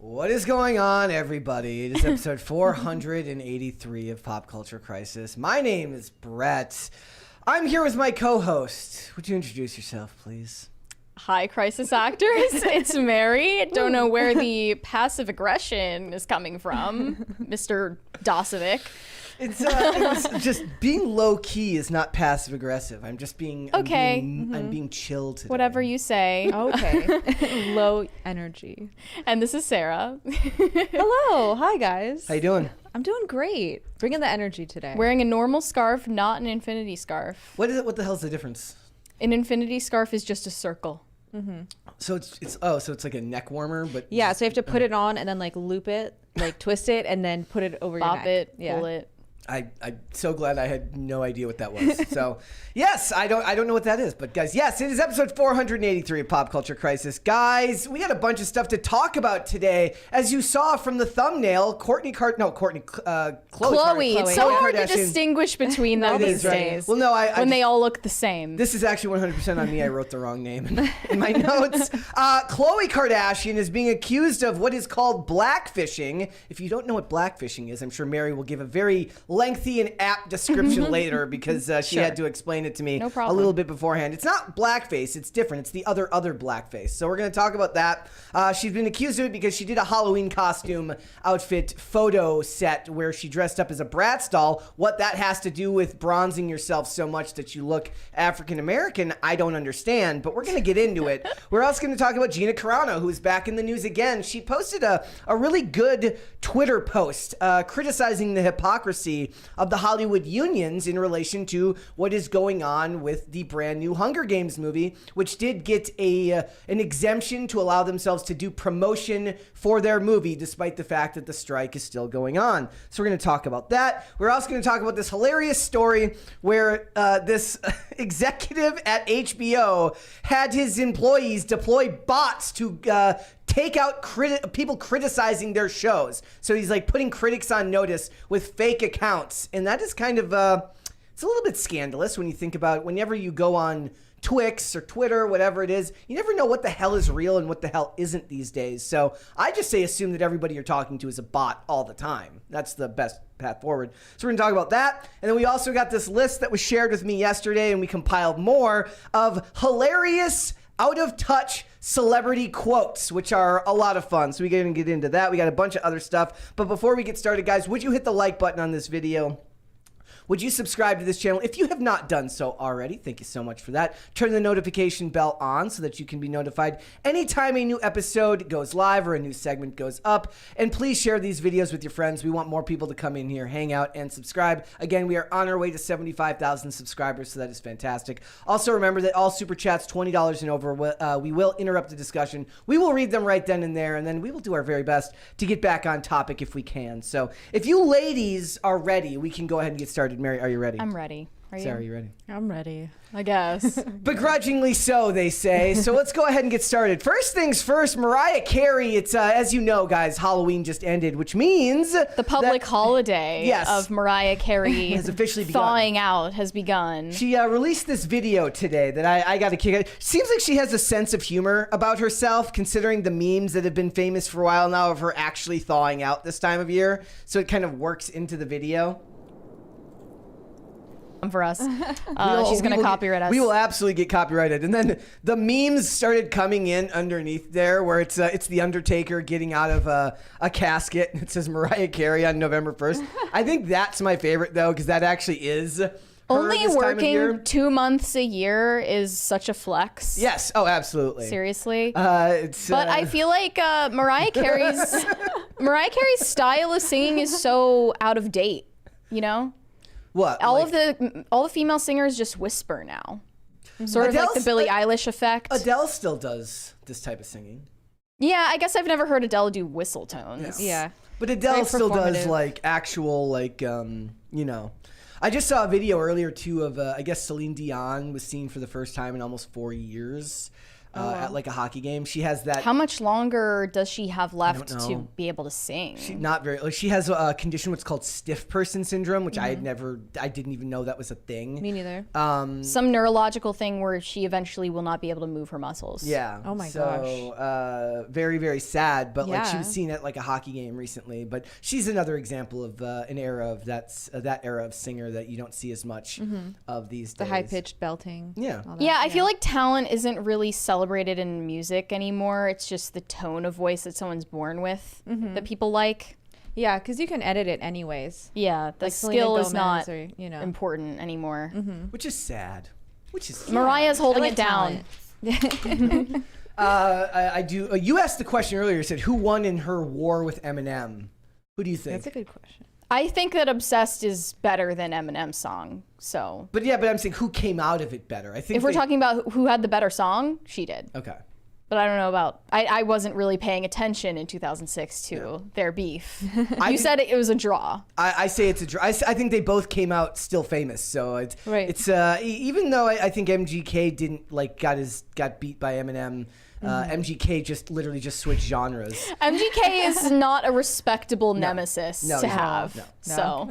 What is going on, everybody? It is episode 483 of Pop Culture Crisis. My name is Brett. I'm here with my co-host. Would you introduce yourself, please? Hi, crisis actors. It's Mary. Don't know where the passive aggression is coming from, Mr. Dosovic. It was just being low key is not passive aggressive. I'm just being okay. I'm being chill today. Whatever you say. Okay. Low energy. And this is Sarah. Hello. Hi, guys. How you doing? I'm doing great. Bringing the energy today. Wearing a normal scarf, not an infinity scarf. What is it? What the hell's the difference? An infinity scarf is just a circle. Mm-hmm. So it's like a neck warmer, but yeah. So you have to put it on and then like loop it, like twist it, and then put it over your neck. Pop it, pull it. I'm so glad I had no idea what that was. So, yes, I don't know what that is. But, guys, yes, it is episode 483 of Pop Culture Crisis. Guys, we got a bunch of stuff to talk about today. As you saw from the thumbnail, Khloe. It's so hard to distinguish between them these days. Well, no, when they all look the same. This is actually 100% on me. I wrote the wrong name in my notes. Khloe Kardashian is being accused of what is called blackfishing. If you don't know what blackfishing is, I'm sure Mary will give a very lengthy and apt description later because she had to explain it to me a little bit beforehand. It's not blackface. It's different. It's the other blackface. So we're going to talk about that. She's been accused of it because she did a Halloween costume outfit photo set where she dressed up as a Bratz doll. What that has to do with bronzing yourself so much that you look African American, I don't understand, but we're going to get into it. We're also going to talk about Gina Carano, who is back in the news again. She posted a really good Twitter post criticizing the hypocrisy of the Hollywood unions in relation to what is going on with the brand new Hunger Games movie, which did get an exemption to allow themselves to do promotion for their movie, despite the fact that the strike is still going on. So we're going to talk about that. We're also going to talk about this hilarious story where this executive at HBO had his employees deploy bots to take out people criticizing their shows. So he's like putting critics on notice with fake accounts. And that is kind of, it's a little bit scandalous when you think about it. Whenever you go on Twix or Twitter, whatever it is, you never know what the hell is real and what the hell isn't these days. So I just say assume that everybody you're talking to is a bot all the time. That's the best path forward. So we're going to talk about that. And then we also got this list that was shared with me yesterday, and we compiled more of hilarious out-of-touch celebrity quotes, which are a lot of fun. So we can get into that. We got a bunch of other stuff. But before we get started, guys, would you hit the like button on this video? Would you subscribe to this channel if you have not done so already? Thank you so much for that. Turn the notification bell on so that you can be notified anytime a new episode goes live or a new segment goes up. And please share these videos with your friends. We want more people to come in here, hang out, and subscribe. Again, we are on our way to 75,000 subscribers, so that is fantastic. Also, remember that all Super Chats, $20 and over, we will interrupt the discussion. We will read them right then and there, and then we will do our very best to get back on topic if we can. So if you ladies are ready, we can go ahead and get started. Mary, are you ready? I'm ready. Are you? Sarah, are you ready? I'm ready. I guess. Begrudgingly so, they say. So let's go ahead and get started. First things first, Mariah Carey. It's, as you know, guys, Halloween just ended, which means the public holiday of Mariah Carey has officially begun. Thawing out has begun. She released this video today that I got to kick out. Seems like she has a sense of humor about herself, considering the memes that have been famous for a while now of her actually thawing out this time of year. So it kind of works into the video. For us. She's going to copyright us. We will absolutely get copyrighted. And then the memes started coming in underneath there where it's the Undertaker getting out of a casket. It says Mariah Carey on November 1st. I think that's my favorite, though, because that actually is her only this working 2 months a year is such a flex. Yes. Oh, absolutely. Seriously. But I feel like Mariah Carey's style of singing is so out of date, you know? What? All the female singers just whisper now. Sort of like the Billie Eilish effect. Adele still does this type of singing. Yeah, I guess I've never heard Adele do whistle tones. Yeah. But Adele still does like actual like you know. I just saw a video earlier too of I guess Celine Dion was seen for the first time in almost 4 years. at like a hockey game. She has that. How much longer does she have left to be able to sing? Not very. She has a condition what's called stiff person syndrome, which I didn't even know that was a thing. Me neither. Some neurological thing where she eventually will not be able to move her muscles. Yeah. Oh my gosh. Very, very sad. But like she was seen at like a hockey game recently. But she's another example of an era of that era of singer that you don't see as much of these days. The high pitched belting. Yeah. Yeah, I feel like talent isn't really celebrated in music anymore. It's just the tone of voice that someone's born with that people like. Yeah, because you can edit it anyways. Yeah, the like skill is not important anymore. Which is sad. Mariah's holding it down. I do. You asked the question earlier. You said, who won in her war with Eminem? Who do you think? That's a good question. I think that Obsessed is better than Eminem's song. So. But I'm saying who came out of it better? I think if we're talking about who had the better song, she did. Okay. But I don't know about. I wasn't really paying attention in 2006 to their beef. You said it was a draw. I say it's a draw. I think they both came out still famous. So it's right. It's even though I think MGK didn't got beat by Eminem. MGK just literally switched genres. MGK is not a respectable nemesis to have. No. So.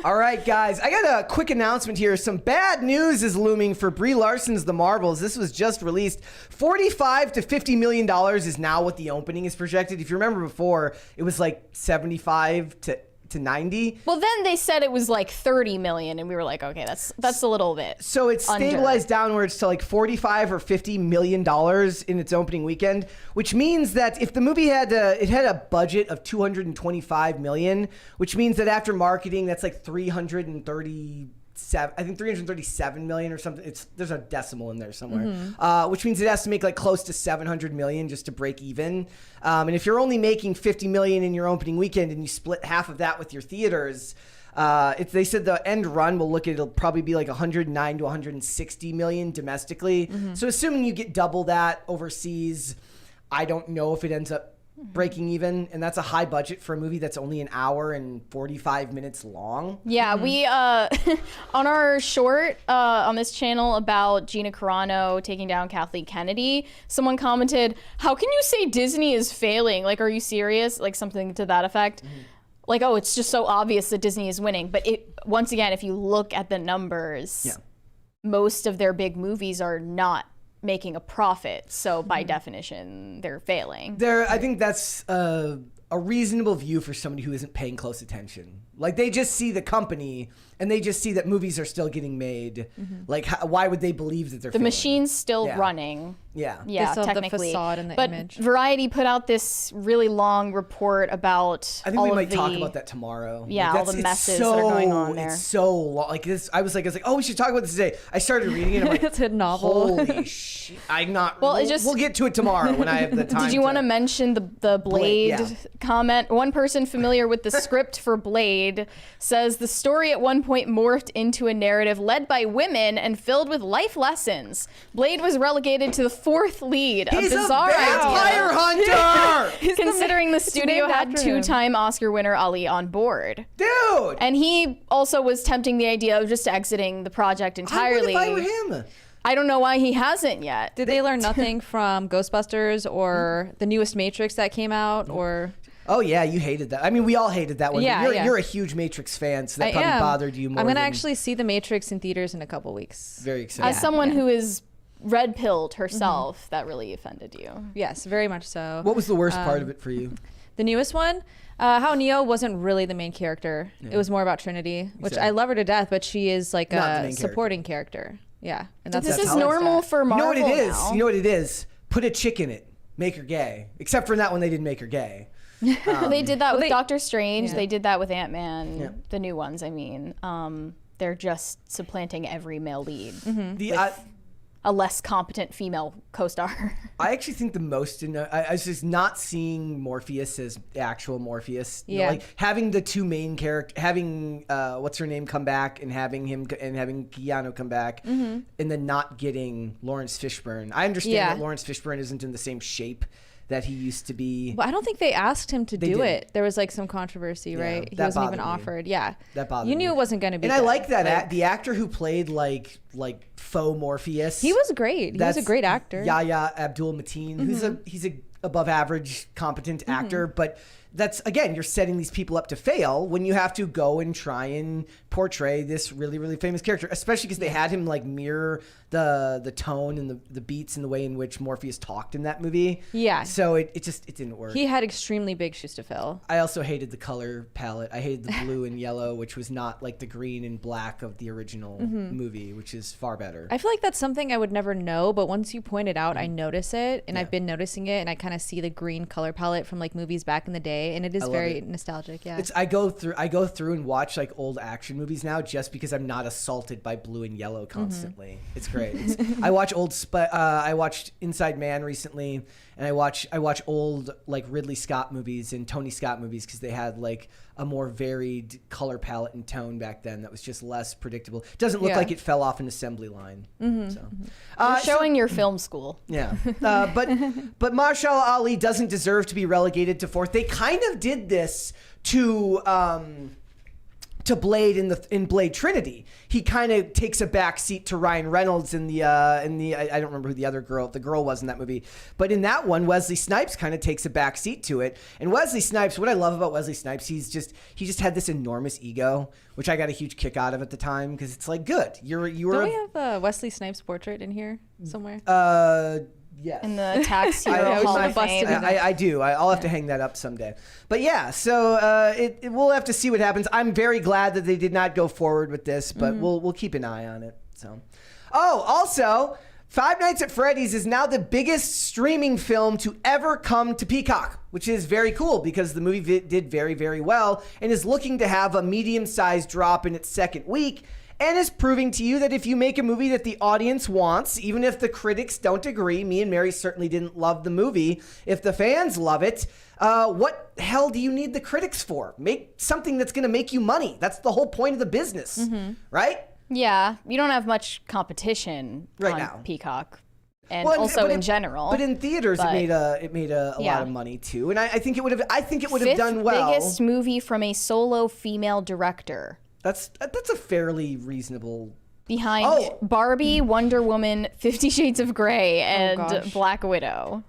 All right, guys. I got a quick announcement here. Some bad news is looming for Brie Larson's The Marvels. This was just released. $45 to $50 million is now what the opening is projected. If you remember before, it was like 75 to 90. Well, then they said it was like 30 million, and we were like, okay, that's a little bit. So it's stabilized downwards to like 45 or 50 million dollars in its opening weekend, which means that if the movie had a budget of 225 million, which means that after marketing, that's like 337 million or something. There's a decimal in there somewhere, which means it has to make like close to 700 million just to break even. And if you're only making 50 million in your opening weekend and you split half of that with your theaters, they said the end run it'll probably be like 109 to 160 million domestically. So assuming you get double that overseas, I don't know if it ends up breaking even, and that's a high budget for a movie that's only an hour and 45 minutes long. Yeah, we on our short on this channel about Gina Carano taking down Kathleen Kennedy, someone commented, "How can you say Disney is failing? Like, are you serious?" Like something to that effect. Like, oh, it's just so obvious that Disney is winning. But once again, if you look at the numbers, most of their big movies are not making a profit, so by definition they're failing. I think that's a reasonable view for somebody who isn't paying close attention. Like, they just see the company and they just see that movies are still getting made. Like, why would they believe that they're the failing? machine's still running? Yeah, they still technically. have the facade and the but image. Variety put out this really long report about. I think we might talk about that tomorrow. Yeah, all the messes that are going on there. It's so long. Like this, I was like, oh, we should talk about this today. I started reading it. I'm like, it's a novel. Holy shit! I'm not. Well, we'll get to it tomorrow when I have the time. Did you want to mention the Blade comment? One person familiar with the script for Blade says the story at one point morphed into a narrative led by women and filled with life lessons. Blade was relegated to the fourth lead. He's a bizarre vampire hunter. Considering the studio had two-time Oscar winner Ali on board. Dude! And he also was tempting the idea of just exiting the project entirely. I would if I were him. I don't know why he hasn't yet. Did they learn nothing from Ghostbusters or the newest Matrix that came out? Or Oh yeah, you hated that. I mean, we all hated that one. Yeah, You're a huge Matrix fan, so that probably bothered you more. I'm gonna actually see the Matrix in theaters in a couple weeks. Very excited. As someone who is red-pilled herself, that really offended you. Yes, very much so. What was the worst part of it for you? The newest one, how Neo wasn't really the main character. It was more about Trinity, which I love her to death, but she is like a supporting character. Yeah, and this is normal for Marvel. You know what it is? Now. You know what it is? Put a chick in it, make her gay. Except for that one, they didn't make her gay. They did that with Doctor Strange. They did that with Ant-Man. The new ones, I mean. They're just supplanting every male lead. With a less competent female co-star. I actually think the most, I was just not seeing Morpheus as actual Morpheus. You know, like having the two main characters, having what's her name come back and having Keanu come back, and then not getting Lawrence Fishburne. I understand that Lawrence Fishburne isn't in the same shape that he used to be. But I don't think they asked him to do didn't. it. There was like some controversy, right? He that wasn't even bothered me. offered. Yeah, That bothered You knew me. it wasn't going to be. And I good. like that the actor who played like faux Morpheus. He was great. He was a great actor. Yahya Abdul Mateen, he's a above average competent actor, but that's, again, you're setting these people up to fail when you have to go and try and portray this really, really famous character, especially because they had him like mirror the tone and the beats and the way in which Morpheus talked in that movie. Yeah. So it didn't work. He had extremely big shoes to fill. I also hated the color palette. I hated the blue and yellow, which was not like the green and black of the original movie, which is far better. I feel like that's something I would never know, but once you point it out, I notice it, and I've been noticing it, and I kind of see the green color palette from like movies back in the day, and it is very nostalgic. Yeah. I go through and watch like old action movies now just because I'm not assaulted by blue and yellow constantly. It's great. I watch I watched Inside Man recently, and I watch old like Ridley Scott movies and Tony Scott movies because they had like a more varied color palette and tone back then that was just less predictable. It doesn't look like it fell off an assembly line. So, You're showing your film school. Yeah, but Mahershala Ali doesn't deserve to be relegated to fourth. They kind of did this to Blade in Blade Trinity. He kind of takes a back seat to Ryan Reynolds in the I don't remember who the girl was in that movie, but in that one Wesley Snipes kind of takes a back seat to it. And Wesley Snipes, what I love about Wesley Snipes, he just had this enormous ego, which I got a huge kick out of at the time because it's like, good, you were. Don't we have a Wesley Snipes portrait in here somewhere? Yes. In the Tax Hero I Hall was of busted Fame. I do. I'll have to hang that up someday. But yeah, so we'll have to see what happens. I'm very glad that they did not go forward with this, but we'll keep an eye on it. So, also, Five Nights at Freddy's is now the biggest streaming film to ever come to Peacock, which is very cool because the movie did very, very well and is looking to have a medium-sized drop in its second week. And is proving to you that if you make a movie that the audience wants, even if the critics don't agree, me and Mary certainly didn't love the movie, if the fans love it, what hell do you need the critics for? Make something that's going to make you money. That's the whole point of the business, right? Yeah, you don't have much competition Right on now. Peacock. And also in general. But in theaters, it made a lot of money too. And I think it would have done well. Biggest movie from a solo female director. That's a fairly reasonable. Behind Barbie, Wonder Woman, 50 Shades of Grey, and Black Widow.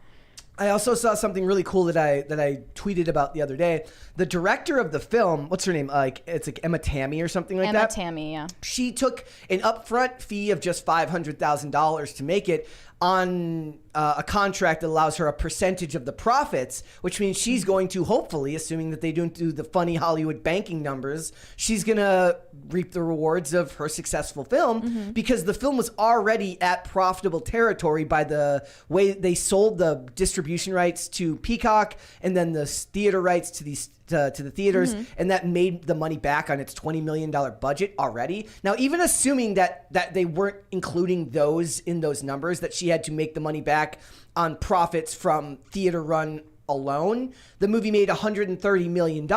I also saw something really cool that I tweeted about the other day. The director of the film, what's her name? It's like Emma Tammy or something like that. Emma Tammy, yeah. She took an upfront fee of just $500,000 to make it on a contract that allows her a percentage of the profits, which means she's going to, hopefully, assuming that they don't do the funny Hollywood banking numbers, she's going to reap the rewards of her successful film because the film was already at profitable territory by the way they sold the distribution rights to Peacock and then the theater rights to these to the theaters, and that made the money back on its $20 million budget already. Now, even assuming that they weren't including those in those numbers, that she had to make the money back on profits from theater run alone, the movie made $130 million,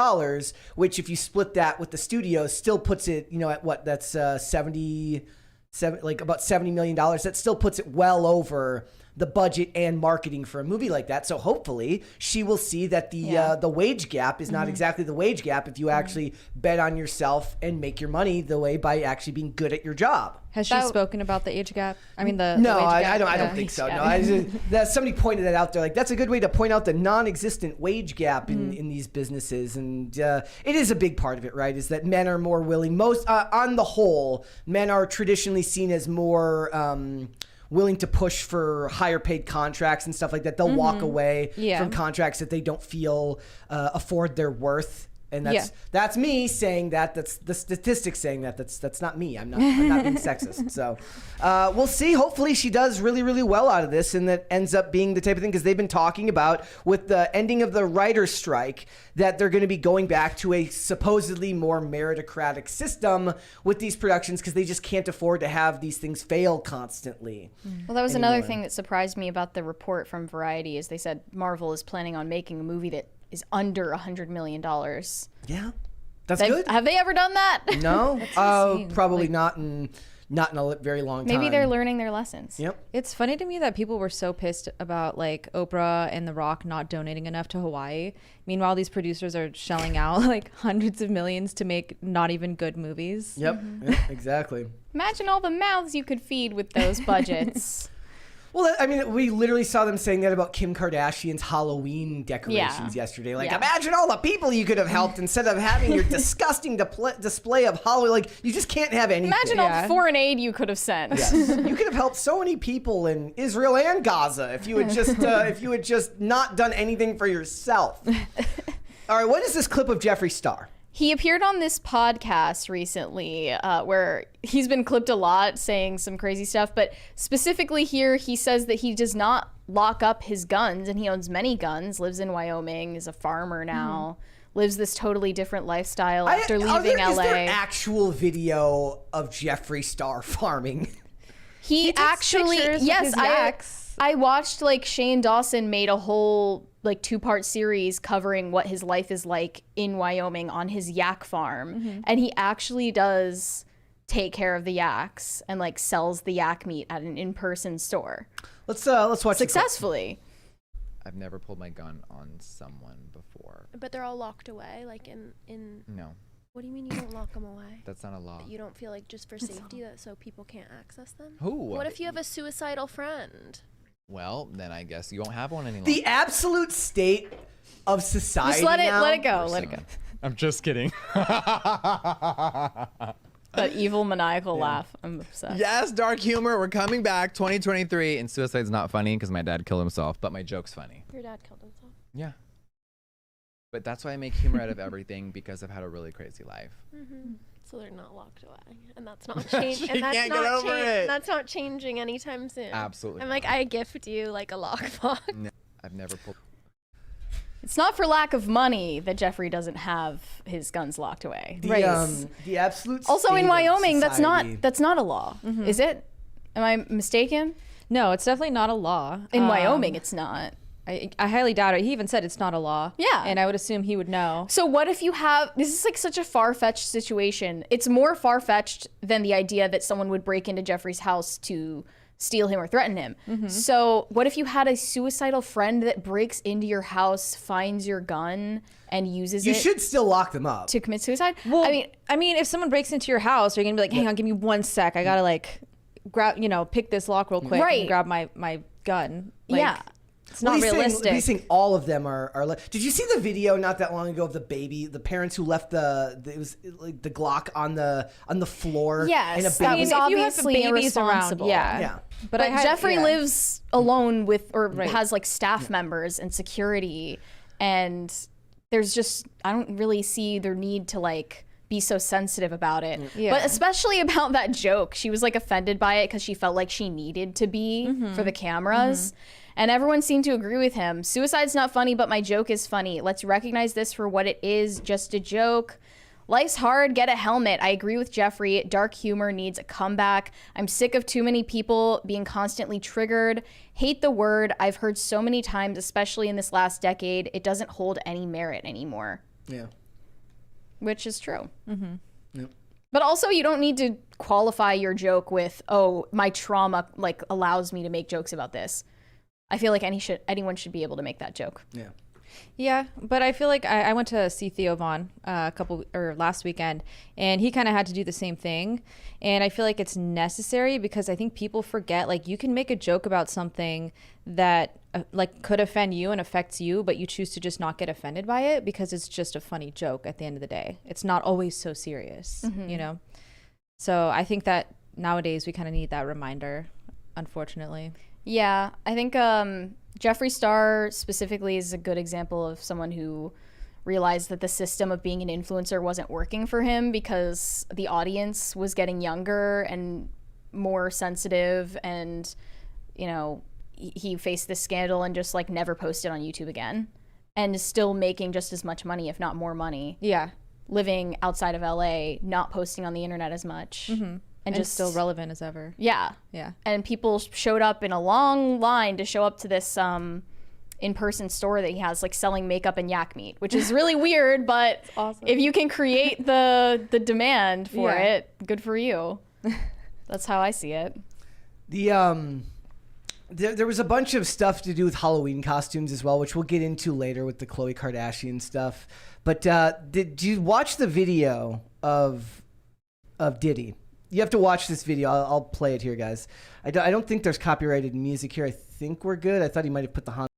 which if you split that with the studios, still puts it, at what, that's about $70 million. That still puts it well over the budget and marketing for a movie like that. So hopefully she will see that the wage gap is not exactly the wage gap if you actually bet on yourself and make your money the way by actually being good at your job. Has she spoken about the age gap? I mean, the no, wage gap? I don't think so. No, somebody pointed that out there. Like, that's a good way to point out the non-existent wage gap in these businesses, and it is a big part of it, right? Is that men are more willing. Most on the whole, men are traditionally seen as more willing to push for higher paid contracts and stuff like that. They'll walk away from contracts that they don't feel afford their worth. And that's me saying that. That's the statistics saying that. That's not me. I'm not being sexist. So we'll see. Hopefully she does really, really well out of this, and that ends up being the type of thing, because they've been talking about with the ending of the writer's strike that they're going to be going back to a supposedly more meritocratic system with these productions, because they just can't afford to have these things fail constantly. Well, that was another thing that surprised me about the report from Variety, is they said Marvel is planning on making a movie that is under $100 million. Yeah, that's good. Have they ever done that? No, probably not in not in a very long time. Maybe they're learning their lessons. Yep. It's funny to me that people were so pissed about like Oprah and The Rock not donating enough to Hawaii. Meanwhile, these producers are shelling out like hundreds of millions to make not even good movies. Yep, yep, exactly. Imagine all the mouths you could feed with those budgets. Well, I mean, we literally saw them saying that about Kim Kardashian's Halloween decorations yesterday. Like, imagine all the people you could have helped instead of having your disgusting display of Halloween. Like, you just can't have anything. Imagine all the foreign aid you could have sent. Yes. You could have helped so many people in Israel and Gaza if you had just not done anything for yourself. All right, what is this clip of Jeffree Star? He appeared on this podcast recently where he's been clipped a lot saying some crazy stuff, but specifically here he says that he does not lock up his guns, and he owns many guns, lives in Wyoming, is a farmer now, lives this totally different lifestyle after leaving LA. Is there actual video of Jeffree Star farming? He actually, yes, I watched like Shane Dawson made a whole like 2-part series covering what his life is like in Wyoming on his yak farm. And he actually does take care of the yaks and like sells the yak meat at an in-person store. Let's watch successfully. I've never pulled my gun on someone before. But they're all locked away, like in No. What do you mean you don't lock them away? That's not a law. You don't feel like just for safety that so people can't access them? Who? What if you have a suicidal friend? Well, then I guess you won't have one any longer. The absolute state of society. Just let it go. Let it go. I'm just kidding. That evil maniacal laugh. I'm obsessed. Yes, dark humor. We're coming back 2023, and suicide's not funny because my dad killed himself, but my joke's funny. Your dad killed himself. Yeah. But that's why I make humor out of everything, because I've had a really crazy life. So they're not locked away, and that's not changing. She can't get over it. That's not changing anytime soon. Absolutely I'm not. like, I gift you like a lockbox. No, I've never pulled. It's not for lack of money that Jeffree doesn't have his guns locked away. The absolute. Also state in of Wyoming, society. that's not a law, is it? Am I mistaken? No, it's definitely not a law. In Wyoming, it's not. I highly doubt it. He even said it's not a law. Yeah. And I would assume he would know. So what if you have, this is like such a far-fetched situation. It's more far-fetched than the idea that someone would break into Jeffree's house to steal him or threaten him. So what if you had a suicidal friend that breaks into your house, finds your gun, and uses it? You should still lock them up to commit suicide? Well, I mean, if someone breaks into your house, you're gonna be like, hang on, give me 1 sec. I gotta like grab, pick this lock real quick and grab my gun. Like, yeah. It's not realistic. He's saying all of them are. Did you see the video not that long ago of the parents who left it was like the Glock on the floor? Yes, and a that baby. was if you have obviously babies around, irresponsible. yeah. But Jeffree lives alone with, or has like staff members and security, and there's just, I don't really see their need to like be so sensitive about it. But especially about that joke. She was like offended by it because she felt like she needed to be for the cameras. And everyone seemed to agree with him. Suicide's not funny, but my joke is funny. Let's recognize this for what it is, just a joke. Life's hard, get a helmet. I agree with Jeffree. Dark humor needs a comeback. I'm sick of too many people being constantly triggered. Hate the word. I've heard so many times, especially in this last decade, it doesn't hold any merit anymore. Yeah. Which is true. But also, you don't need to qualify your joke with, oh, my trauma like allows me to make jokes about this. I feel like anyone should be able to make that joke. Yeah. Yeah, but I feel like I went to see Theo Vaughn last weekend, and he kind of had to do the same thing. And I feel like it's necessary because I think people forget, like, you can make a joke about something that like could offend you and affects you, but you choose to just not get offended by it because it's just a funny joke at the end of the day. It's not always so serious, So I think that nowadays we kind of need that reminder, unfortunately. Yeah, I think Jeffree Star specifically is a good example of someone who realized that the system of being an influencer wasn't working for him because the audience was getting younger and more sensitive, and he faced this scandal and just like never posted on YouTube again, and is still making just as much money, if not more money. Yeah, living outside of LA, not posting on the internet as much. And just still relevant as ever. Yeah. And people showed up in a long line to show up to this in-person store that he has, like selling makeup and yak meat, which is really weird, but awesome. If you can create the demand for it, good for you. That's how I see it. There was a bunch of stuff to do with Halloween costumes as well, which we'll get into later with the Khloe Kardashian stuff. But did you watch the video of Diddy? You have to watch this video. I'll play it here, guys. I don't think there's copyrighted music here. I think we're good. I thought he might have put the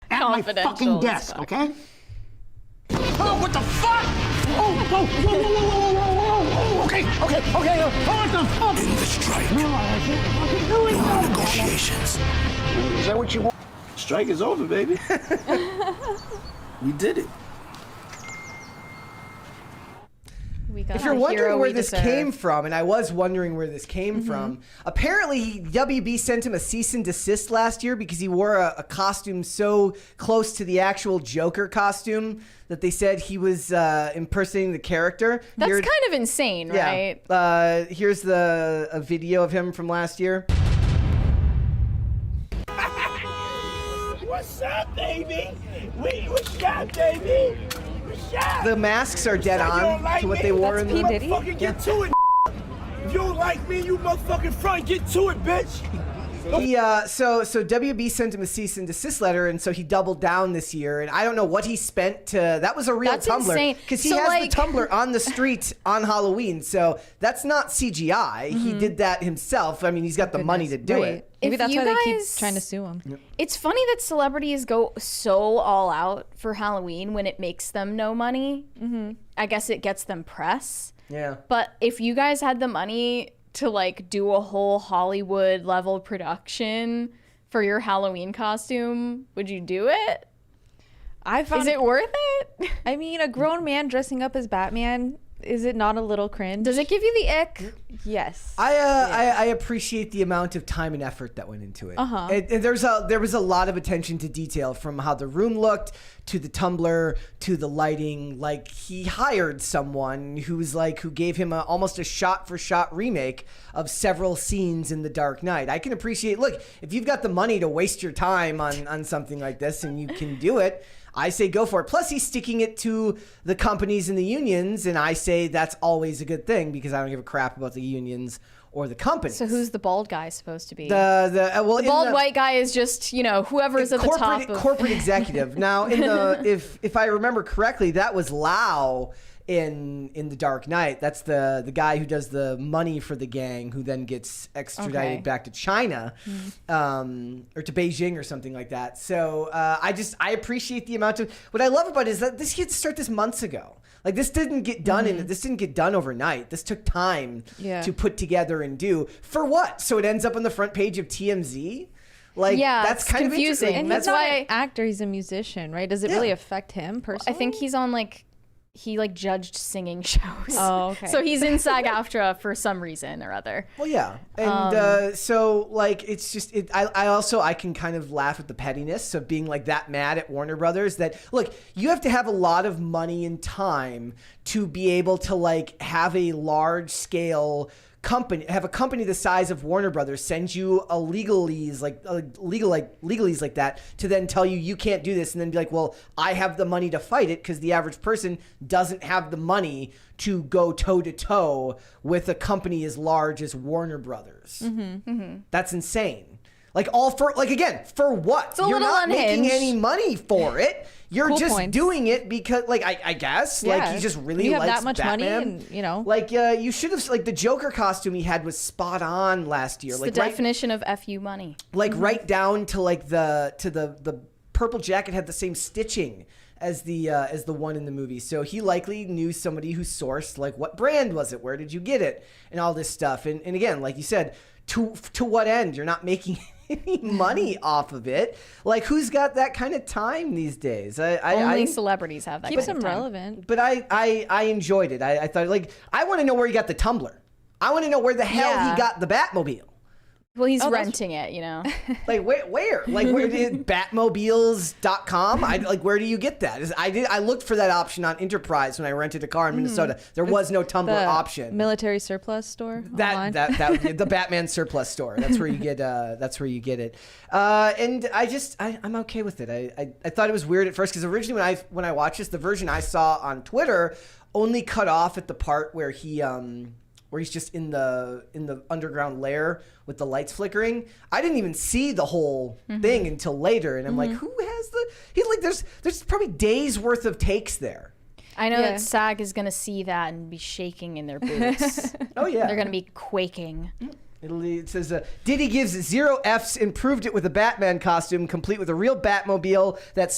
at my fucking desk, okay? Oh, what the fuck? Oh, whoa, whoa, whoa, whoa, whoa, whoa, whoa, whoa. Okay. What the fuck? In the strike. No, I can't fucking do it. Negotiations. Is that what you want? Strike is over, baby. We did it. We got If you're the wondering hero where we this deserve. came from, and I was wondering where this came from, apparently WB sent him a cease and desist last year because he wore a costume so close to the actual Joker costume that they said he was impersonating the character. That's kind of insane, right? Here's a video of him from last year. What's up, baby? What's up, baby? The masks are dead on to what they wore in the Diddy? Motherfucking get to it. If you don't like me, you motherfucking front. Get to it, bitch. He so WB sent him a cease and desist letter, and so he doubled down this year. And I don't know what he spent to. That was a real That's Tumblr insane. because he So, has like- the Tumblr on the street on Halloween. So that's not CGI. He did that himself. I mean, he's got the money to do Right. it. Maybe If that's you why they keep guys- trying to sue him. It's funny that celebrities go so all out for Halloween when it makes them no money. I guess it gets them press. Yeah. But if you guys had the money to like do a whole Hollywood level production for your Halloween costume, would you do it? I found Is it worth it? I mean, a grown man dressing up as Batman, is it not a little cringe? Does it give you the ick? Yes. I appreciate the amount of time and effort that went into it. And there was a lot of attention to detail, from how the room looked to the Tumblr to the lighting. Like, he hired someone who gave him almost a shot for shot remake of several scenes in The Dark Knight. I can appreciate. Look, if you've got the money to waste your time on something like this and you can do it, I say go for it. Plus, he's sticking it to the companies and the unions, and I say that's always a good thing because I don't give a crap about the unions or the companies. So who's the bald guy supposed to be? The bald white guy is just, whoever's at the top of... corporate executive. Now, if I remember correctly, that was Lau in The Dark Knight. That's the guy who does the money for the gang, who then gets extradited back to China, or to Beijing or something like that. So I appreciate the amount of. What I love about it is that this had to start this months ago. Like, this didn't get done this didn't get done overnight. This took time to put together and do. For what? So it ends up on the front page of TMZ? Like, that's it's kind of confusing. interesting. And That's he's not why an actor, he's a musician, right? Does it really affect him personally? I think he's on he judged singing shows. Oh, okay. So he's in SAG-AFTRA for some reason or other. Well, yeah, and so like it's just I can kind of laugh at the pettiness of being like that mad at Warner Brothers. That, look, you have to have a lot of money and time to be able to like have a large scale have a company the size of Warner Brothers send you a legalese like that to then tell you can't do this, and then be like, well, I have the money to fight it, because the average person doesn't have the money to go toe to toe with a company as large as Warner Brothers. That's insane. Like for what? It's a You're little not making unhinged. any money for it. You're Cool just points. doing it because, like, I guess, like, he just really you have likes that much Batman. money, and you know, Like, you should have, like, the Joker costume he had was spot on last year. It's Like, the definition of FU money. like right down to like the purple jacket had the same stitching as the one in the movie. So he likely knew somebody who sourced, like, what brand was it? Where did you get it? And all this stuff. And again, like you said, to what end? You're not making any money off of it. Like, who's got that kind of time these days? Only celebrities have that. keeps kind them of time. relevant. But I enjoyed it. I thought, like, I want to know where he got the tumbler. I want to know where the hell Yeah. he got the Batmobile. Well, he's that's- renting it, you know. Like, where? Like, where did Batmobiles.com? Where do you get that? I looked for that option on Enterprise when I rented a car in Minnesota. There was no tumbler The option. military surplus store. online. That the Batman surplus store. That's where you get it. And I'm okay with it. I thought it was weird at first, because originally when I watched this, the version I saw on Twitter only cut off at the part where he's just in the underground lair with the lights flickering. I didn't even see the whole thing until later, and I'm like, who has he's like, there's probably days worth of takes there. I know Yeah. that SAG is going to see that and be shaking in their boots. Oh yeah. They're going to be quaking. It says, Diddy gives 0 Fs, improved it with a Batman costume, complete with a real Batmobile that's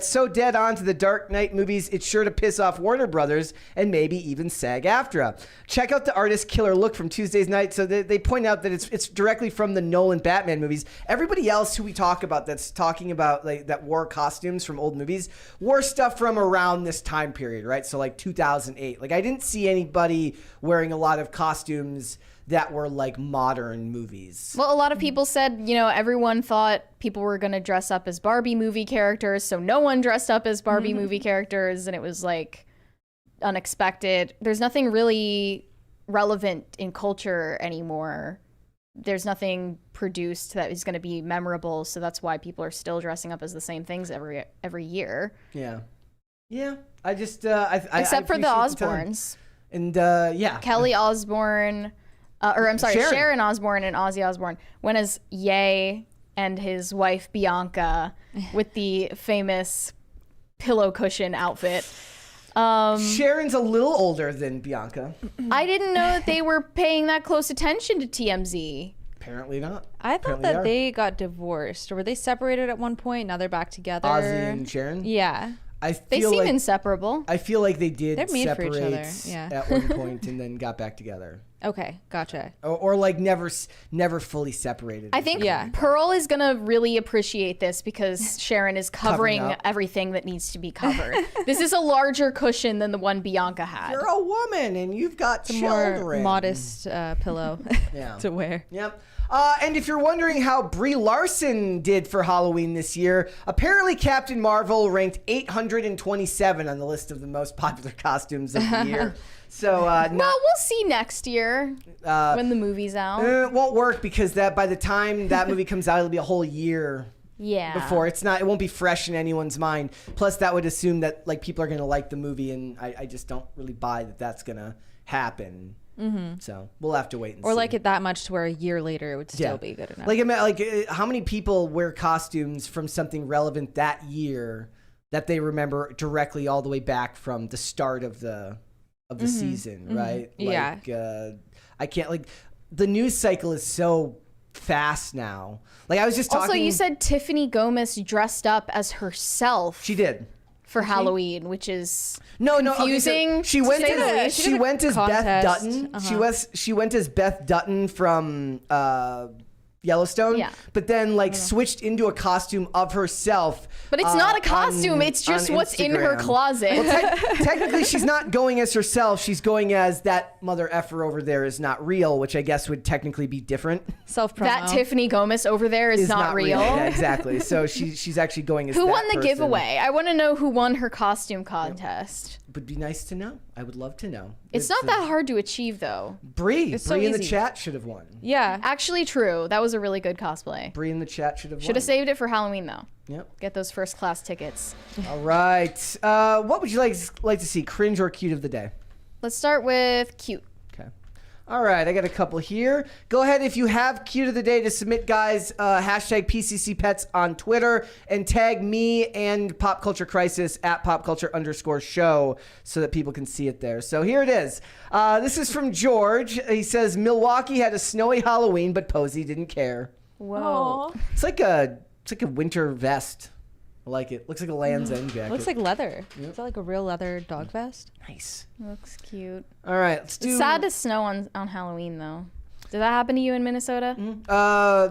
so dead on to the Dark Knight movies, it's sure to piss off Warner Brothers and maybe even SAG-AFTRA. Check out the artist's killer look from Tuesday's night. So they point out that it's directly from the Nolan Batman movies. Everybody else who we talk about that's talking about, like, that wore costumes from old movies wore stuff from around this time period, right? So like 2008. Like, I didn't see anybody wearing a lot of costumes that were like modern movies. Well, a lot of people said, you know, everyone thought people were going to dress up as Barbie movie characters, so no one dressed up as Barbie movie characters, and it was like unexpected. There's nothing really relevant in culture anymore. There's nothing produced that is going to be memorable, so that's why people are still dressing up as the same things every year. Yeah. I just Except for the appreciate time. Osbournes. And yeah, Kelly Osbourne, Sharon Osbourne and Ozzy Osbourne went as Ye and his wife Bianca with the famous pillow cushion outfit. Sharon's a little older than Bianca. I didn't know that they were paying that close attention to TMZ. Apparently not. I thought Apparently that they got divorced, or were they separated at one point? Now they're back together. Ozzy and Sharon. Yeah. I They feel seem like inseparable. I feel like they did They're made for separate each other, yeah. at one point and then got back together, Okay, gotcha. or like never fully separated. I think Yeah. Pearl is going to really appreciate this because Sharon is covering up. everything that needs to be covered. This is a larger cushion than the one Bianca had. You're a woman and you've got children. More modest pillow Yeah. to wear. Yep. And if you're wondering how Brie Larson did for Halloween this year, apparently Captain Marvel ranked 827 on the list of the most popular costumes of the year. So Well, we'll see next year when the movie's out. it won't work because by the time that movie comes out, it'll be a whole year Yeah. before it won't be fresh in anyone's mind. Plus, that would assume that like people are going to like the movie, and I just don't really buy that that's going to happen. So we'll have to wait and see. Or like it that much to where a year later it would still be good enough. Like how many people wear costumes from something relevant that year that they remember directly all the way back from the start of the season, right? Yeah. Like, I can't, like, the news cycle is so fast now. Like, I was just talking. Also, you said Tiffany Gomez dressed up as herself She did. for Halloween, which is No, confusing. okay, so she to went say the as least. she went as Beth contest. Dutton. She went as Beth Dutton from Yellowstone. Yeah. But then like switched into a costume of herself. But it's not a costume. It's just on what's in her Instagram. closet. Well, technically, she's not going as herself. She's going as that mother effer over there is not real, which I guess would technically be different. Self-promo. That Tiffany Gomez over there is not real. Yeah, exactly. So she's actually going as Who that won the person. giveaway? I want to know who won her costume contest. would be nice to know. I would love to know. It's not that hard to achieve, though. Bree It's so in the easy. chat should have won. Yeah. Actually, true. That was a really good cosplay. Bree in the chat should have won. Should have saved it for Halloween, though. Yep. Get those first class tickets. All right. What would you like to see? Cringe or cute of the day? Let's start with cute. Okay. All right, I got a couple here. Go ahead if you have cute of the day to submit, guys. Hashtag PCC Pets on Twitter and tag me and Pop Culture Crisis at popculture_show so that people can see it there. So here it is. This is from George. He says, Milwaukee had a snowy Halloween, but Posey didn't care. Whoa. It's like a winter vest. I like it. Looks like a Land's End jacket. Looks like leather. Is that like a real leather dog vest? Nice. Looks cute. All right, let's do. It's sad to snow on Halloween, though. Did that happen to you in Minnesota?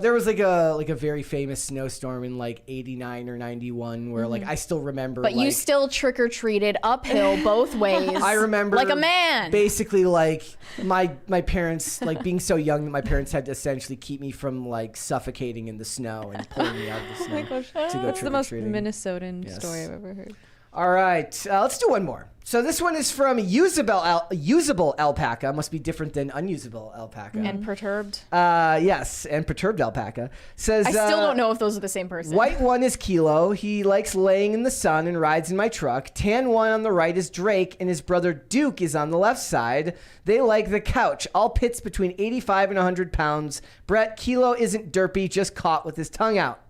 There was like a very famous snowstorm in like 89 or 91 where like I still remember. But like, you still trick-or-treated uphill both ways. I remember like a man. Basically, like my parents, like being so young that my parents had to essentially keep me from like suffocating in the snow and pulling me out of the snow to go That's the most trick-or-treating. Minnesotan story I've ever heard. All right, let's do one more. So this one is from usable alpaca. Must be different than unusable alpaca. And perturbed. Yes, and perturbed alpaca says. I still don't know if those are the same person. White one is Kilo. He likes laying in the sun and rides in my truck. Tan one on the right is Drake, and his brother Duke is on the left side. They like the couch. All pits between 85 and 100 pounds. Brett, Kilo isn't derpy, just caught with his tongue out.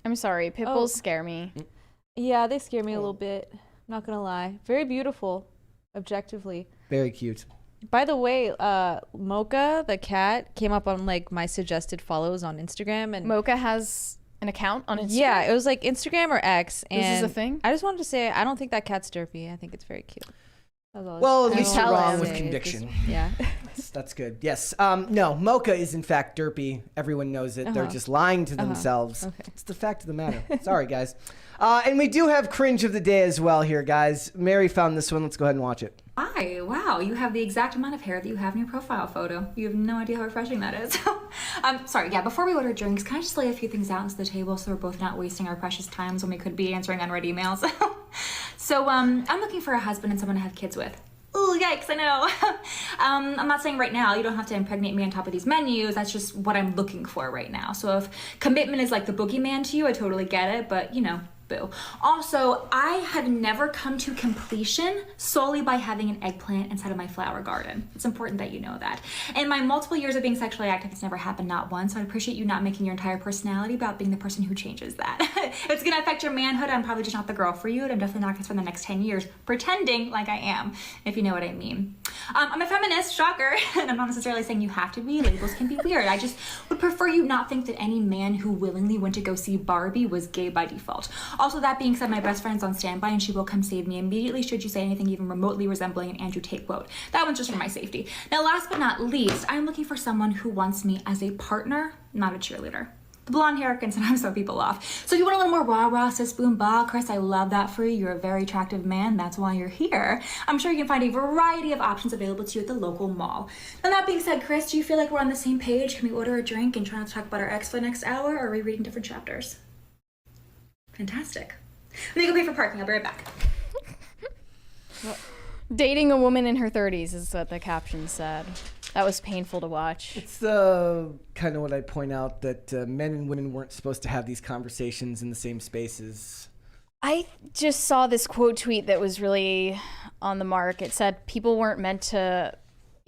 I'm sorry. Pit bulls scare me. Yeah, they scare me a little bit. I'm not gonna lie. Very beautiful, objectively. Very cute. By the way, Mocha the cat came up on like my suggested follows on Instagram, and Mocha has an account on Instagram. yeah, it was like Instagram or X. And This is a thing? I just wanted to say I don't think that cat's derpy. I think it's very cute. That was all Well, at I least was you're all wrong I'll with say. conviction. Yeah. That's good. Yes. No, Mocha is in fact derpy. Everyone knows it. They're just lying to themselves. Okay. It's the fact of the matter. Sorry, guys. And we do have cringe of the day as well here, guys. Mary found this one. Let's go ahead and watch it. Hi, wow, you have the exact amount of hair that you have in your profile photo. You have no idea how refreshing that is. Sorry, yeah, before we order drinks, can I just lay a few things out onto the table so we're both not wasting our precious times when we could be answering unread emails? So, I'm looking for a husband and someone to have kids with. Ooh, yikes, I know. I'm not saying right now you don't have to impregnate me on top of these menus. That's just what I'm looking for right now. So if commitment is like the boogeyman to you, I totally get it, but you know, boo. Also, I have never come to completion solely by having an eggplant inside of my flower garden. It's important that you know that. In my multiple years of being sexually active, it's never happened not once, so I appreciate you not making your entire personality about being the person who changes that. If it's gonna affect your manhood, I'm probably just not the girl for you, and I'm definitely not gonna spend the next 10 years pretending like I am, if you know what I mean. I'm a feminist, shocker, and I'm not necessarily saying you have to be. Labels can be weird. I just would prefer you not think that any man who willingly went to go see Barbie was gay by default. Also, that being said, my best friend's on standby and she will come save me immediately should you say anything even remotely resembling an Andrew Tate quote. That one's just for my safety. Now, last but not least, I'm looking for someone who wants me as a partner, not a cheerleader. The blonde hair can sometimes throw people off. So if you want a little more rah-rah, sis, boom, bah, Chris, I love that for you. You're a very attractive man. That's why you're here. I'm sure you can find a variety of options available to you at the local mall. Now, that being said, Chris, do you feel like we're on the same page? Can we order a drink and try not to talk about our ex for the next hour, or are we reading different chapters? Fantastic. Let me go pay for parking. I'll be right back. Dating a woman in her 30s is what the caption said. That was painful to watch. It's kind of what I point out, that men and women weren't supposed to have these conversations in the same spaces. I just saw this quote tweet that was really on the mark. It said people weren't meant to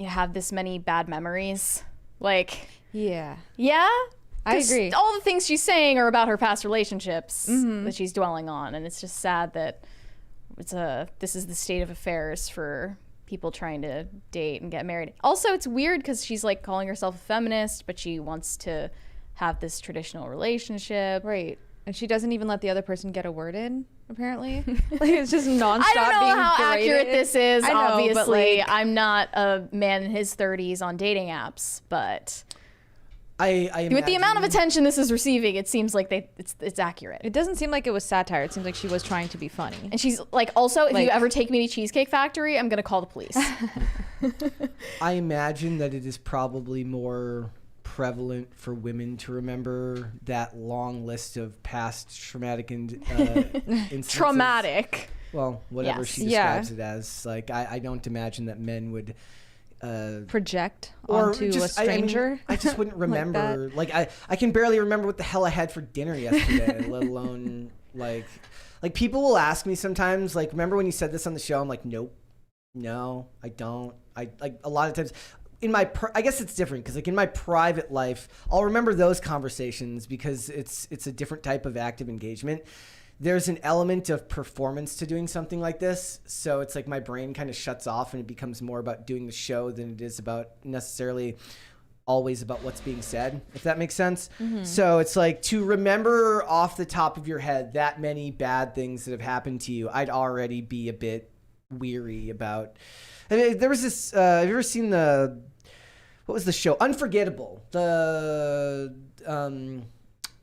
have this many bad memories. Like, Yeah. yeah? I 'Cause agree. all the things she's saying are about her past relationships that she's dwelling on, and it's just sad that this is the state of affairs for people trying to date and get married. Also, it's weird because she's like calling herself a feminist, but she wants to have this traditional relationship. Right. And she doesn't even let the other person get a word in, apparently. Like, it's just nonstop I don't know being how berated. accurate this is. I know, Obviously, but, like, I'm not a man in his 30s on dating apps, but I with the amount of attention this is receiving, it seems like it's accurate. It doesn't seem like it was satire. It seems like she was trying to be funny. And she's like, also, if you Like- ever take me to Cheesecake Factory, I'm gonna call the police. I imagine that it is probably more prevalent for women to remember that long list of past traumatic instances. Traumatic. Well, whatever Yes. she describes it as. Like, I don't imagine that men would project or onto just, a stranger. I just wouldn't remember. like I can barely remember what the hell I had for dinner yesterday, let alone like people will ask me sometimes, like, remember when you said this on the show? I'm like, nope, no, I don't. I like a lot of times in my I guess it's different because like in my private life, I'll remember those conversations because it's a different type of active engagement. There's an element of performance to doing something like this. So it's like my brain kind of shuts off and it becomes more about doing the show than it is about necessarily always about what's being said, if that makes sense. So it's like to remember off the top of your head that many bad things that have happened to you, I'd already be a bit weary about. I mean, there was this, have you ever seen what was the show? Unforgettable. The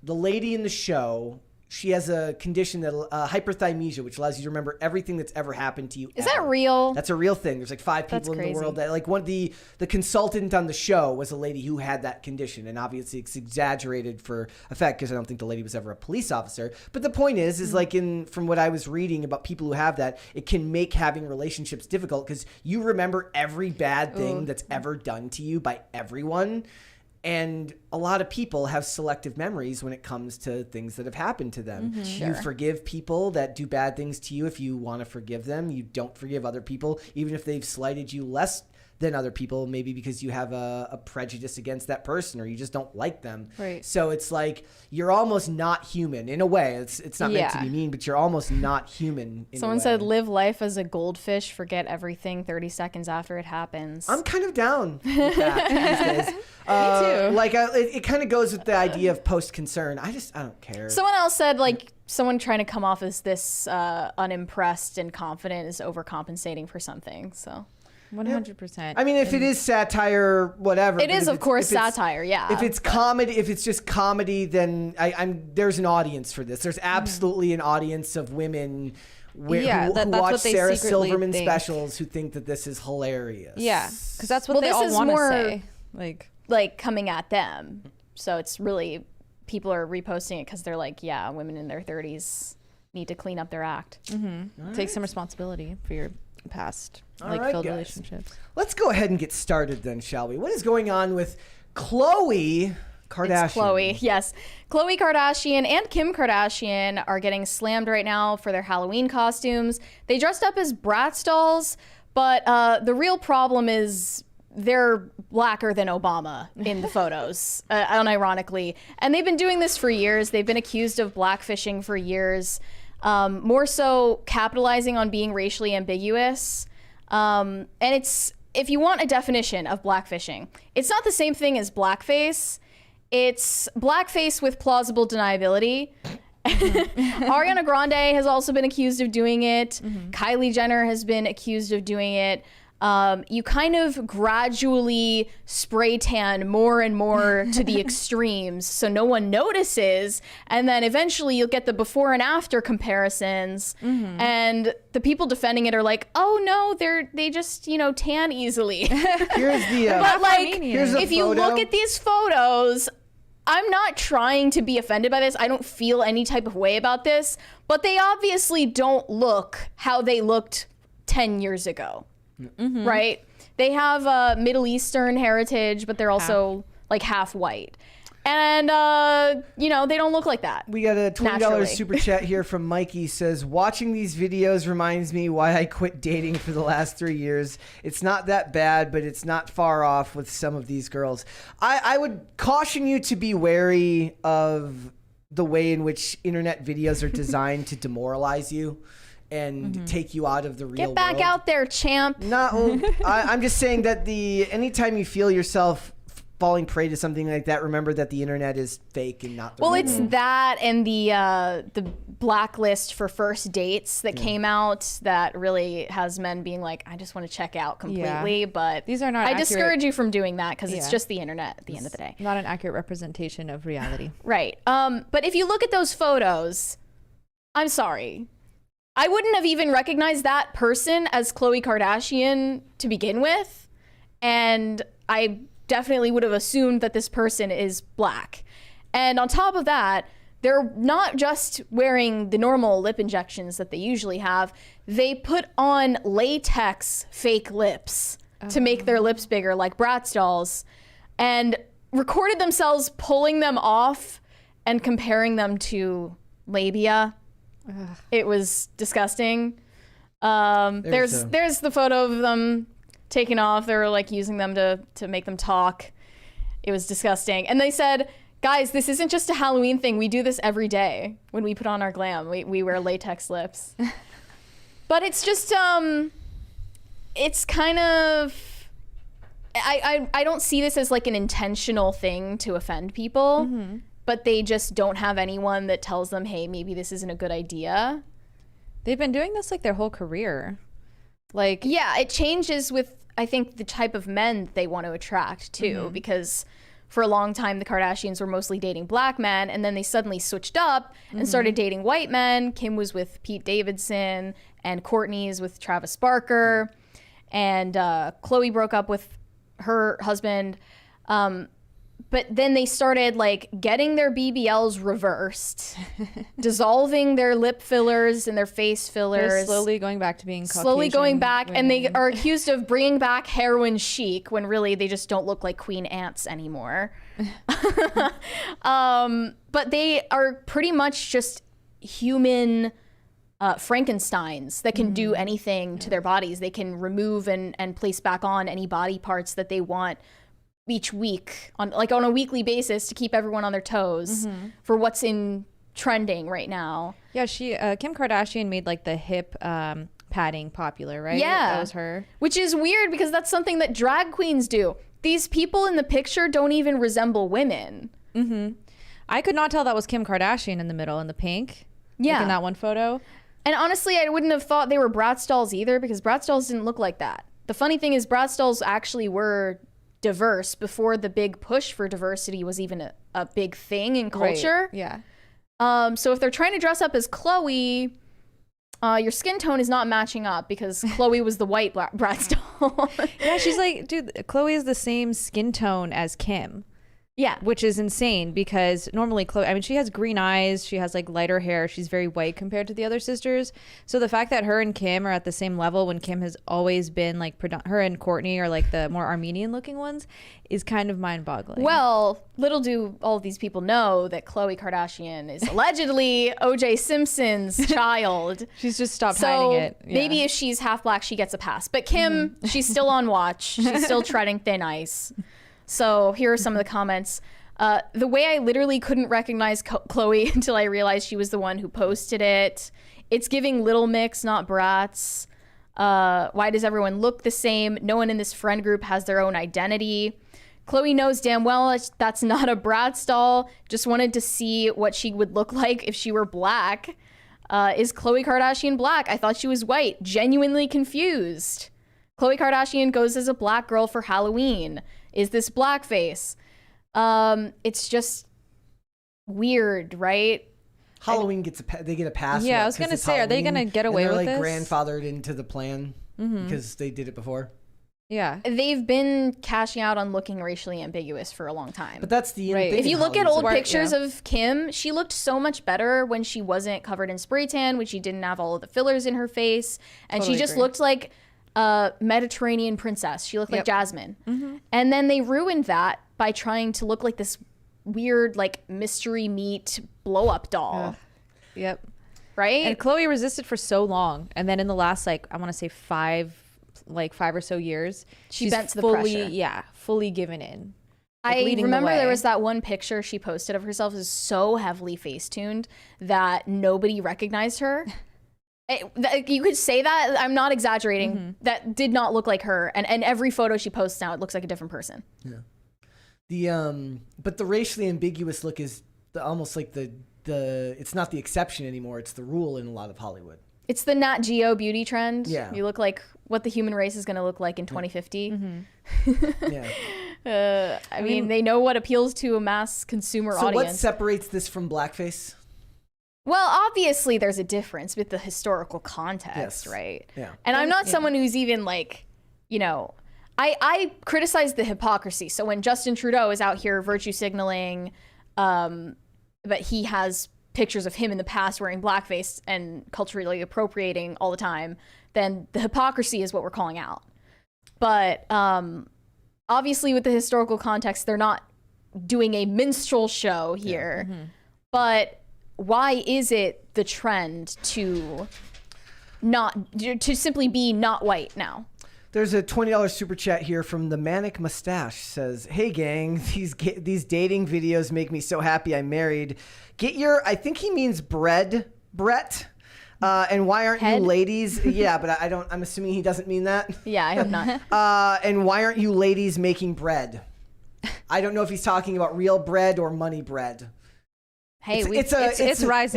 lady in the show, she has a condition that hyperthymesia, which allows you to remember everything that's ever happened to you. Is that real? That's a real thing. There's like 5 people in the world that, like, one the consultant on the show was a lady who had that condition, and obviously it's exaggerated for effect because I don't think the lady was ever a police officer. But the point is like from what I was reading about people who have that, it can make having relationships difficult because you remember every bad thing that's ever done to you by everyone. And a lot of people have selective memories when it comes to things that have happened to them. You forgive people that do bad things to you if you want to forgive them. You don't forgive other people, even if they've slighted you less than other people, maybe because you have a prejudice against that person or you just don't like them. Right. So it's like you're almost not human in a way. It's not meant to be mean, but you're almost not human in Someone a way. said, live life as a goldfish, forget everything 30 seconds after it happens. I'm kind of down with that these days. Me too. Like, it kind of goes with the idea of post-concern. I don't care. Someone else said, like, someone trying to come off as this unimpressed and confident is overcompensating for something, so... 100%. I mean, if it is satire, whatever. It is, of course, satire, yeah. If it's comedy, if it's just comedy, then there's an audience for this. There's absolutely an audience of women who watch Sarah Silverman specials who think that this is hilarious. Yeah, because that's what they all want to say. Like coming at them. So it's really, people are reposting it because they're like, yeah, women in their 30s need to clean up their act. Take some responsibility for your past failed relationships. Let's go ahead and get started then, shall we? What is going on with Khloe Kardashian? It's Khloe, yes. Khloe Kardashian and Kim Kardashian are getting slammed right now for their Halloween costumes. They dressed up as Bratz dolls, but the real problem is they're blacker than Obama in the photos, unironically. And they've been doing this for years. They've been accused of blackfishing for years. More so capitalizing on being racially ambiguous. And it's, if you want a definition of blackfishing, it's not the same thing as blackface. It's blackface with plausible deniability. Ariana Grande has also been accused of doing it. Kylie Jenner has been accused of doing it. You kind of gradually spray tan more and more to the extremes so no one notices, and then eventually you'll get the before and after comparisons, and the people defending it are like, oh no, they just, tan easily. Here's the but like, here's a if you photo. look at these photos, I'm not trying to be offended by this. I don't feel any type of way about this, but they obviously don't look how they looked 10 years ago. Right? They have Middle Eastern heritage, but they're also like half white. And, they don't look like that. We got a $20 naturally. super chat here from Mikey. Says, watching these videos reminds me why I quit dating for the last 3 years. It's not that bad, but it's not far off with some of these girls. I would caution you to be wary of the way in which internet videos are designed to demoralize you and take you out of the real world. Get back out there, champ. No, I'm just saying that anytime you feel yourself falling prey to something like that, remember that the internet is fake and not the real It's world. that and the blacklist for first dates that came out that really has men being like, I just want to check out completely. But these are not I accurate. discourage you from doing that because it's just the internet at the end of the day. Not an accurate representation of reality. Right. But if you look at those photos, I'm sorry, I wouldn't have even recognized that person as Khloe Kardashian to begin with. And I definitely would have assumed that this person is black. And on top of that, they're not just wearing the normal lip injections that they usually have. They put on latex fake lips to make their lips bigger, like Bratz dolls, and recorded themselves pulling them off and comparing them to labia. It was disgusting. There's the photo of them taken off. They were like using them to make them talk. It was disgusting. And they said, guys, this isn't just a Halloween thing. We do this every day when we put on our glam. We wear latex lips. But it's just, it's kind of, I don't see this as like an intentional thing to offend people, but they just don't have anyone that tells them, hey, maybe this isn't a good idea. They've been doing this like their whole career. Like, yeah, it changes with, I think, the type of men they want to attract too, because for a long time the Kardashians were mostly dating black men, and then they suddenly switched up and started dating white men. Kim was with Pete Davidson, and Kourtney's with Travis Barker, and Khloe broke up with her husband. But then they started like getting their BBLs reversed, dissolving their lip fillers and their face fillers. they're slowly going back to being Caucasian slowly going back, women. and they are accused of bringing back heroin chic when really they just don't look like queen ants anymore. But they are pretty much just human Frankensteins that can do anything to their bodies. They can remove and place back on any body parts that they want each week on a weekly basis to keep everyone on their toes for what's in trending right now. Yeah, she Kim Kardashian made like the hip padding popular, right? Yeah. That was her. Which is weird because that's something that drag queens do. These people in the picture don't even resemble women. I could not tell that was Kim Kardashian in the middle in the pink. Yeah. Like in that one photo. And honestly, I wouldn't have thought they were Bratz dolls either, because Bratz dolls didn't look like that. The funny thing is Bratz dolls actually were diverse before the big push for diversity was even a big thing in culture. Right. Yeah. So if they're trying to dress up as Khloe, your skin tone is not matching up, because Khloe was the white Bratz doll. Yeah, she's like, dude, Khloe is the same skin tone as Kim. Yeah. Which is insane, because normally Khloe, I mean, she has green eyes, she has like lighter hair, she's very white compared to the other sisters. So the fact that her and Kim are at the same level when Kim has always been like, her and Kourtney are like the more Armenian looking ones, is kind of mind boggling. Well, little do all of these people know that Khloe Kardashian is allegedly O.J. Simpson's child. She's just stopped hiding it. Yeah. Maybe if she's half black, she gets a pass. But Kim, she's still on watch. She's still treading thin ice. So here are some of the comments. The way I literally couldn't recognize Khloe until I realized she was the one who posted it. It's giving Little Mix, not Bratz. Why does everyone look the same? No one in this friend group has their own identity. Khloe knows damn well that's not a Bratz doll. Just wanted to see what she would look like if she were black. Is Khloe Kardashian black? I thought she was white. Genuinely confused. Khloe Kardashian goes as a black girl for Halloween. Is this blackface? It's just weird, right? Halloween they get a pass. Yeah, I was gonna say, are they gonna get away with this? this? They're like grandfathered into the plan because they did it before. Yeah. They've been cashing out on looking racially ambiguous for a long time. But that's the Right. thing. If you in look at Hollywood. old pictures of Kim, she looked so much better when she wasn't covered in spray tan, when she didn't have all of the fillers in her face, and Totally she just agree. looked like a Mediterranean princess. She looked like Jasmine. And then they ruined that by trying to look like this weird, like, mystery meat blow-up doll. Yep. Right? And Khloe resisted for so long, and then in the last, like, I want to say five or so years, she's bent to the fully, pressure. fully given in. Like, I leading the remember there way. was that one picture she posted of herself is so heavily face-tuned that nobody recognized her. You could say that. I'm not exaggerating. That did not look like her. And every photo she posts now, it looks like a different person. Yeah. But the racially ambiguous look is almost like the it's not the exception anymore. It's the rule in a lot of Hollywood. It's the Nat Geo beauty trend. Yeah. You look like what the human race is going to look like in 2050. Yeah. I mean, they know what appeals to a mass consumer So what audience. separates this from blackface? Well, obviously there's a difference with the historical context, Yes. right? Yeah. And I'm not someone who's even like, you know, I criticize the hypocrisy. So when Justin Trudeau is out here virtue signaling but he has pictures of him in the past wearing blackface and culturally appropriating all the time, then the hypocrisy is what we're calling out. But obviously with the historical context, they're not doing a minstrel show here. Yeah. But why is it the trend to simply be not white now? There's a $20 super chat here from the Manic Mustache. Says, "Hey gang, these dating videos make me so happy I'm married. Get your," I think he means bread, Brett. And why aren't you ladies? Yeah, but I'm assuming he doesn't mean that. Yeah, I hope not. And why aren't you ladies making bread? I don't know if he's talking about real bread or money bread. Hey, it's rising.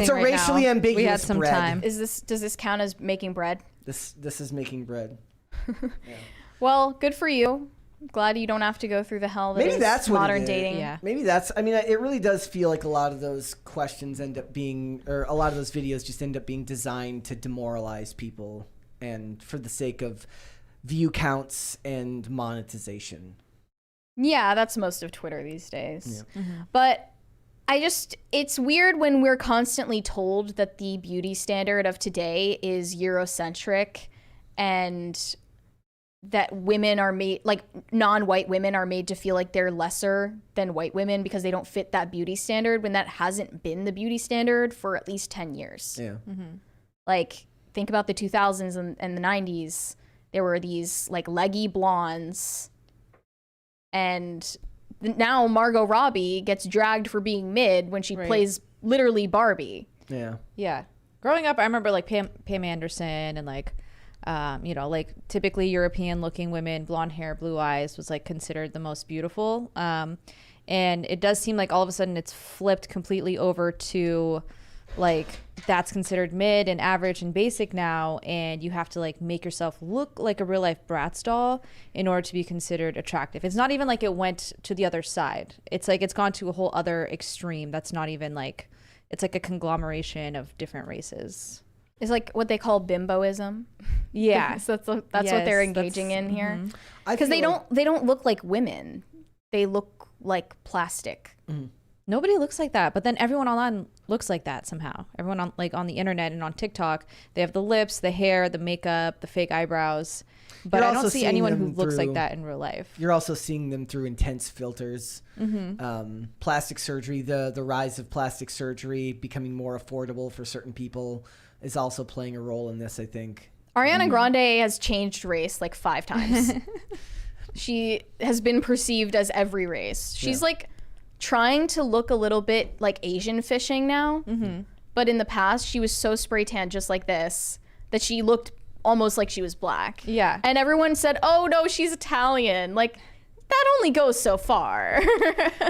It's a right racially now. ambiguous We had some bread. time. Does this count as making bread? This is making bread. Yeah. Well, good for you. Glad you don't have to go through the hell that Maybe is that's what modern it is. dating. Yeah. Maybe that's, I mean, it really does feel like a lot of those questions end up being, or a lot of those videos just end up being designed to demoralize people and for the sake of view counts and monetization. Yeah, that's most of Twitter these days. Yeah. But it's weird when we're constantly told that the beauty standard of today is Eurocentric and that women are made, like non-white women are made to feel like they're lesser than white women because they don't fit that beauty standard, when that hasn't been the beauty standard for at least 10 years. Yeah. Like, think about the 2000s and the 90s. There were these like leggy blondes, and now Margot Robbie gets dragged for being mid when she plays literally Barbie. Yeah. Yeah. Growing up, I remember like Pam Anderson and like, like typically European looking women, blonde hair, blue eyes was like considered the most beautiful. And it does seem like all of a sudden it's flipped completely over to like that's considered mid and average and basic now, and you have to like make yourself look like a real life Bratz doll in order to be considered attractive. It's not even like it went to the other side. It's like it's gone to a whole other extreme that's not even like, it's like a conglomeration of different races. It's like what they call bimboism. Yeah. So that's what they're engaging in here. Because they don't look like women. They look like plastic. Nobody looks like that, but then everyone online looks like that somehow. Everyone on the internet and on TikTok, they have the lips, the hair, the makeup, the fake eyebrows. But I don't see anyone who looks like that in real life. You're also seeing them through intense filters. Plastic surgery, the rise of plastic surgery becoming more affordable for certain people is also playing a role in this, I think. Ariana Grande has changed race like 5 times. She has been perceived as every race. She's like trying to look a little bit like Asian fishing now. But in the past, she was so spray tan just like this that she looked almost like she was black. Yeah. And everyone said, oh no, she's Italian. Like, that only goes so far.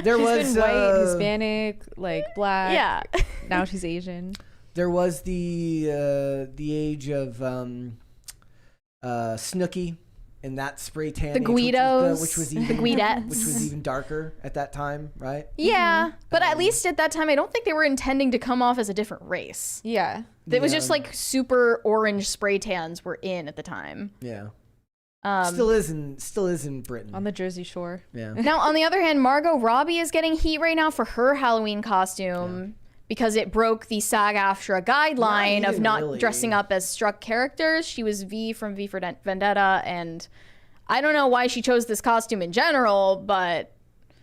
There She's been white, Hispanic, like black. Yeah. Now she's Asian. There was the age of Snooki and that spray tan. The Guidos, which was the even, Guidettes. which was even darker at that time, right? Yeah, but at least at that time, I don't think they were intending to come off as a different race. Yeah. It was just like super orange spray tans were in at the time. Yeah. Still is in Britain. On the Jersey Shore. Yeah. Now, on the other hand, Margot Robbie is getting heat right now for her Halloween costume because it broke the SAG-AFTRA guideline of not dressing up as struck characters. She was V from V for Vendetta, and I don't know why she chose this costume in general, but...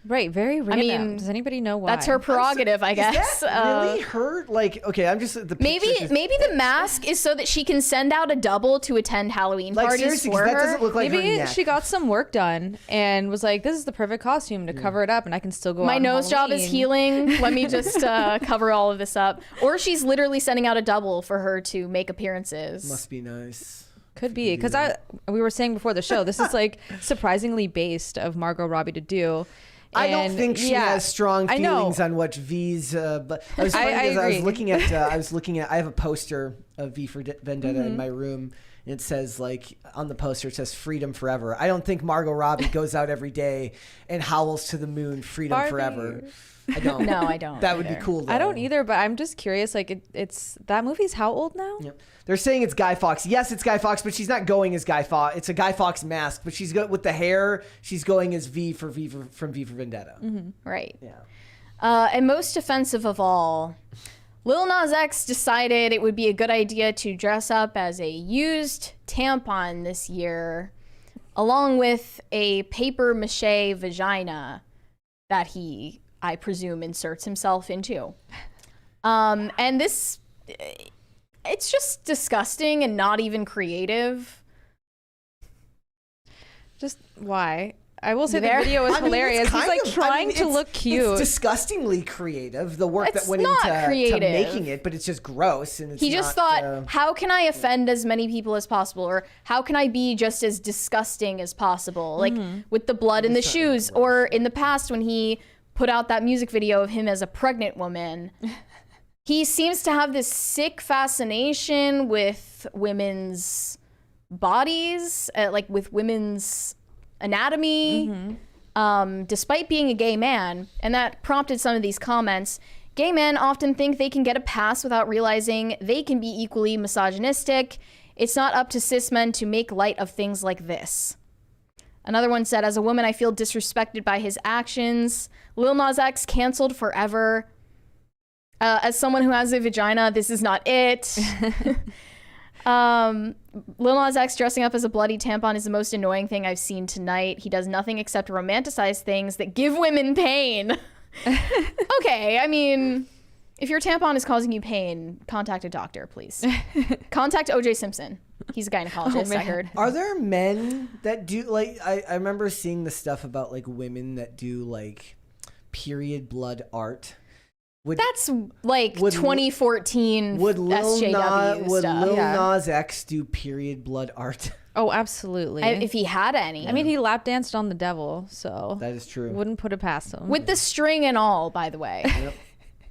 Right, very random. I mean, does anybody know why? That's her prerogative, I guess. Is that really her? Like, okay, I'm just the maybe the mask is so that she can send out a double to attend Halloween like, parties seriously, for 'cause her. that doesn't look like her Maybe neck. she got some work done and was like, "This is the perfect costume to cover it up, and I can still go." My out on nose job is Halloween." healing. Let me just cover all of this up. Or she's literally sending out a double for her to make appearances. Must be nice. Could be, because we were saying before the show, this is like surprisingly based of Margot Robbie to do. I don't think she has strong feelings on what V's. But I was funny because I was looking at. I have a poster of V for Vendetta in my room, and it says like on the poster it says "Freedom Forever." I don't think Margot Robbie goes out every day and howls to the moon "Freedom Barbie. Forever." I don't. No, I don't. That would be cool, though. I don't either, but I'm just curious. Like, it's that movie's how old now? Yep. They're saying it's Guy Fawkes. Yes, it's Guy Fawkes, but she's not going as Guy Fawkes. It's a Guy Fawkes mask, but she's with the hair. She's going as V from V for Vendetta. Right. Yeah. And most offensive of all, Lil Nas X decided it would be a good idea to dress up as a used tampon this year, along with a paper mache vagina that he, I presume, inserts himself into. And this, it's just disgusting and not even creative. Just why? I will say the video is hilarious. He's like trying to look cute. It's disgustingly creative, the work that went not into creative. making it, but it's just gross. And it's He just thought, how can I offend as many people as possible? Or how can I be just as disgusting as possible? Like with the blood in the shoes. Or in the past when he put out that music video of him as a pregnant woman. He seems to have this sick fascination with women's bodies, like with women's anatomy, despite being a gay man. And that prompted some of these comments. Gay men often think they can get a pass without realizing they can be equally misogynistic. It's not up to cis men to make light of things like this. Another one said, as a woman, I feel disrespected by his actions. Lil Nas X canceled forever. As someone who has a vagina, this is not it. Lil Nas X dressing up as a bloody tampon is the most annoying thing I've seen tonight. He does nothing except romanticize things that give women pain. Okay, I mean, if your tampon is causing you pain, contact a doctor, please. Contact O.J. Simpson. He's a gynecologist, I heard. Are there men that do, like, I remember seeing the stuff about, like, women that do, like, period blood art. That's like 2014 would Lil SJW stuff. Nas X do period blood art? Oh, absolutely. If he had any. I mean, he lap danced on the devil, so that is true. Wouldn't put it past him. With the string and all, by the way. Yep.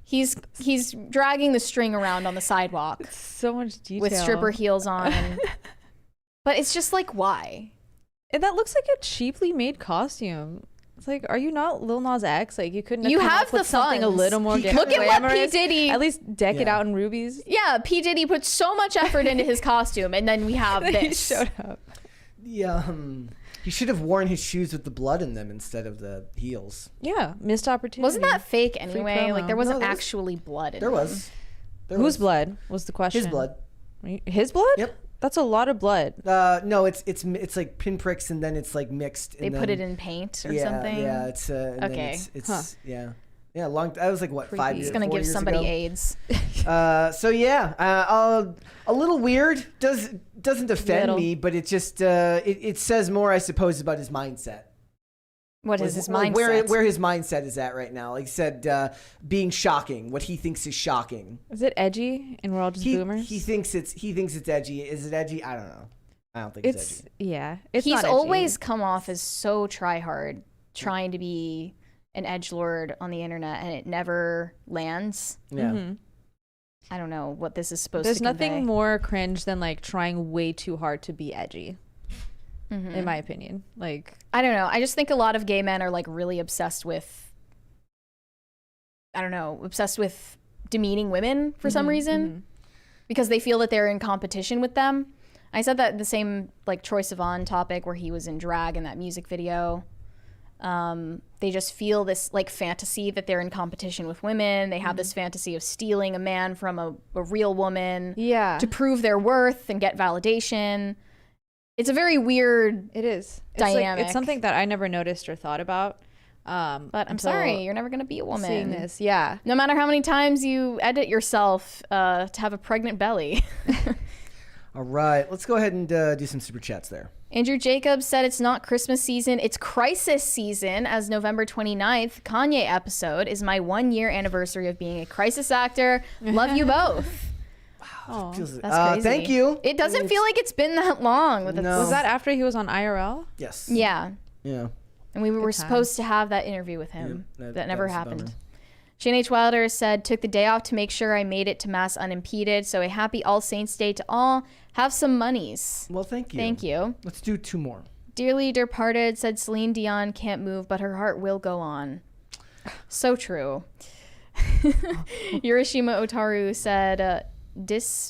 He's dragging the string around on the sidewalk. So much detail. With stripper heels on. But it's just like, why? And that looks like a cheaply made costume. It's like, are you not Lil Nas X? Like, you couldn't have come have up with the something funds. a little more Look at what P. glamorous? Diddy... At least deck it out in rubies. Yeah, P. Diddy put so much effort into his costume, and then we have this. He showed up. Yeah, he should have worn his shoes with the blood in them instead of the heels. Yeah, missed opportunity. Wasn't that fake anyway? promo. Like, there wasn't No, actually blood in There them. was. Whose blood was the question? His blood. His blood? Yep. That's a lot of blood. No, it's like pinpricks and then it's like mixed. They put it in paint or something? Yeah, it's and then Okay. it's yeah, long. I was like what, 5 years? He's gonna 4 give years somebody ago? AIDS. So yeah, a little weird. Doesn't offend me, but it just it says more, I suppose, about his mindset. What is his Like mindset? where his mindset is at right now. Like he said, being shocking, what he thinks is shocking. Is it edgy and we're all just boomers? He thinks it's edgy. Is it edgy? I don't know. I don't think it's edgy. Yeah. It's He's not edgy. always come off as so try-hard, trying to be an edgelord on the internet, and it never lands. Yeah. I don't know what this is supposed There's to convey. nothing more cringe than like trying way too hard to be edgy. In my opinion. Like, I don't know. I just think a lot of gay men are like really obsessed with, obsessed with demeaning women for some reason, because they feel that they're in competition with them. I said that the same like Troye Sivan topic where he was in drag in that music video. They just feel this like fantasy that they're in competition with women. They have this fantasy of stealing a man from a real woman to prove their worth and get validation. It's a very weird dynamic. It's something that I never noticed or thought about. But I'm sorry, you're never going to be a woman. Seeing this, yeah. No matter how many times you edit yourself to have a pregnant belly. All right, let's go ahead and do some super chats there. Andrew Jacobs said it's not Christmas season, it's crisis season, as November 29th, Kanye episode, is my 1 year anniversary of being a crisis actor. Love you both. Oh, that's crazy. Thank you. It doesn't feel like it's been that long. No. Was that after he was on IRL? Yes. Yeah. Yeah. And we were supposed to have that interview with him. Yep, that never was a happened. bummer. Shane H. Wilder said, took the day off to make sure I made it to Mass unimpeded. So a happy All Saints Day to all. Have some monies. Well, thank you. Thank you. Let's do 2 more. Dearly Departed said Celine Dion can't move, but her heart will go on. So true. Urashima Otaru said,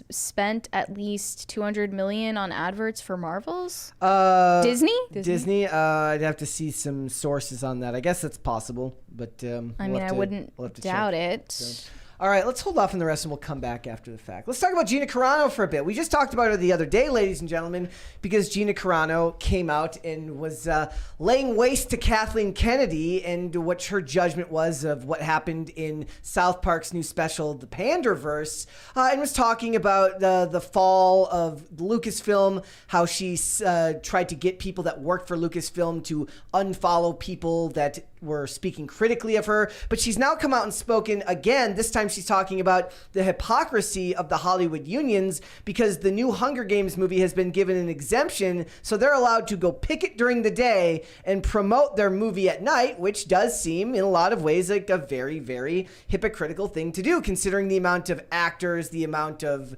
spent at least $200 million on adverts for Marvels? Disney. I'd have to see some sources on that. I guess that's possible, but I wouldn't doubt it. So. All right, let's hold off on the rest and we'll come back after the fact. Let's talk about Gina Carano for a bit. We just talked about her the other day, ladies and gentlemen, because Gina Carano came out and was laying waste to Kathleen Kennedy and what her judgment was of what happened in South Park's new special, The Panderverse, and was talking about the fall of Lucasfilm, how she tried to get people that worked for Lucasfilm to unfollow people that were speaking critically of her. But she's now come out and spoken again. This time she's talking about the hypocrisy of the Hollywood unions because the new Hunger Games movie has been given an exemption, so they're allowed to go picket during the day and promote their movie at night, which does seem in a lot of ways like a very, very hypocritical thing to do, considering the amount of actors, the amount of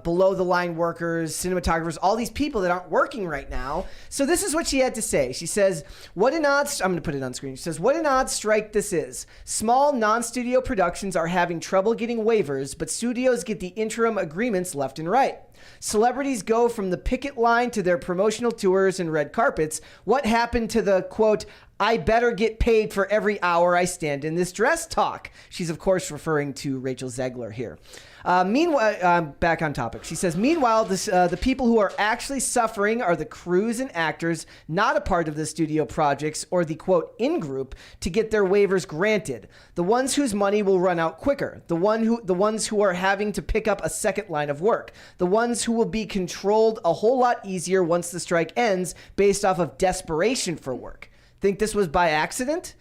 below the line workers, cinematographers, all these people that aren't working right now. So this is what she had to say. She says, what an odd, I'm going to put it on screen. She says, what an odd strike this is. Small non-studio productions are having trouble getting waivers, but studios get the interim agreements left and right. Celebrities go from the picket line to their promotional tours and red carpets. What happened to the, quote, I better get paid for every hour I stand in this dress talk? She's, of course, referring to Rachel Zegler here. Meanwhile, back on topic. She says, meanwhile, the people who are actually suffering are the crews and actors not a part of the studio projects or the, quote, in-group to get their waivers granted. The ones whose money will run out quicker. The ones who are having to pick up a second line of work. The ones who will be controlled a whole lot easier once the strike ends based off of desperation for work. Think this was by accident?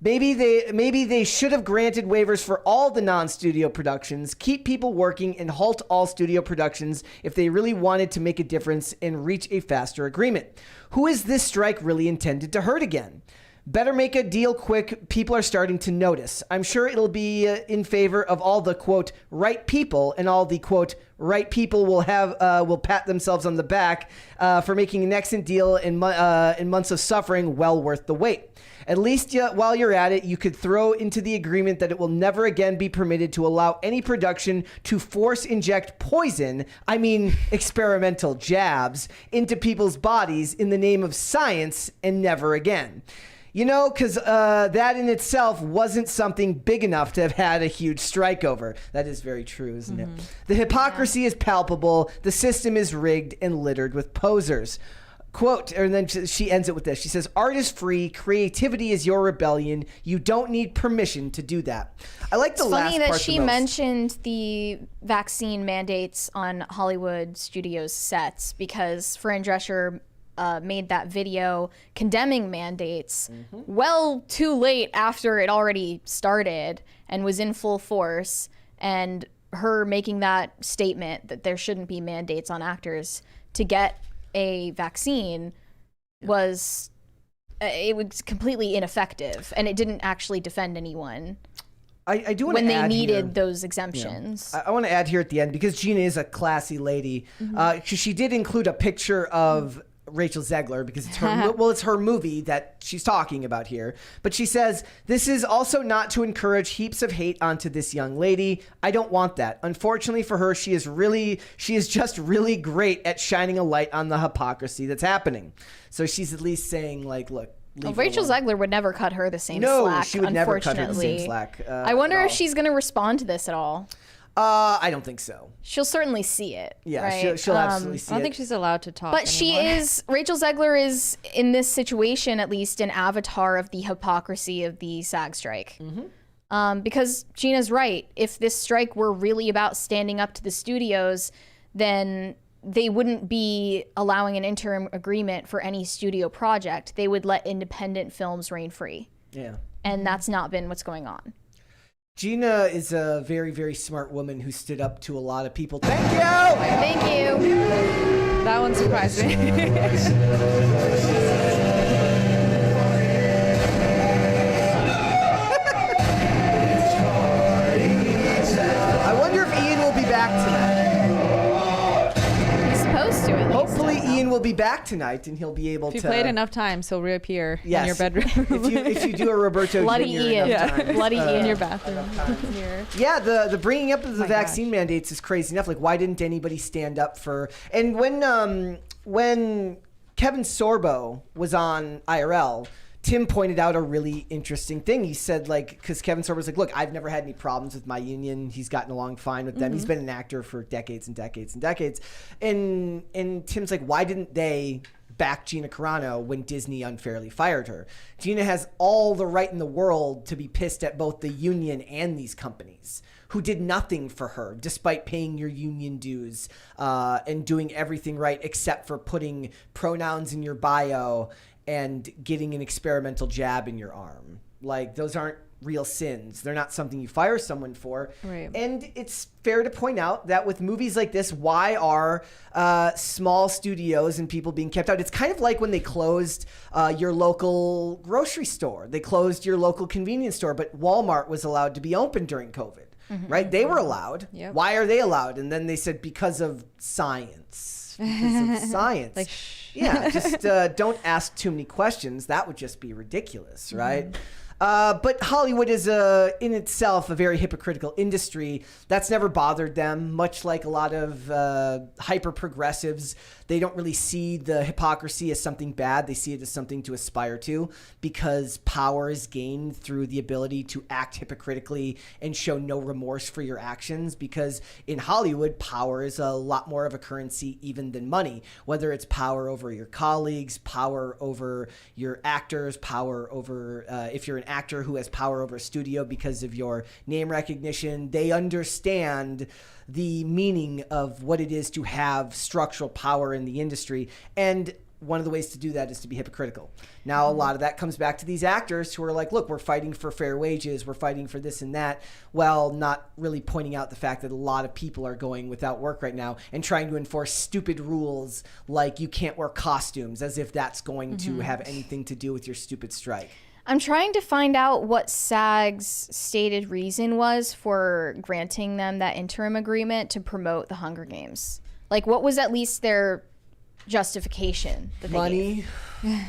Maybe they should have granted waivers for all the non-studio productions, keep people working, and halt all studio productions if they really wanted to make a difference and reach a faster agreement. Who is this strike really intended to hurt again? Better make a deal quick. People are starting to notice. I'm sure it'll be in favor of all the, quote, right people, and all the, quote, right people will pat themselves on the back for making an excellent deal in months of suffering well worth the wait. At least while you're at it, you could throw into the agreement that it will never again be permitted to allow any production to force inject poison, I mean experimental jabs, into people's bodies in the name of science, and never again. You know, because that in itself wasn't something big enough to have had a huge strike over. That is very true, isn't it? The hypocrisy is palpable. The system is rigged and littered with posers. Quote, and then she ends it with this. She says, art is free. Creativity is your rebellion. You don't need permission to do that. I like the last part the most. It's funny that she mentioned the vaccine mandates on Hollywood studios sets because Fran Drescher made that video condemning mandates well too late after it already started and was in full force. And her making that statement that there shouldn't be mandates on actors to get a vaccine was completely ineffective, and it didn't actually defend anyone. I do want to when add they needed here, those exemptions. I want to add here at the end because Gina is a classy lady. She did include a picture of Rachel Zegler because it's her it's her movie that she's talking about here. But she says, this is also not to encourage heaps of hate onto this young lady. I don't want that. Unfortunately for her, she is just really great at shining a light on the hypocrisy that's happening. So she's at least saying, like, look, Rachel Zegler would never cut her the same slack. No, she would never cut her the same slack. I wonder if she's going to respond to this at all. I don't think so. She'll certainly see it. Yeah, right? she'll absolutely see it. I don't think she's allowed to talk But Rachel Zegler is, in this situation, at least an avatar of the hypocrisy of the SAG strike. Because Gina's right. If this strike were really about standing up to the studios, then they wouldn't be allowing an interim agreement for any studio project. They would let independent films reign free. Yeah. And that's not been what's going on. Gina is a very, very smart woman who stood up to a lot of people. Thank you! Thank you. That one surprised me. I wonder if Ian will be back tonight. He's supposed to, at least. Hopefully Ian will be back tonight, and he'll be able If you to play it enough times, he'll reappear in your bedroom. if you do a Roberto Bloody Jr. Ian. enough times, Bloody Ian. in your bathroom. Here. Yeah, the bringing up of the my vaccine mandates is crazy enough. Like, why didn't anybody stand up for? And when Kevin Sorbo was on IRL, Tim pointed out a really interesting thing. He said, like, because Kevin Sorbo's like, look, I've never had any problems with my union. He's gotten along fine with them. He's been an actor for decades and decades and decades. And Tim's like, why didn't they back Gina Carano when Disney unfairly fired her? Gina has all the right in the world to be pissed at both the union and these companies who did nothing for her despite paying your union dues and doing everything right except for putting pronouns in your bio and getting an experimental jab in your arm. Like, those aren't real sins. They're not something you fire someone for. Right. And it's fair to point out that with movies like this, why are small studios and people being kept out? It's kind of like when they closed your local grocery store. They closed your local convenience store, but Walmart was allowed to be open during COVID, right? They were allowed. Yep. Why are they allowed? And then they said, because of science. Because of science. Like, Yeah, just don't ask too many questions. That would just be ridiculous, right? But Hollywood is in itself a very hypocritical industry. That's never bothered them, much like a lot of hyper-progressives. They don't really see the hypocrisy as something bad. They see it as something to aspire to because power is gained through the ability to act hypocritically and show no remorse for your actions, because in Hollywood, power is a lot more of a currency even than money, whether it's power over your colleagues, power over your actors, power over if you're an actor who has power over a studio because of your name recognition. They understand the meaning of what it is to have structural power in the industry. And one of the ways to do that is to be hypocritical. Now, a lot of that comes back to these actors who are like, look, we're fighting for fair wages. We're fighting for this and that. Well, not really pointing out the fact that a lot of people are going without work right now and trying to enforce stupid rules like you can't wear costumes, as if that's going to have anything to do with your stupid strike. I'm trying to find out what SAG's stated reason was for granting them that interim agreement to promote the Hunger Games. Like, what was at least their justification? That they gave? Money.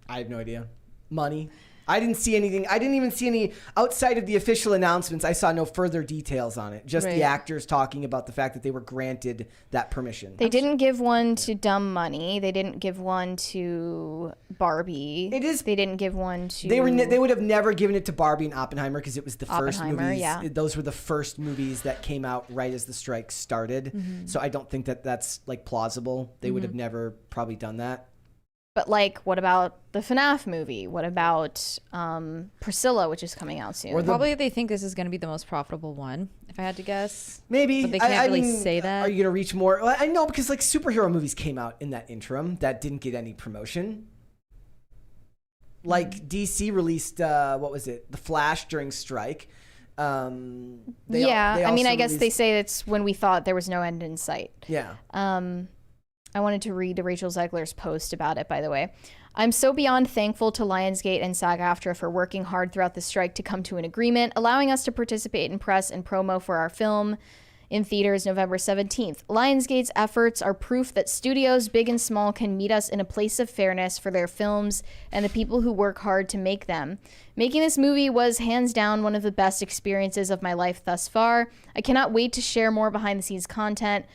I have no idea. Money. I didn't see anything. I didn't even see any outside of the official announcements. I saw no further details on it. Just Right. the actors talking about the fact that they were granted that permission. They didn't give one to Dumb Money. They didn't give one to Barbie. It is- They didn't give one to. They would have never given it to Barbie and Oppenheimer because it was the first Oppenheimer, movies. yeah. Those were the first movies that came out right as the strike started. So I don't think that that's like plausible. They would have never probably done that. But like, what about the FNAF movie? What about Priscilla, which is coming out soon? Or the- Probably they think this is going to be the most profitable one, if I had to guess. Maybe. But they can't really say that. Are you going to reach more? Well, I know, because like superhero movies came out in that interim that didn't get any promotion. Like DC released, what was it? The Flash during strike. I guess they say it's when we thought there was no end in sight. Yeah. I wanted to read Rachel Zegler's post about it, by the way. I'm so beyond thankful to Lionsgate and SAG-AFTRA for working hard throughout the strike to come to an agreement, allowing us to participate in press and promo for our film in theaters November 17th. Lionsgate's efforts are proof that studios, big and small, can meet us in a place of fairness for their films and the people who work hard to make them. Making this movie was hands down one of the best experiences of my life thus far. I cannot wait to share more behind-the-scenes content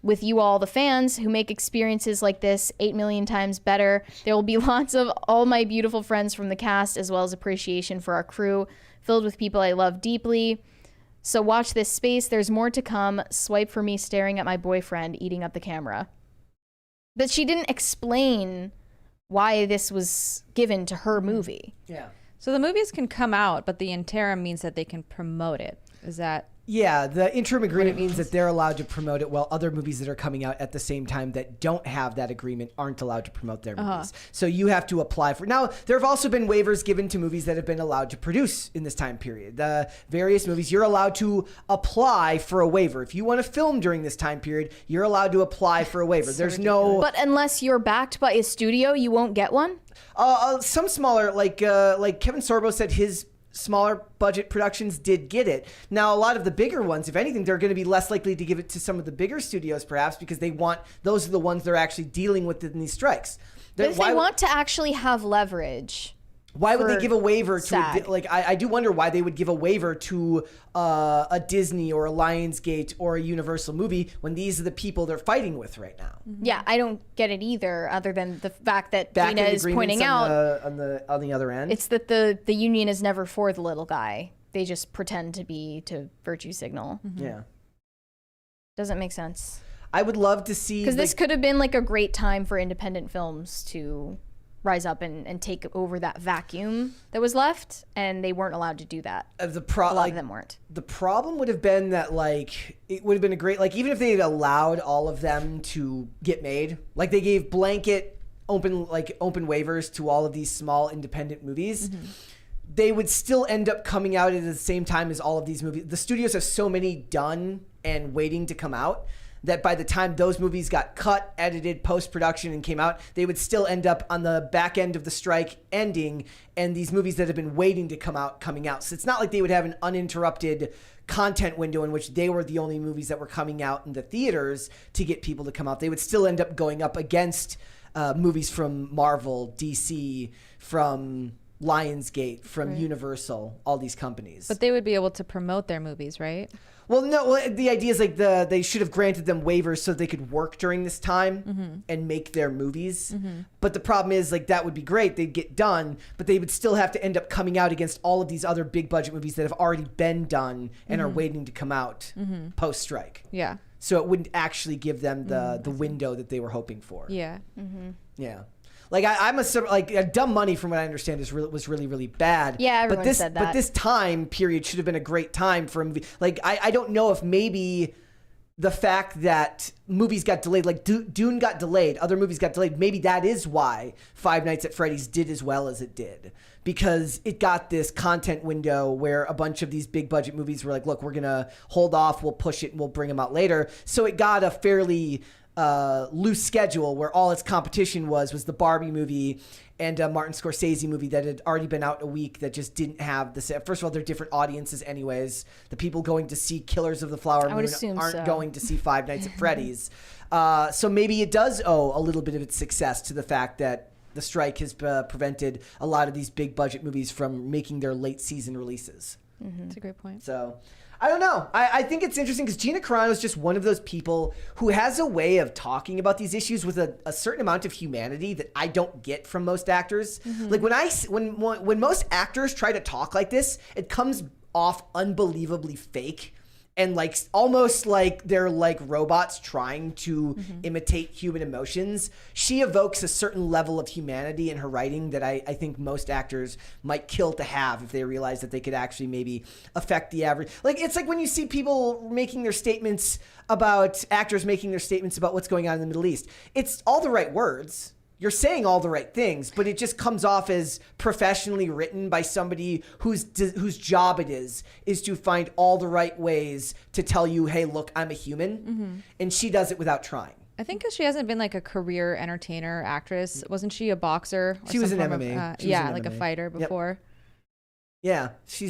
with you all, the fans, who make experiences like this 8 million times better. There will be lots of all my beautiful friends from the cast, as well as appreciation for our crew, filled with people I love deeply. So watch this space. There's more to come. Swipe for me staring at my boyfriend eating up the camera. But she didn't explain why this was given to her movie. Yeah. So the movies can come out, but the interim means that they can promote it. Is that... Yeah, the interim agreement means that they're allowed to promote it, while other movies that are coming out at the same time that don't have that agreement aren't allowed to promote their movies. So you have to apply for. Now, there have also been waivers given to movies that have been allowed to produce in this time period. The various movies, you're allowed to apply for a waiver. If you want to film during this time period, you're allowed to apply for a waiver. There's no... But unless you're backed by a studio, you won't get one? Some smaller, like Kevin Sorbo said his smaller budget productions did get it. Now, a lot of the bigger ones, if anything, they're going to be less likely to give it to some of the bigger studios, perhaps, because those are the ones they're actually dealing with in these strikes. But if they want to actually have leverage, why would they give a waiver to SAG? I do wonder why they would give a waiver to a Disney or a Lionsgate or a Universal movie when these are the people they're fighting with right now. Yeah, I don't get it either, other than the fact that Back Gina in is pointing out on the other end. it's that the union is never for the little guy. They just pretend to be to virtue signal. Yeah. Doesn't make sense. I would love to see Because this could have been like a great time for independent films to rise up and take over that vacuum that was left, and they weren't allowed to do that. A lot of them weren't. The problem would have been that it would have been a great even if they had allowed all of them to get made, they gave blanket open waivers to all of these small independent movies. They would still end up coming out at the same time as all of these movies. The studios have so many done and waiting to come out that by the time those movies got cut, edited, post-production, and came out, they would still end up on the back end of the strike ending, and these movies that have been waiting to come out, coming out. So it's not like they would have an uninterrupted content window in which they were the only movies that were coming out in the theaters to get people to come out. They would still end up going up against movies from Marvel, DC, from Lionsgate, from Universal, all these companies. But they would be able to promote their movies, right? Well, no. The idea is they should have granted them waivers so they could work during this time and make their movies. But the problem is that would be great. They'd get done, but they would still have to end up coming out against all of these other big budget movies that have already been done and are waiting to come out post strike. Yeah. So it wouldn't actually give them the window that they were hoping for. Yeah. Yeah. I'm a dumb money from what I understand was really, really bad. Yeah, everyone said that. But this time period should have been a great time for a movie. I don't know if maybe the fact that movies got delayed, Dune got delayed, other movies got delayed, maybe that is why Five Nights at Freddy's did as well as it did. Because it got this content window where a bunch of these big budget movies were look, we're going to hold off, we'll push it, and we'll bring them out later. So it got a fairly loose schedule where all its competition was the Barbie movie and a Martin Scorsese movie that had already been out a week that just didn't have the first of all, they're different audiences anyways. The people going to see Killers of the Flower Moon aren't going to see Five Nights at Freddy's. So maybe it does owe a little bit of its success to the fact that the strike has prevented a lot of these big budget movies from making their late season releases. That's a great point. So I don't know. I think it's interesting because Gina Carano is just one of those people who has a way of talking about these issues with a certain amount of humanity that I don't get from most actors. When most actors try to talk like this, it comes off unbelievably fake. And almost like they're robots trying to imitate human emotions. She evokes a certain level of humanity in her writing that I think most actors might kill to have if they realize that they could actually maybe affect the average. It's like when you see people making their statements about actors making their statements about what's going on in the Middle East. It's all the right words. You're saying all the right things, but it just comes off as professionally written by somebody whose job it is to find all the right ways to tell you, hey, look, I'm a human. And she does it without trying. I think because she hasn't been a career entertainer actress. Wasn't she a boxer? She was an MMA. A fighter before. Yep. Yeah, she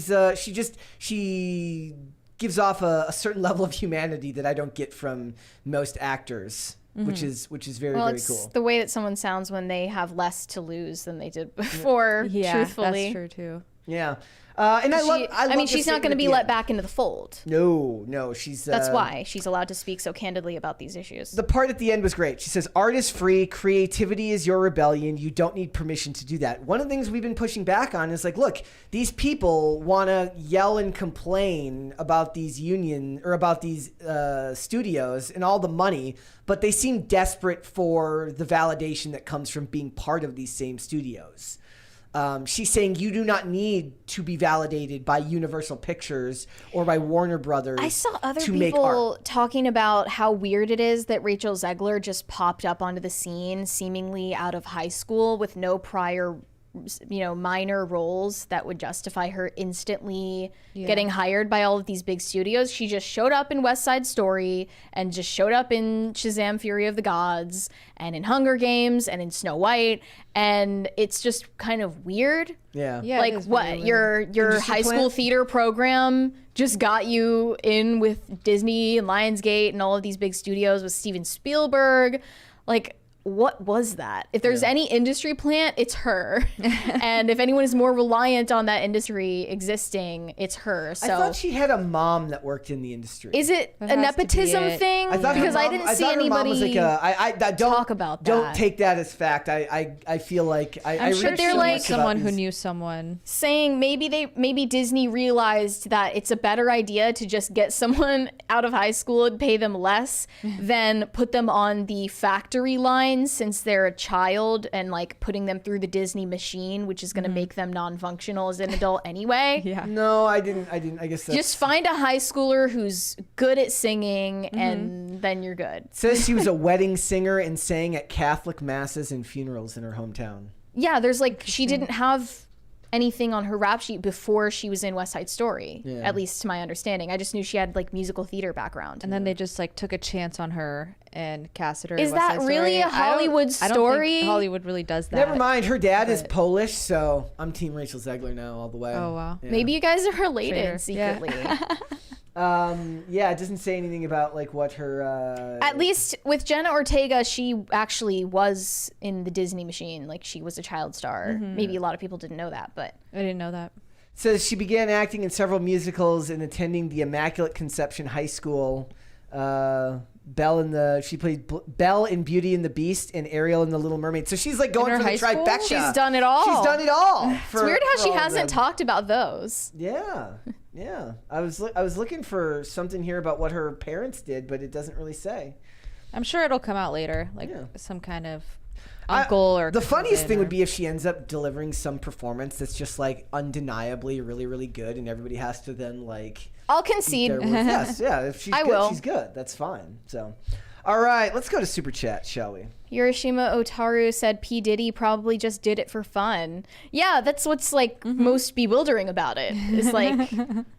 gives off a certain level of humanity that I don't get from most actors. Which is very, very it's cool. The way that someone sounds when they have less to lose than they did before. Yeah, truthfully, that's true too. Yeah, and I mean, she's not going to be let back into the fold. No, she's. That's why she's allowed to speak so candidly about these issues. The part at the end was great. She says, "Art is free. Creativity is your rebellion. You don't need permission to do that." One of the things we've been pushing back on is look, these people want to yell and complain about these studios and all the money, but they seem desperate for the validation that comes from being part of these same studios. She's saying you do not need to be validated by Universal Pictures or by Warner Brothers. I saw other people talking about how weird it is that Rachel Zegler just popped up onto the scene seemingly out of high school with no prior minor roles that would justify her instantly getting hired by all of these big studios. She just showed up in West Side Story and just showed up in Shazam! Fury of the Gods and in Hunger Games and in Snow White, and it's just kind of weird. Yeah. Like what your high school theater program just got you in with Disney and Lionsgate and all of these big studios with Steven Spielberg. Like, what was that? If there's any industry plant, it's her. And if anyone is more reliant on that industry existing, it's her. So I thought she had a mom that worked in the industry. Is it a nepotism thing? I thought because her mom, I didn't see anybody her mom was like don't talk about that. Don't take that as fact. I feel like I'm sure they're they're like like someone who knew someone. saying maybe Disney realized that it's a better idea to just get someone out of high school and pay them less than put them on the factory line since they're a child, and like putting them through the Disney machine, which is going to make them non-functional as an adult anyway. No, I didn't. I guess that's... Just find a high schooler who's good at singing, and then you're good. It says she was a wedding singer and sang at Catholic masses and funerals in her hometown. Yeah, there's like she didn't have anything on her rap sheet before she was in West Side Story, at least to my understanding. I just knew she had like musical theater background. And then they just like took a chance on her and casted her. Is in West that Side really Story. a Hollywood I don't story? think Hollywood really does that. Never mind. Her dad is Polish, so I'm Team Rachel Zegler now all the way. Oh wow. Yeah. Maybe you guys are related Traitor. secretly. It doesn't say anything about like what her. At least with Jenna Ortega, she actually was in the Disney machine. Like she was a child star. Maybe a lot of people didn't know that, but I didn't know that. Says she began acting in several musicals and attending the Immaculate Conception High School. She played Belle in Beauty and the Beast and Ariel in The Little Mermaid. So she's like going her for the high school? trifecta. she's done it all. She's done it all. It's weird how she hasn't talked. talked about those. Yeah. I was looking for something here about what her parents did, but it doesn't really say. I'm sure it'll come out later, like some kind of uncle or the funniest thing or... would be if she ends up delivering some performance that's just like undeniably really, really good, and everybody has to then like. I'll concede. Yes, yeah. If she's I good, will. she's good. That's fine. So, all right, let's go to Super Chat, shall we? Hiroshima Otaru said P. Diddy probably just did it for fun. Yeah, that's what's like most bewildering about it. It's like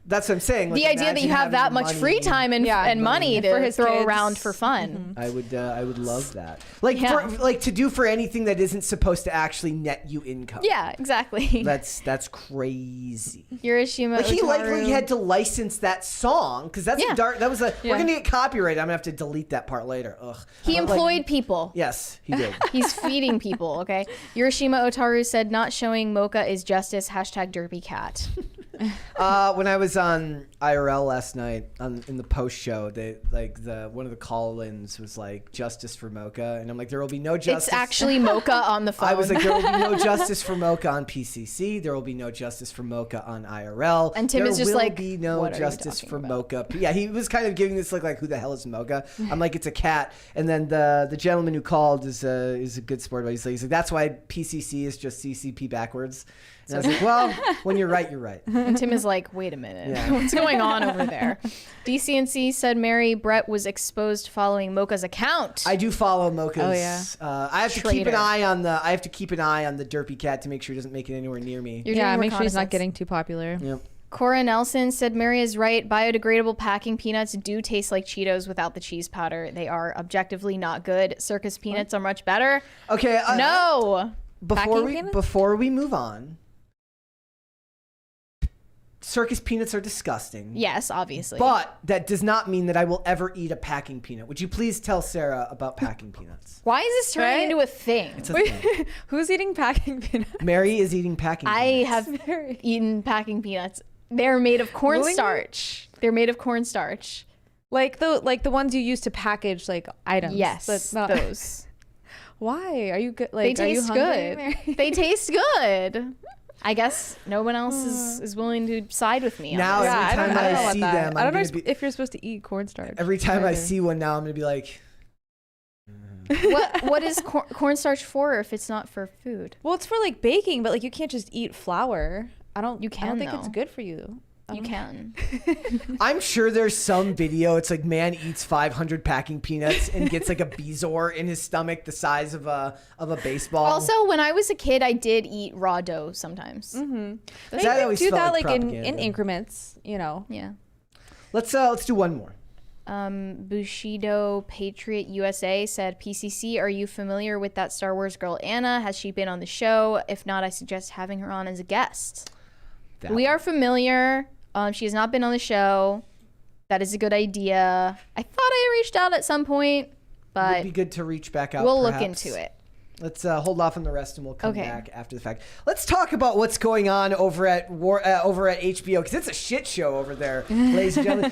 that's what I'm saying. Like, the idea that you have that much free time and money to for his throw kids. around for fun. I would love that. Like to do for anything that isn't supposed to actually net you income. Yeah, exactly. That's crazy. Hiroshima Like he Otaru. likely had to license that song because that's a dark. That was a. We're gonna get copyrighted. I'm gonna have to delete that part later. Ugh. He employed people. Yes, he did. He's feeding people, okay? Hiroshima Otaru said not showing Mocha is justice, #derpy cat. When I was on IRL last night in the post show, one of the call-ins was like justice for Mocha, and I'm like, there will be no justice. It's actually Mocha on the phone. I was like, there will be no justice for Mocha on PCC. There will be no justice for Mocha on IRL. And Tim is just like, there will be no what are you justice talking for about? Mocha. Yeah, he was kind of giving this look like, who the hell is Mocha? I'm like, it's a cat. And then the gentleman who called is a good sport. But he's like, that's why PCC is just CCP backwards. And I was like, well, when you're right, you're right. And Tim is like, wait a minute. Yeah. What's going on over there? DCNC said Mary Brett was exposed following Mocha's account. I do follow Mocha's. Oh, yeah. I have to keep an eye on the derpy cat to make sure he doesn't make it anywhere near me. You're doing make sure he's not reconnaissance. getting too popular. Yep. Cora Nelson said Mary is right. Biodegradable packing peanuts do taste like Cheetos without the cheese powder. They are objectively not good. Circus peanuts are much better. Okay. No. Before we move on, circus peanuts are disgusting. Yes, obviously. But that does not mean that I will ever eat a packing peanut. Would you please tell Sarah about packing peanuts? Why is this turning into a thing? It's a thing. Who's eating packing peanuts? Mary is eating packing I peanuts. have eaten packing peanuts. They're made of cornstarch. They're made of cornstarch. Like the ones you use to package like items. Yes, That's not those. Why are you good? Like, They are you taste hungry, good. Mary? They taste good. I guess no one else is willing to side with me. Now on this. every time I see them, I don't know I'm gonna if you're supposed to eat cornstarch. every time I either. see one now, I'm gonna be like, what is cornstarch for if it's not for food? Well, it's for like baking, but like you can't just eat flour. You can, I don't think it's though. good for you. You can. I'm sure there's some video. It's like man eats 500 packing peanuts and gets like a Bezoar in his stomach the size of a baseball. Also, when I was a kid, I did eat raw dough sometimes. They always do felt that like like in propaganda. increments, you know. Yeah. Let's do one more. Bushido Patriot USA said, PCC, are you familiar with that Star Wars girl Anna? Has she been on the show? If not, I suggest having her on as a guest. We are familiar. She has not been on the show. That is a good idea. I thought I reached out at some point, but It'd be good to reach back out. we'll perhaps. look into it. Let's hold off on the rest, and we'll come Okay. back after the fact. Let's talk about what's going on over at HBO, because it's a shit show over there, ladies and gentlemen.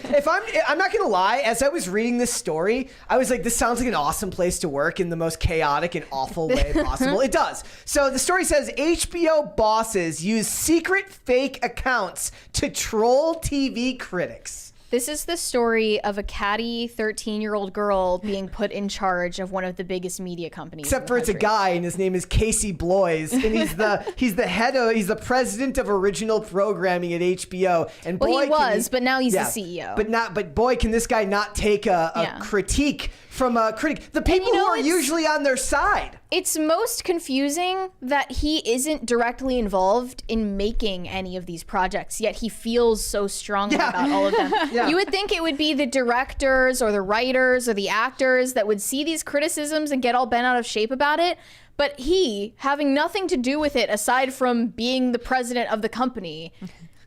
I'm not gonna lie. As I was reading this story, I was like, this sounds like an awesome place to work in the most chaotic and awful way possible. It does. So the story says HBO bosses use secret fake accounts to troll TV critics. This is the story of a catty 13-year-old girl being put in charge of one of the biggest media companies. Except for it's a guy, and his name is Casey Bloys, and he's the president of original programming at HBO. And Well, boy, he was, but now he's the CEO. But boy, can this guy not take a critique from a critic? The people who are usually on their side. It's most confusing that he isn't directly involved in making any of these projects, yet he feels so strongly about all of them. You would think it would be the directors or the writers or the actors that would see these criticisms and get all bent out of shape about it. But he, having nothing to do with it aside from being the president of the company,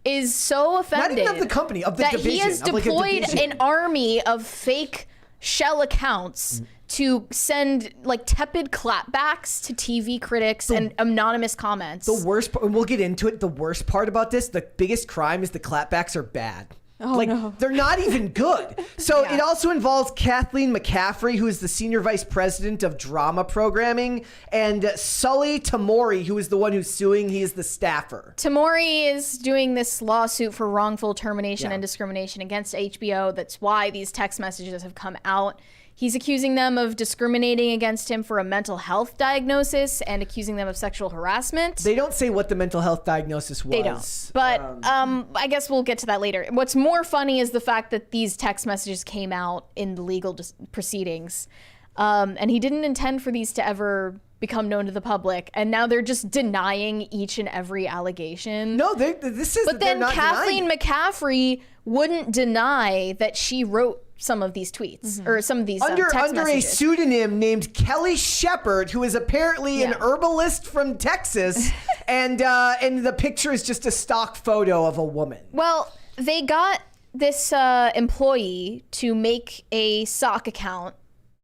is so offended. Not even of the company, of the that division. he has of like a deployed division. an army of fake shell accounts to send like tepid clapbacks to TV critics and anonymous comments. The worst part, and we'll get into it, the worst part about this, the biggest crime is the clapbacks are bad. They're not even good. So it also involves Kathleen McCaffrey, who is the senior vice president of drama programming, and Sully Tamori, who is the one who's suing. He is the staffer. Tamori is doing this lawsuit for wrongful termination and discrimination against HBO. That's why these text messages have come out. He's accusing them of discriminating against him for a mental health diagnosis and accusing them of sexual harassment. They don't say what the mental health diagnosis was. They don't. But I guess we'll get to that later. What's more funny is the fact that these text messages came out in the legal proceedings. And he didn't intend for these to ever become known to the public. And now they're just denying each and every allegation. No, this is. But then Kathleen McCaffrey wouldn't deny that she wrote some of these tweets or some of these text under a messages. pseudonym named Kelly Shepard, who is apparently an herbalist from Texas, and the picture is just a stock photo of a woman. Well, they got this employee to make a sock account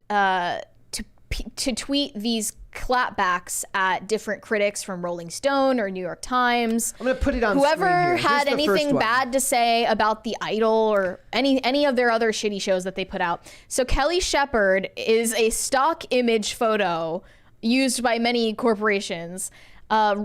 to tweet these clapbacks at different critics from Rolling Stone or New York Times. I'm gonna put it on whoever screen here. had Here's the first anything one. bad to say about The Idol or any of their other shitty shows that they put out. So Kelly Shepard is a stock image photo used by many corporations.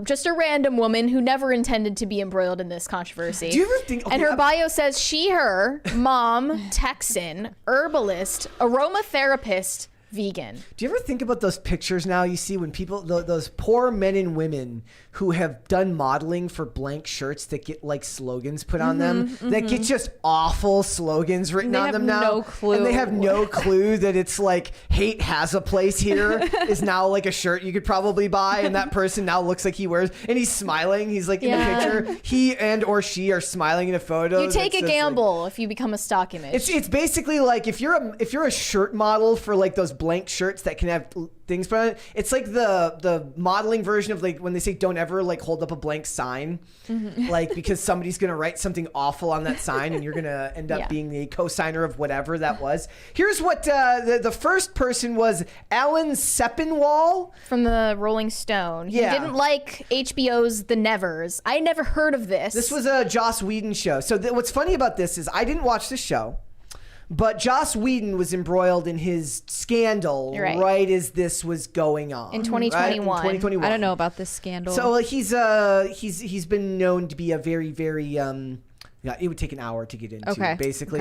Just a random woman who never intended to be embroiled in this controversy. Do you ever think? And her bio says she, her, mom, Texan, herbalist, aromatherapist, vegan. Do you ever think about those pictures now you see when people, those poor men and women who have done modeling for blank shirts that get like slogans put on them, that get just awful slogans written on them now? No clue. And they have no clue that it's like hate has a place here is now like a shirt you could probably buy, and that person now looks like he wears, and he's smiling. He's like in the picture, he and or she are smiling in a photo. You take a that's gamble if you become a stock image. It's basically like if you're a shirt model for like those blank shirts that can have things put on it. It's like the modeling version of like when they say don't ever like hold up a blank sign, like because somebody's gonna write something awful on that sign and you're gonna end up being the co-signer of whatever that was. Here's what the first person was: Alan Sepinwall from the Rolling Stone. He didn't like HBO's The Nevers. I never heard of this. This was a Joss Whedon show. So what's funny about this is I didn't watch the show. But Joss Whedon was embroiled in his scandal right as this was going on in 2021. In 2021. I don't know about this scandal. So he's been known to be a very it would take an hour to get into. Basically,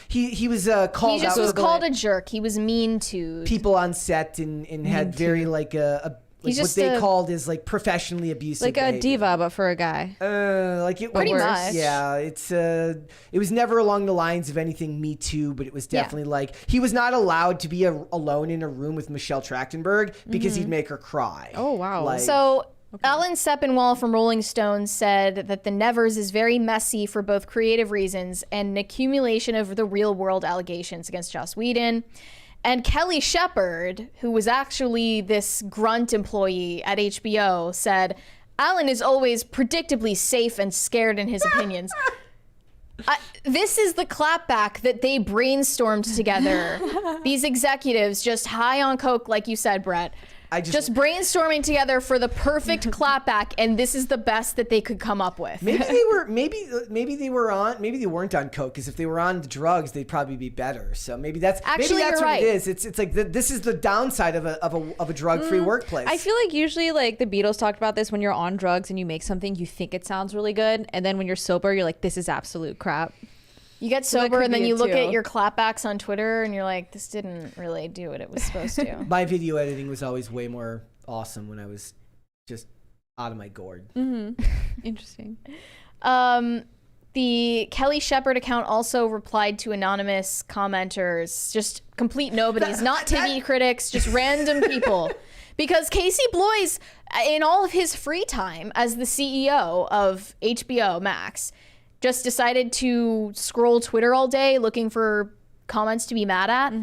he was called. He just out was for called a jerk. He was mean to people on set and had very like a He's what just they a- called is like professionally abusive. Like a behavior. diva, but for a guy. Like it Pretty was, much. yeah. It was never along the lines of anything Me Too, but it was definitely like he was not allowed to be alone in a room with Michelle Trachtenberg because he'd make her cry. Oh, wow. Like, So Alan Sepinwall from Rolling Stone said that the Nevers is very messy for both creative reasons and an accumulation of the real world allegations against Joss Whedon. And Kelly Shepard, who was actually this grunt employee at HBO, said, Alan is always predictably safe and scared in his opinions. This is the clapback that they brainstormed together. These executives just high on coke, like you said, Brett. Just brainstorming together for the perfect clapback, and this is the best that they could come up with. Maybe they weren't on coke, because if they were on the drugs, they'd probably be better. So maybe that's Actually, what you're right. it is. It's like this is the downside of a drug-free workplace. I feel like usually like the Beatles talked about this, when you're on drugs and you make something, you think it sounds really good. And then when you're sober, you're like, this is absolute crap. You get So that sober could and then be you it look too. at your clapbacks on Twitter and you're like, this didn't really do what it was supposed to. My video editing was always way more awesome when I was just out of my gourd. Interesting. The Kelly Shepard account also replied to anonymous commenters, just complete nobodies, not TV critics, just random people. Because Casey Bloys, in all of his free time as the CEO of HBO Max, just decided to scroll Twitter all day looking for comments to be mad at.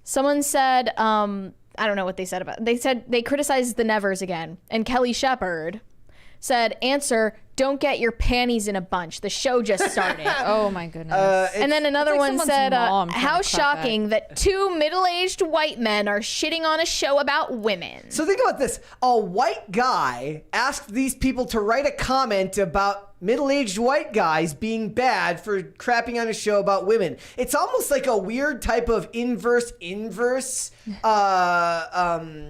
Someone said, I don't know what they said about it. They said they criticized the Nevers again. And Kelly Shepard said, answer, don't get your panties in a bunch. The show just started. Oh my goodness. And then another It's like one someone's said, mom trying how to clap back. shocking that two middle-aged white men are shitting on a show about women. So think about this. A white guy asked these people to write a comment about middle-aged white guys being bad for crapping on a show about women. It's almost like a weird type of inverse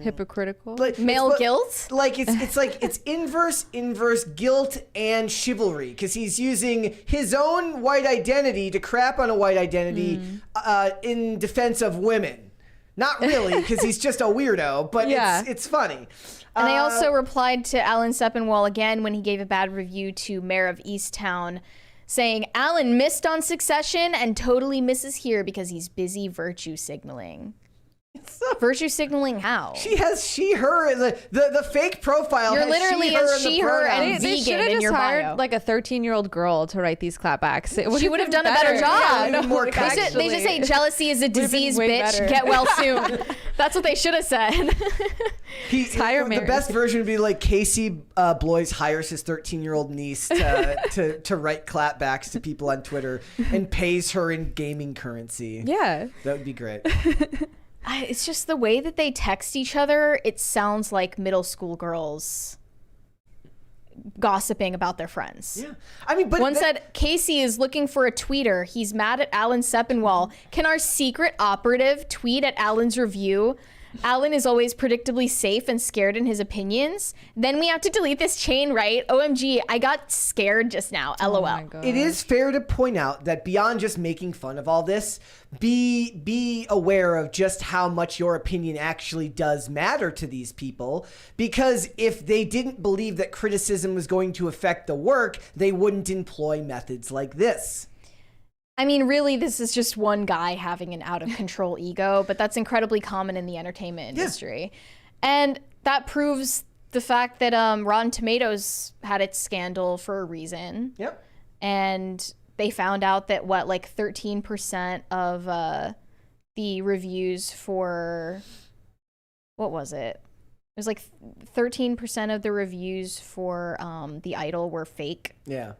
Hypocritical. Male guilt? Like it's inverse guilt and chivalry, because he's using his own white identity to crap on a white identity in defense of women. Not really, because he's just a weirdo, but Yeah. it's funny. And they also replied to Alan Sepinwall again when he gave a bad review to Mayor of Easttown, saying, Alan missed on Succession and totally misses here because he's busy virtue signaling. Virtue signaling how? She has she/her. The fake profile. You're has literally she/her a in the she/her and pronouns. They should vegan have in just your hired bio. like a 13-year-old girl to write these clapbacks. She would have done a better job. Yeah, no, more They just say jealousy is a disease, way bitch. better. Get well soon. That's what they should have said. Hire The Mary. best version would be like Casey Bloys hires his 13-year-old niece to write clapbacks to people on Twitter and pays her in gaming currency. Yeah. That would be great. It's just the way that they text each other. It sounds like middle school girls gossiping about their friends. Yeah. I mean, but One said, Casey is looking for a tweeter. He's mad at Alan Sepinwall. Can our secret operative tweet at Alan's review? Alan is always predictably safe and scared in his opinions. Then we have to delete this chain, right? OMG, I got scared just now. LOL. Oh my God. it is fair to point out that beyond just making fun of all this, be aware of just how much your opinion actually does matter to these people. Because if they didn't believe that criticism was going to affect the work, they wouldn't employ methods like this. I mean, really, this is just one guy having an out-of-control ego, but that's incredibly common in the entertainment industry. And that proves the fact that Rotten Tomatoes had its scandal for a reason. Yep. And they found out that, 13% of the reviews for... What was it? It was like 13% of the reviews for The Idol were fake. Yeah.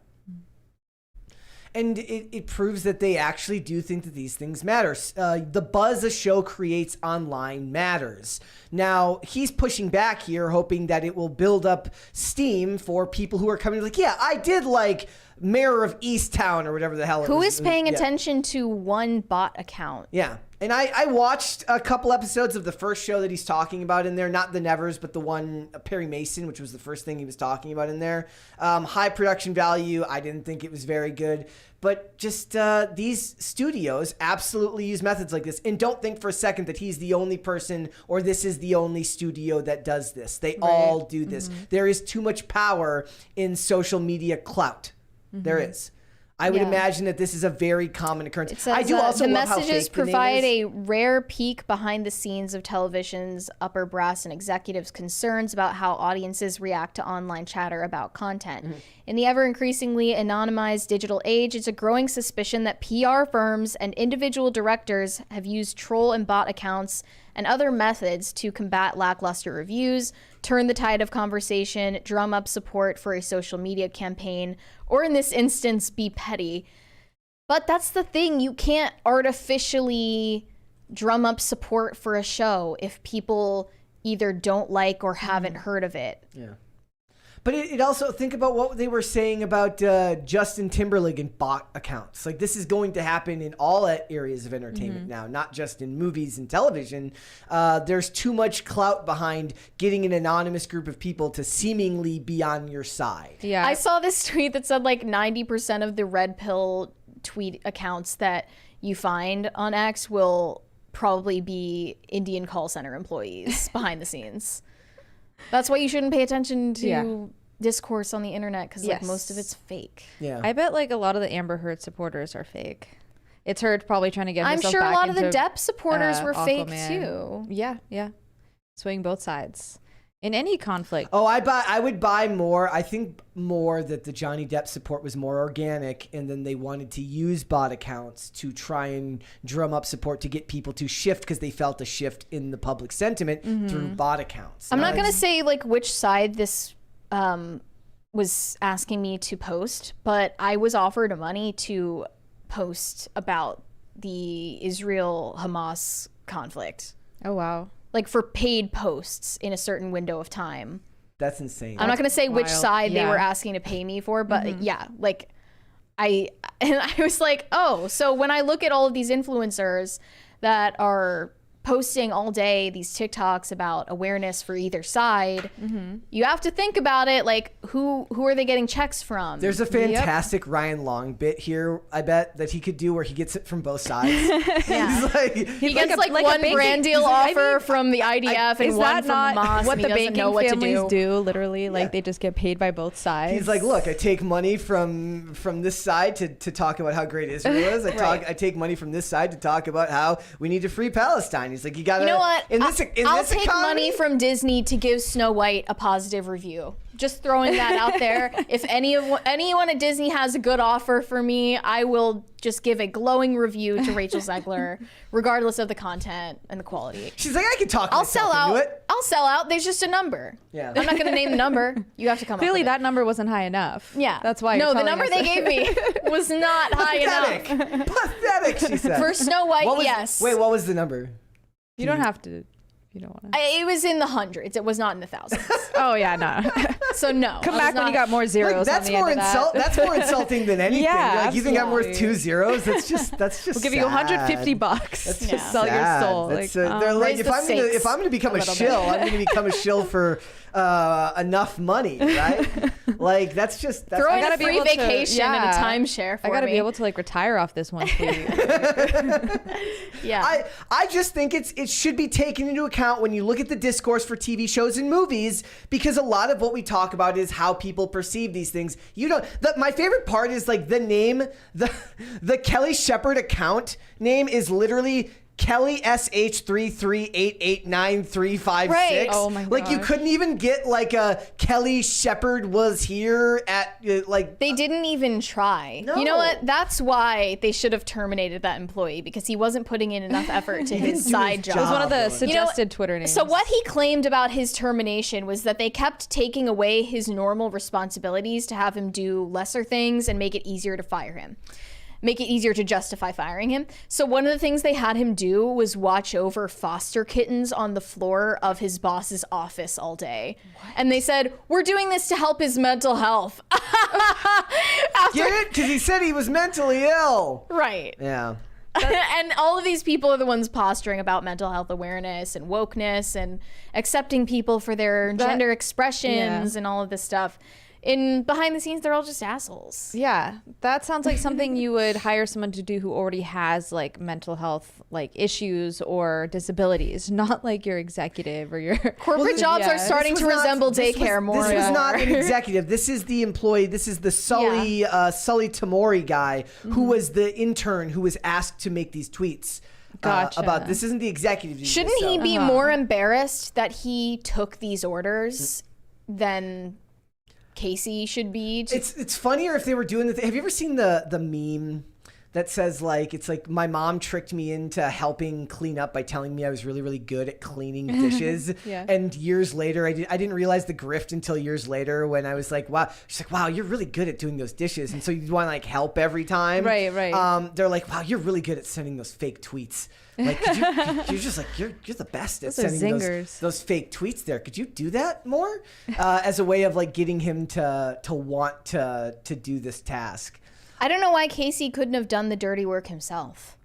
And it proves that they actually do think that these things matter. The buzz a show creates online matters. Now, he's pushing back here, hoping that it will build up steam for people who are coming like, yeah, I did like mayor of Easttown or whatever the hell it was. Who is paying Yeah. attention to one bot account? Yeah. And I watched a couple episodes of the first show that he's talking about in there, not the Nevers, but the one, Perry Mason, which was the first thing he was talking about in there. High production value. I didn't think it was very good. But just these studios absolutely use methods like this. And don't think for a second that he's the only person or this is the only studio that does this. They all do this. There is too much power in social media clout. There is. I would imagine that this is a very common occurrence. It says, I do also the love how messages fake the name provide is. a rare peek behind the scenes of television's upper brass and executives' concerns about how audiences react to online chatter about content. In the ever-increasingly anonymized digital age, it's a growing suspicion that PR firms and individual directors have used troll and bot accounts and other methods to combat lackluster reviews, turn the tide of conversation, drum up support for a social media campaign, or in this instance, be petty. But that's the thing. You can't artificially drum up support for a show if people either don't like or haven't heard of it. Yeah. But it also, think about what they were saying about Justin Timberlake and bot accounts. Like, this is going to happen in all areas of entertainment now, not just in movies and television. There's too much clout behind getting an anonymous group of people to seemingly be on your side. Yeah. I saw this tweet that said like 90% of the red pill tweet accounts that you find on X will probably be Indian call center employees behind the scenes. That's why you shouldn't pay attention to discourse on the internet, because like most of it's fake. Yeah. I bet like a lot of the Amber Heard supporters are fake. It's her probably trying to get I'm herself sure a back lot of the into, Depp supporters were fake Aquaman. too. Yeah. Swing both sides. In any conflict. Oh, I would buy more. I think more that the Johnny Depp support was more organic, and then they wanted to use bot accounts to try and drum up support to get people to shift because they felt a shift in the public sentiment through bot accounts. I'm not going to say like which side this was asking me to post, but I was offered money to post about the Israel-Hamas conflict. Oh, wow. Like for paid posts in a certain window of time. That's insane. I'm not going to say which wild. side they Yeah. were asking to pay me for, but yeah, like I was like, oh, so when I look at all of these influencers that are posting all day these TikToks about awareness for either side, you have to think about it, like who are they getting checks from? There's a fantastic Ryan Long bit here, I bet, that he could do where he gets it from both sides. He's like, he gets like like a one banking- brand deal I offer mean, from the IDF and Is one that from not Hamas, what and the he doesn't banking know what to families do. do? Literally, like they just get paid by both sides. he's like, look, I take money from this side to talk about how great Israel is. I take money from this side to talk about how we need to free Palestine. He's like, you gotta. You know what? I'll this take economy, money from Disney to give Snow White a positive review. Just throwing that out there. If anyone at Disney has a good offer for me, I will just give a glowing review to Rachel Zegler, regardless of the content and the quality. She's like, I can talk I'll myself sell into out. it. I'll sell out. There's just a number. Yeah. I'm not going to name the number. You have to come clearly up with that number wasn't high enough. Yeah. That's why. No, you're the telling number us they that. gave me was not high enough. Pathetic, she said. For Snow White, What was- yes. Wait, what was the number? You don't have to. You don't want to. It was in the hundreds. It was not in the thousands. Oh yeah, no. So no. Come I was back when you not- got more zeros. Like, that's on the more end of that. That's more insulting than anything. Yeah, like, you think I'm worth absolutely. 2 zeros? That's just. We'll give you $150 That's to just sell your sad. soul. That's, Like, they're like, raise if the I'm stakes gonna become a little shill, bit. I'm gonna become a shill for enough money, right? Like that's just. That's, Throw I in a gotta be free able to- vacation and a timeshare for I gotta me. be able to like retire off this one tweet. Yeah. I just think it should be taken into account when you look at the discourse for TV shows and movies, because a lot of what we talk about is how people perceive these things. My favorite part is like the name, the Kelly Shepard account name is literally Kelly SH3388935. Right. Oh my Like you gosh. couldn't even get like a Kelly Shepard was here at like. They didn't even try. No. You know what? That's why they should have terminated that employee, because he wasn't putting in enough effort to his didn't do side his job. It was one of the You know, suggested Twitter names. So what he claimed about his termination was that they kept taking away his normal responsibilities to have him do lesser things and make it easier to fire him. make it easier to justify firing him. So one of the things they had him do was watch over foster kittens on the floor of his boss's office all day. What? And they said, we're doing this to help his mental health. Get it? Because he said he was mentally ill. Right. Yeah. And all of these people are the ones posturing about mental health awareness and wokeness and accepting people for their gender expressions and all of this stuff. In behind the scenes, they're all just assholes. Yeah, that sounds like something you would hire someone to do who already has like mental health like issues or disabilities, not like your executive or your corporate jobs are starting to resemble daycare more. This was not an executive. This is the employee. This is the Sully Tamori guy who was the intern who was asked to make these tweets. About this isn't the executive. Shouldn't he be more embarrassed that he took these orders than Casey should be? It's funnier if they were doing the have you ever seen the meme that says like, it's like, my mom tricked me into helping clean up by telling me I was really, really good at cleaning dishes. And years later, I didn't realize the grift until years later when I was like, wow, she's like, wow, you're really good at doing those dishes. And so you want to like help every time. Right. They're like, wow, you're really good at sending those fake tweets. Like, you're just like, you're the best at sending those fake tweets there. Could you do that more? As a way of like getting him to want to do this task. I don't know why Casey couldn't have done the dirty work himself.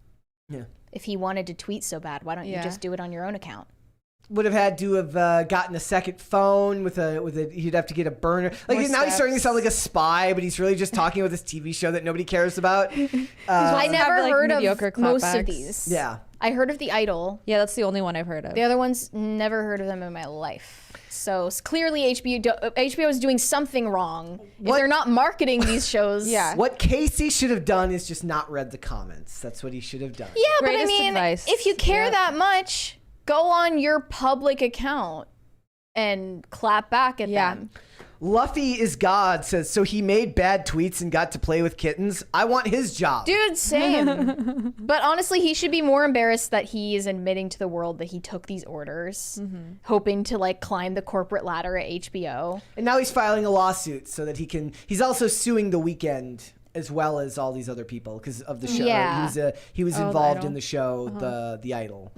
Yeah. If he wanted to tweet so bad, why don't you just do it on your own account? Would have had to have gotten a second phone with a. He'd have to get a burner. Like now he's starting to sound like a spy, but he's really just talking about this TV show that nobody cares about. I never heard of most clapbacks. of these. Yeah. I heard of The Idol. Yeah, that's the only one I've heard of. The other ones, never heard of them in my life. So clearly HBO is doing something wrong. If they're not marketing these shows. What Casey should have done is just not read the comments. That's what he should have done. Yeah, Greatest but I mean, advice. if you care that much, go on your public account and clap back at them. Luffy is God says, so he made bad tweets and got to play with kittens. I want his job. Dude, same. But honestly, he should be more embarrassed that he is admitting to the world that he took these orders, hoping to like climb the corporate ladder at HBO. And now he's filing a lawsuit so that he's also suing The Weeknd as well as all these other people because of the show. Yeah. He was involved in the show, The Idol.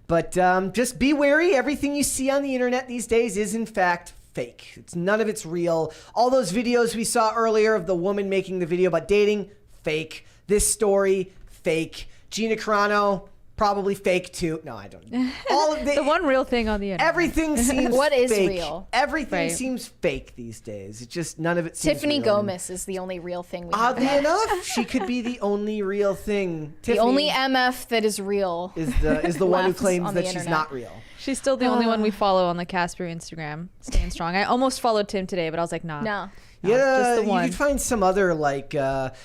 But just be wary. Everything you see on the internet these days is in fact fake. None of it's real. All those videos we saw earlier of the woman making the video about dating, fake. This story, fake. Gina Carano, probably fake too. No, I don't. All of the one real thing on the internet. Everything seems What is fake. real? Everything seems fake these days. It's just none of it seems Tiffany real. Gomez is the only real thing we have. Oddly enough, she could be the only real thing. The only MF that is real is the one who left claims on that the she's internet. not real. She's still the only one we follow on the Casper Instagram. Staying strong. I almost followed Tim today, but I was like, nah. No. Yeah, just the one. you could find some other like.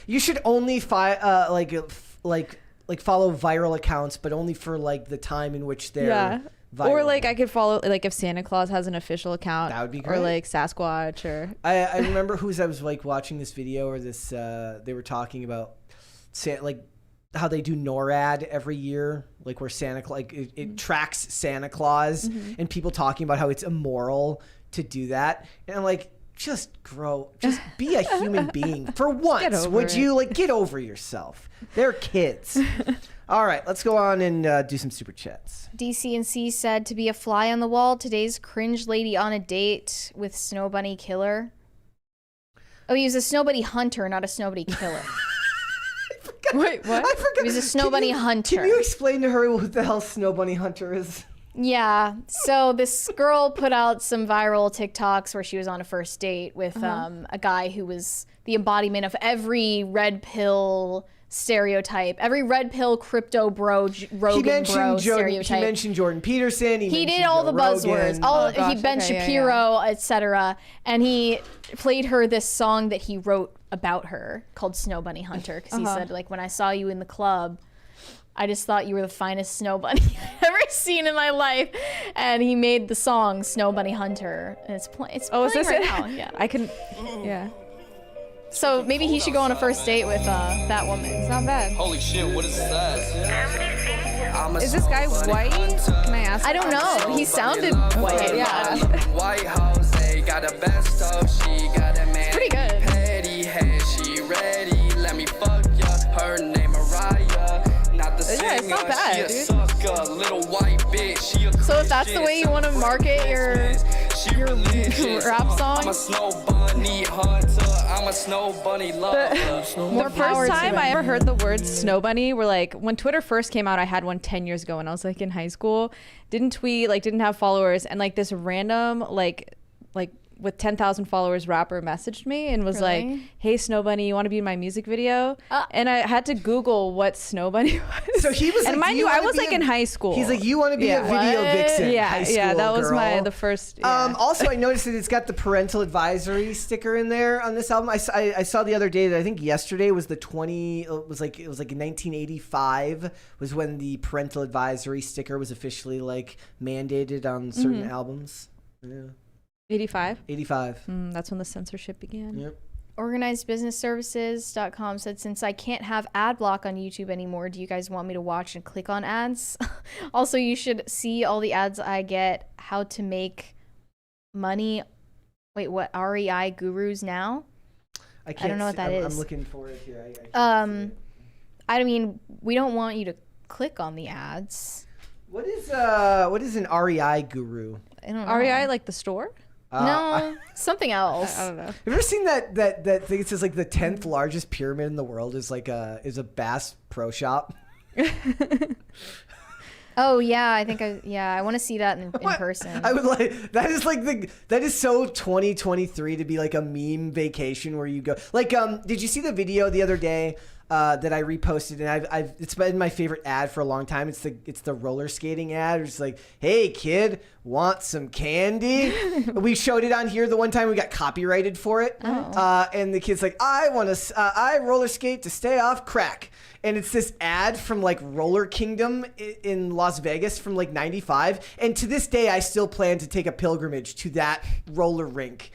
You should only follow viral accounts, but only for like the time in which they're viral. Or like I could follow like if Santa Claus has an official account. That would be great. Or like Sasquatch or. I remember I was like watching this video or this. They were talking about like how they do NORAD every year, like where Santa like it tracks Santa Claus, and people talking about how it's immoral to do that, and I'm like, just be a human being for once. Would you like get over yourself? They're kids. All right, let's go on and do some super chats. DCNC said to be a fly on the wall. Today's cringe lady on a date with Snow Bunny Killer. Oh, he was a Snow Bunny hunter, not a Snow Bunny killer. Wait, what? I forgot. He was a Snow Bunny hunter. Can you explain to her what the hell Snow Bunny hunter is? Yeah. So this girl put out some viral TikToks where she was on a first date with a guy who was the embodiment of every red pill stereotype, every red pill crypto bro, Rogan bro stereotype. He mentioned Jordan Peterson. He did all the buzzwords. He Ben Shapiro, etc. And he played her this song that he wrote about her called Snow Bunny Hunter, because he said, like, when I saw you in the club, I just thought you were the finest snow bunny I've ever seen in my life. And he made the song Snow Bunny Hunter, and it's playing right now. Yeah. I can. Yeah. So maybe he should go on a first date with that woman. It's not bad. Holy shit, what is that? Is this guy white? Can I ask? I don't know. He sounded white. Yeah. White House, they got a best of, she got a man. Pretty good. Petty head, she ready, let me fuck ya. Her singer. not bad, She a dude. sucker, little white bitch. She a So if that's the way you want to market your rap song, I'm a snow bunny hunter. I'm a snow bunny lover. more The power first to time them. I ever heard the word snow bunny were like when Twitter first came out. I had one 10 years ago when I was like in high school. Didn't tweet, like didn't have followers, and like this random like with 10,000 followers rapper messaged me and was like, Really? "Hey Snow Bunny, you want to be in my music video?" And I had to Google what Snow Bunny was. So he was and like, mind "Do you, I wanna was be like a-" in high school. He's like, you want to be a video What? vixen? yeah, high school that was girl. the first. Yeah. Also, I noticed that it's got the parental advisory sticker in there on this album. I saw the other day that I think yesterday was it was like in 1985 was when the parental advisory sticker was officially like mandated on certain albums. Yeah, 85. 85. That's when the censorship began. Yep. Organizedbusinessservices.com said, since I can't have ad block on YouTube anymore, do you guys want me to watch and click on ads? Also, you should see all the ads I get. How to make money. Wait, what? REI gurus now? I can't. don't know what that I'm is. looking for it here. I can't see it. I mean, we don't want you to click on the ads. What is an REI guru? I don't know. REI, like the store? No, something else. I don't know. Have you ever seen that thing? It says like the 10th largest pyramid in the world is like a Bass Pro Shop. Oh yeah, I want to see that in person. I would like that is so 2023 to be like a meme vacation where you go like did you see the video the other day that I reposted, and it's been my favorite ad for a long time. It's the roller skating ad. It's like, hey kid, want some candy? We showed it on here the one time we got copyrighted for it. And the kid's like, I roller skate to stay off crack. And it's this ad from like Roller Kingdom in Las Vegas from like 95. And to this day, I still plan to take a pilgrimage to that roller rink.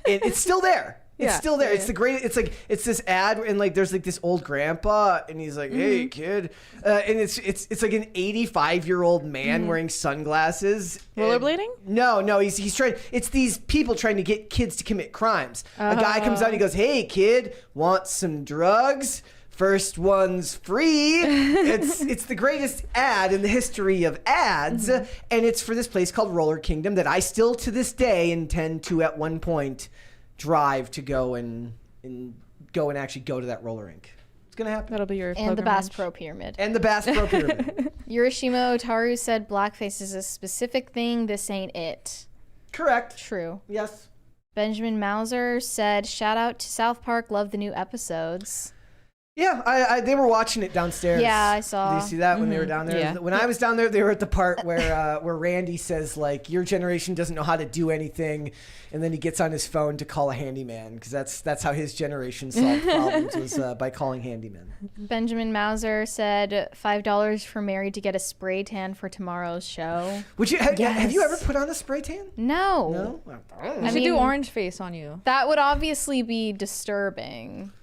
It's still there. It's still there. It's the great. It's like it's this ad, and like there's like this old grandpa, and he's like, "Hey kid," and it's like an 85-year-old man wearing sunglasses. Rollerblading? No, he's trying. It's these people trying to get kids to commit crimes. A guy comes out, and he goes, "Hey kid, want some drugs? First one's free." It's the greatest ad in the history of ads, and it's for this place called Roller Kingdom that I still to this day intend to at one point drive to go and actually go to that roller rink. It's gonna happen. That'll be your And the Bass pilgrimage. Pro Pyramid. And the Bass Pro Pyramid. Yurishima Otaru said blackface is a specific thing. This ain't it. Correct. True. Yes. Benjamin Mauser said, shout out to South Park. Love the new episodes. Yeah, they were watching it downstairs. Yeah, I saw. Did you see that when they were down there? Yeah. When I was down there, they were at the part where Randy says like, "Your generation doesn't know how to do anything," and then he gets on his phone to call a handyman because that's how his generation solved problems was by calling handymen. Benjamin Mauser said $5 for Mary to get a spray tan for tomorrow's show. Would you have you ever put on a spray tan? No. No. I should do orange face on you. That would obviously be disturbing.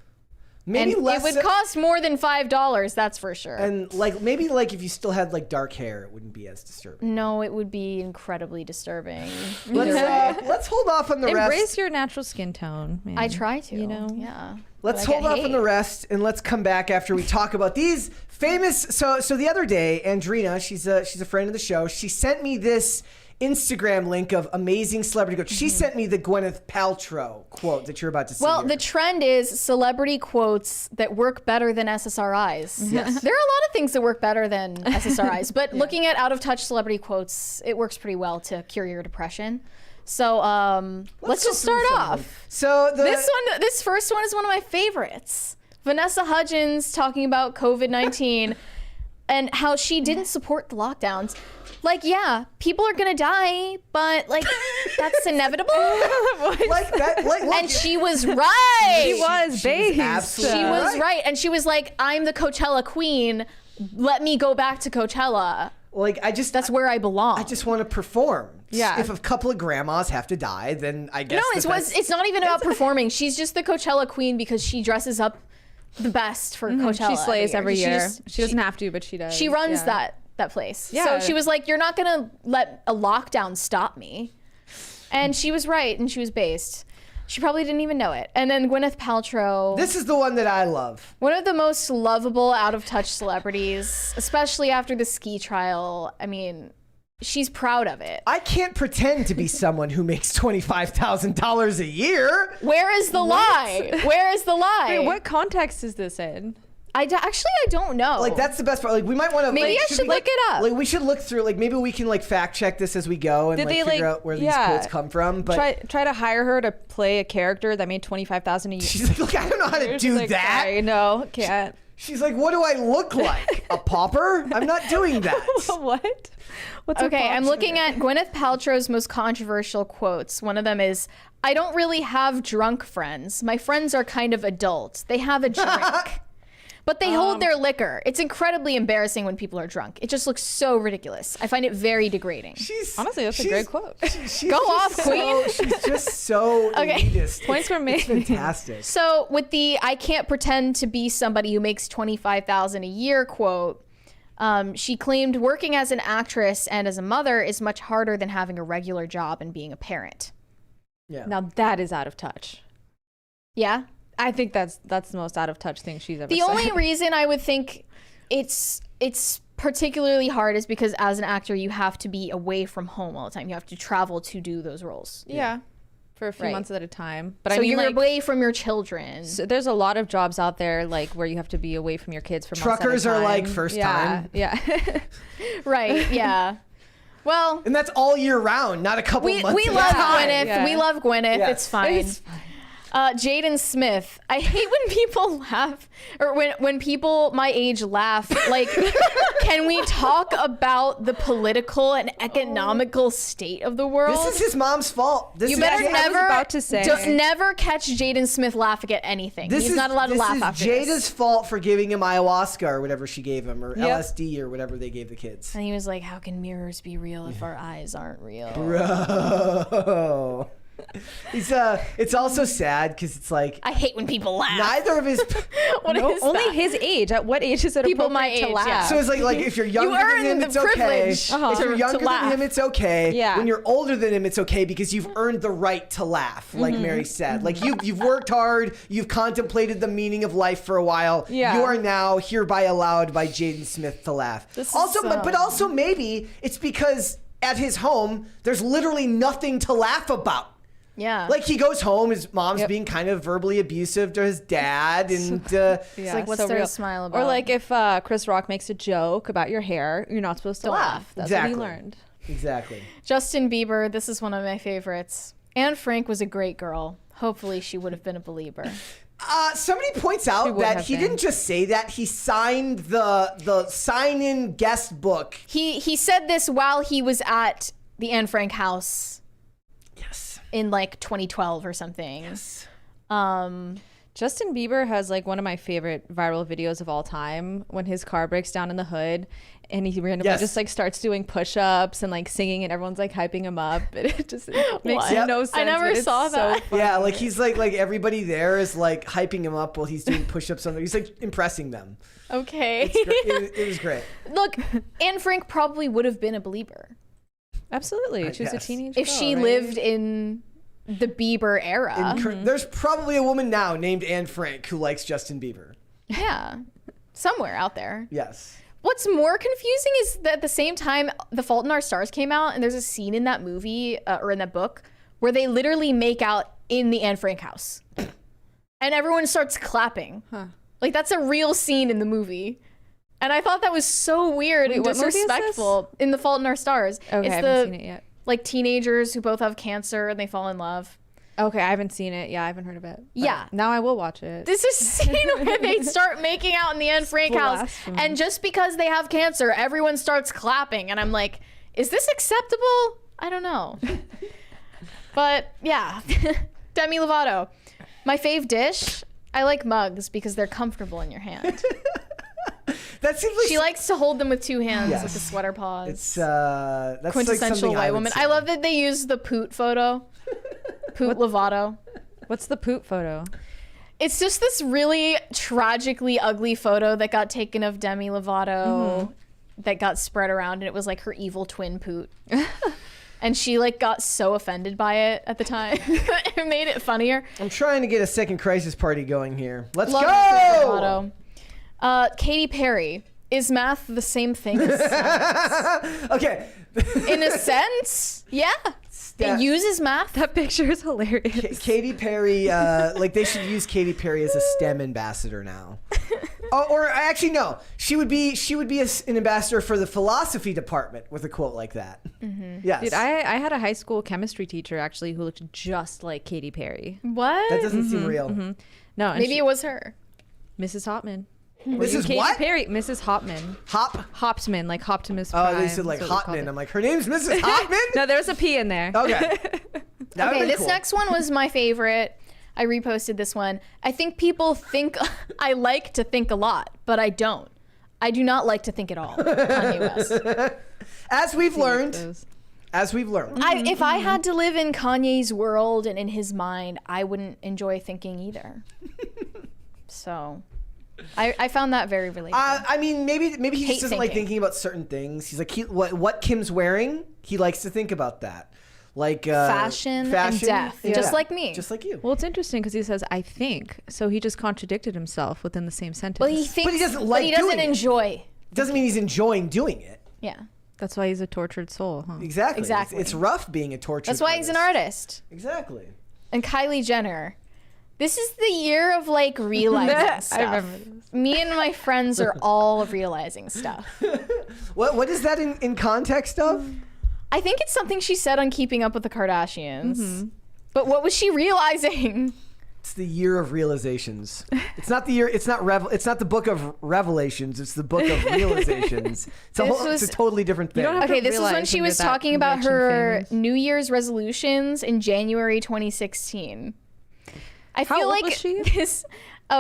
Maybe and less. it would cost more than $5, that's for sure. And maybe if you still had like dark hair, it wouldn't be as disturbing. No, it would be incredibly disturbing. Let's hold off on the rest. Embrace your natural skin tone, man. I try to. You know? Yeah. Let's But I hold get off on the hate. rest and let's come back after we talk about these famous. So the other day, Andrina, she's a friend of the show. She sent me this Instagram link of amazing celebrity quotes. She sent me the Gwyneth Paltrow quote that you're about to see. Well, here. the trend is celebrity quotes that work better than SSRIs. Yes. There are a lot of things that work better than SSRIs, but looking at out-of-touch celebrity quotes, it works pretty well to cure your depression. So let's go just through start some of them. off. So This first one is one of my favorites. Vanessa Hudgens talking about COVID-19 and how she didn't support the lockdowns. Like, yeah, people are gonna die, but like that's inevitable. like that, and she was right. She was based. absolutely She was right. And she was like, I'm the Coachella queen. Let me go back to Coachella. Like That's where I belong. I just want to perform. Yeah. If a couple of grandmas have to die, then I guess. No, it's not even about performing. She's just the Coachella queen because she dresses up the best for Coachella. She slays every year. Just- She doesn't have to, but she does. She runs Yeah. that place. Yeah. So she was like, you're not gonna let a lockdown stop me. And she was right, and she was based. She probably didn't even know it. And then Gwyneth Paltrow. This is the one that I love. One of the most lovable, out of touch celebrities, especially after the ski trial. I mean, she's proud of it. I can't pretend to be someone who makes $25,000 a year. Where is the lie? Where is the lie? Wait, what context is this in? Actually, I don't know. Like, that's the best part. Like, we might want to. Maybe I should look it up. Like, we should look through. Like, maybe we can like fact check this as we go and Did like they, figure out where these quotes come from. But try to hire her to play a character that made $25,000 a year. she's like, look, I don't know how to do She's like, that. Sorry, no, can't. She's like, what do I look like? A pauper? I'm not doing that. What? What's a Okay, I'm pauper? looking at Gwyneth Paltrow's most controversial quotes. One of them is, I don't really have drunk friends. My friends are kind of adults. They have a drink. But they hold their liquor. It's incredibly embarrassing when people are drunk. It just looks so ridiculous. I find it very degrading. Honestly, that's a great quote. Go off, queen. She's just so Okay. elitist. Points for me. It's fantastic. So with the I can't pretend to be somebody who makes $25,000 a year quote, she claimed working as an actress and as a mother is much harder than having a regular job and being a parent. Yeah. Now that is out of touch. Yeah? I think that's the most out of touch thing she's ever The said. only reason I would think it's particularly hard is because as an actor, you have to be away from home all the time. You have to travel to do those roles. Yeah. For a few Right. months at a time. But So I mean, you're like, away from your children. so there's a lot of jobs out there like where you have to be away from your kids for months Truckers at a are time. like first time. Yeah. Right, yeah. Well, And that's all year round, not a couple we months at a love time. Gwyneth. Yeah. We love Gwyneth. Yes. It's fine. It's fine. Jaden Smith. I hate when people laugh, or when people my age laugh. Like, can we talk about the political and economical state of the world? This is his mom's fault. This You is better I was never, about to say. never catch Jaden Smith laughing at anything. He's not allowed to laugh after This is this. Jada's fault for giving him ayahuasca or whatever she gave him, or Yep. LSD or whatever they gave the kids. And he was like, "How can mirrors be real if our eyes aren't real?" Bro. It's also sad because it's like I hate when people laugh. neither of his. What No, is only that? his age. At what age is it People my appropriate to age, laugh? yeah. So it's like if you're younger than earn him, the it's okay. privilege, If you're to younger than laugh. him, it's okay. Yeah. When you're older than him, it's okay because you've earned the right to laugh, like Mary said. Like you've worked hard, you've contemplated the meaning of life for a while. Yeah. You are now hereby allowed by Jaden Smith to laugh. This is Also, but so- also maybe it's because at his home there's literally nothing to laugh about. Yeah. Like he goes home, his mom's being kind of verbally abusive to his dad, and it's like, what's so there real. to smile about? Or like if Chris Rock makes a joke about your hair, you're not supposed to laugh. That's Exactly. what he learned. exactly. Justin Bieber. This is one of my favorites. Anne Frank was a great girl. Hopefully, she would have been a believer. Somebody points out would that have he been. didn't just say that; he signed the sign-in guest book. He said this while he was at the Anne Frank house. Yes. In like 2012 or something. Yes. Justin Bieber has like one of my favorite viral videos of all time when his car breaks down in the hood and he randomly Yes. just like starts doing push-ups and like singing and everyone's like hyping him up. It just makes What? no sense. I never but it's saw so that. funny. Yeah, like he's like everybody there is like hyping him up while he's doing push-ups on. He's like impressing them. Okay. It was great. Look, Anne Frank probably would have been a believer Absolutely. She was a guess. teenage if girl, she right? lived in the Bieber era. There's probably a woman now named Anne Frank who likes Justin Bieber. Yeah. Somewhere out there. Yes. What's more confusing is that at the same time, The Fault in Our Stars came out, and there's a scene in that movie or in that book where they literally make out in the Anne Frank house, and everyone starts clapping. Like that's a real scene in the movie, and I thought that was so weird and what movie is this? disrespectful. In The Fault in Our Stars, Okay, it's I the haven't seen it yet. like teenagers who both have cancer and they fall in love. Okay, I haven't seen it. Yeah, I haven't heard of it. But Yeah. Now I will watch it. This is a scene where they start making out in the Anne Frank house, Blasphemy. and just because they have cancer, everyone starts clapping, and I'm like, is this acceptable? I don't know. But yeah, Demi Lovato. My fave dish, I like mugs because they're comfortable in your hand. That seems like She likes to hold them with two hands Yes. with the sweater paws. it's that's like Quintessential something white would woman. say. I love that they use the Poot photo. Poot Lovato. What's the poop photo? It's just this really tragically ugly photo that got taken of Demi Lovato that got spread around, and it was like her evil twin Poot. and she like got so offended by it at the time. It made it funnier. I'm trying to get a second crisis party going here. Let's Love go! Katy Perry. Is math the same thing as science? Okay. In a sense, yeah. It uses math. That picture is hilarious. Katy Perry, like they should use Katy Perry as a STEM ambassador now. Or actually, no. She would be an ambassador for the philosophy department with a quote like that. Yes. Dude, I had a high school chemistry teacher actually who looked just like Katy Perry. What? That doesn't seem real. No, and Maybe it was her. Mrs. Hopman. Mrs. Katy what? Perry, Mrs. Hopman. Hoptman, like Optimus Oh, Prime. they said like That's what we called Hotman. it. I'm like, her name's Mrs. Hotman? No, there's a P in there. Okay. Okay, this next one was my favorite. I reposted this one. I think people think I like to think a lot, but I don't. I do not like to think at all. Kanye West. As we've learned. If I had to live in Kanye's world and in his mind, I wouldn't enjoy thinking either. So I found that very relatable. I mean, maybe he just doesn't like thinking. thinking about certain things. He's like, what Kim's wearing, he likes to think about that. Like fashion and death, just like me. Just like you. Well, it's interesting because he says, I think. So he just contradicted himself within the same sentence. Well, he thinks, But he doesn't like but he doesn't doing it. enjoy. Doesn't mean he's enjoying doing it. Yeah. That's why he's a tortured soul, huh? Exactly. Exactly. It's rough being a tortured That's why he's an artist. Exactly. And Kylie Jenner. This is the year of like realizing stuff. I remember this. Me and my friends are all realizing stuff. What is that in context of? I think it's something she said on Keeping Up with the Kardashians. But what was she realizing? It's the year of realizations. It's not the year. It's not the book of revelations. It's the book of realizations. It's a totally different thing. Okay, this was when she was talking about her New Year's resolutions in January 2016. I feel like was she?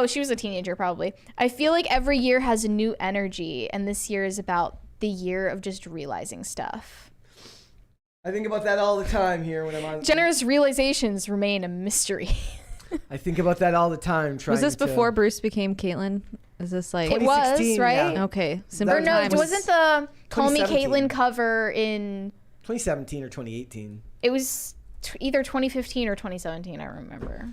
she was a teenager probably. I feel like every year has a new energy, and this year is about the year of just realizing stuff. I think about that all the time here when I'm on. Jenner's realizations remain a mystery. I think about that all the time. Was this before Bruce became Caitlyn? Is this like... It was, 2016, right? yeah. Okay. Or no, it wasn't the Call Me 2017. Caitlyn cover in... 2017 or 2018. It was either 2015 or 2017, I remember.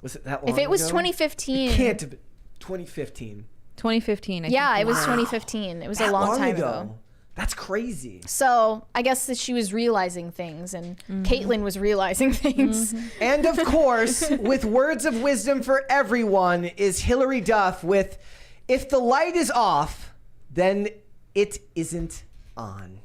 Was it that long If it was ago? 2015... It can't have been 2015. 2015, I think. Yeah, it was 2015. It was a long time ago. That's crazy. So I guess that she was realizing things, and Caitlyn was realizing things. And of course, with words of wisdom for everyone, is Hillary Duff with, "If the light is off, then it isn't on."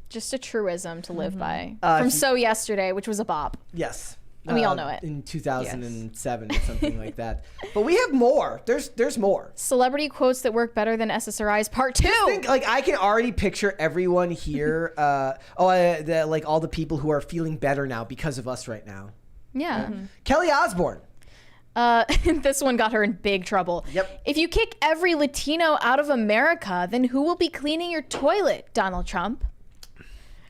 Just a truism to live by. From So Yesterday, which was a bop. Yes. And we all know it. In 2007 or something like that. But we have more. There's more. Celebrity quotes that work better than SSRIs, part 2. I can already picture everyone here. Like all the people who are feeling better now because of us right now. Yeah. Kelly Osbourne. This one got her in big trouble. Yep. If you kick every Latino out of America, then who will be cleaning your toilet, Donald Trump?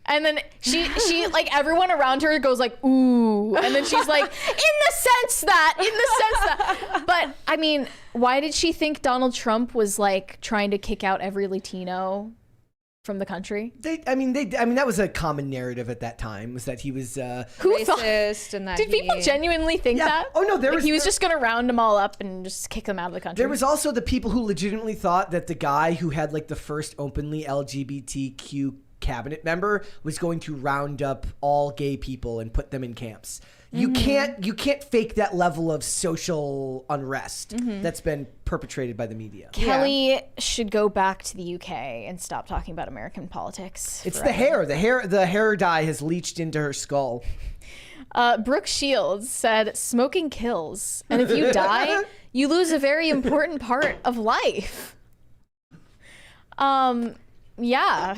And then she like everyone around her goes like, ooh. And then she's like, in the sense that. But I mean, why did she think Donald Trump was like trying to kick out every Latino from the country? I mean, that was a common narrative at that time, was that he was Who racist and that Did people genuinely think that? Oh no, he was just gonna round them all up and just kick them out of the country. There was also the people who legitimately thought that the guy who had like the first openly LGBTQ cabinet member was going to round up all gay people and put them in camps. You can't fake that level of social unrest that's been perpetrated by the media. Kelly should go back to the UK and stop talking about American politics. It's forever. the hair dye has leached into her skull. Brooke Shields said, "Smoking kills, and if you die, you lose a very important part of life." Yeah.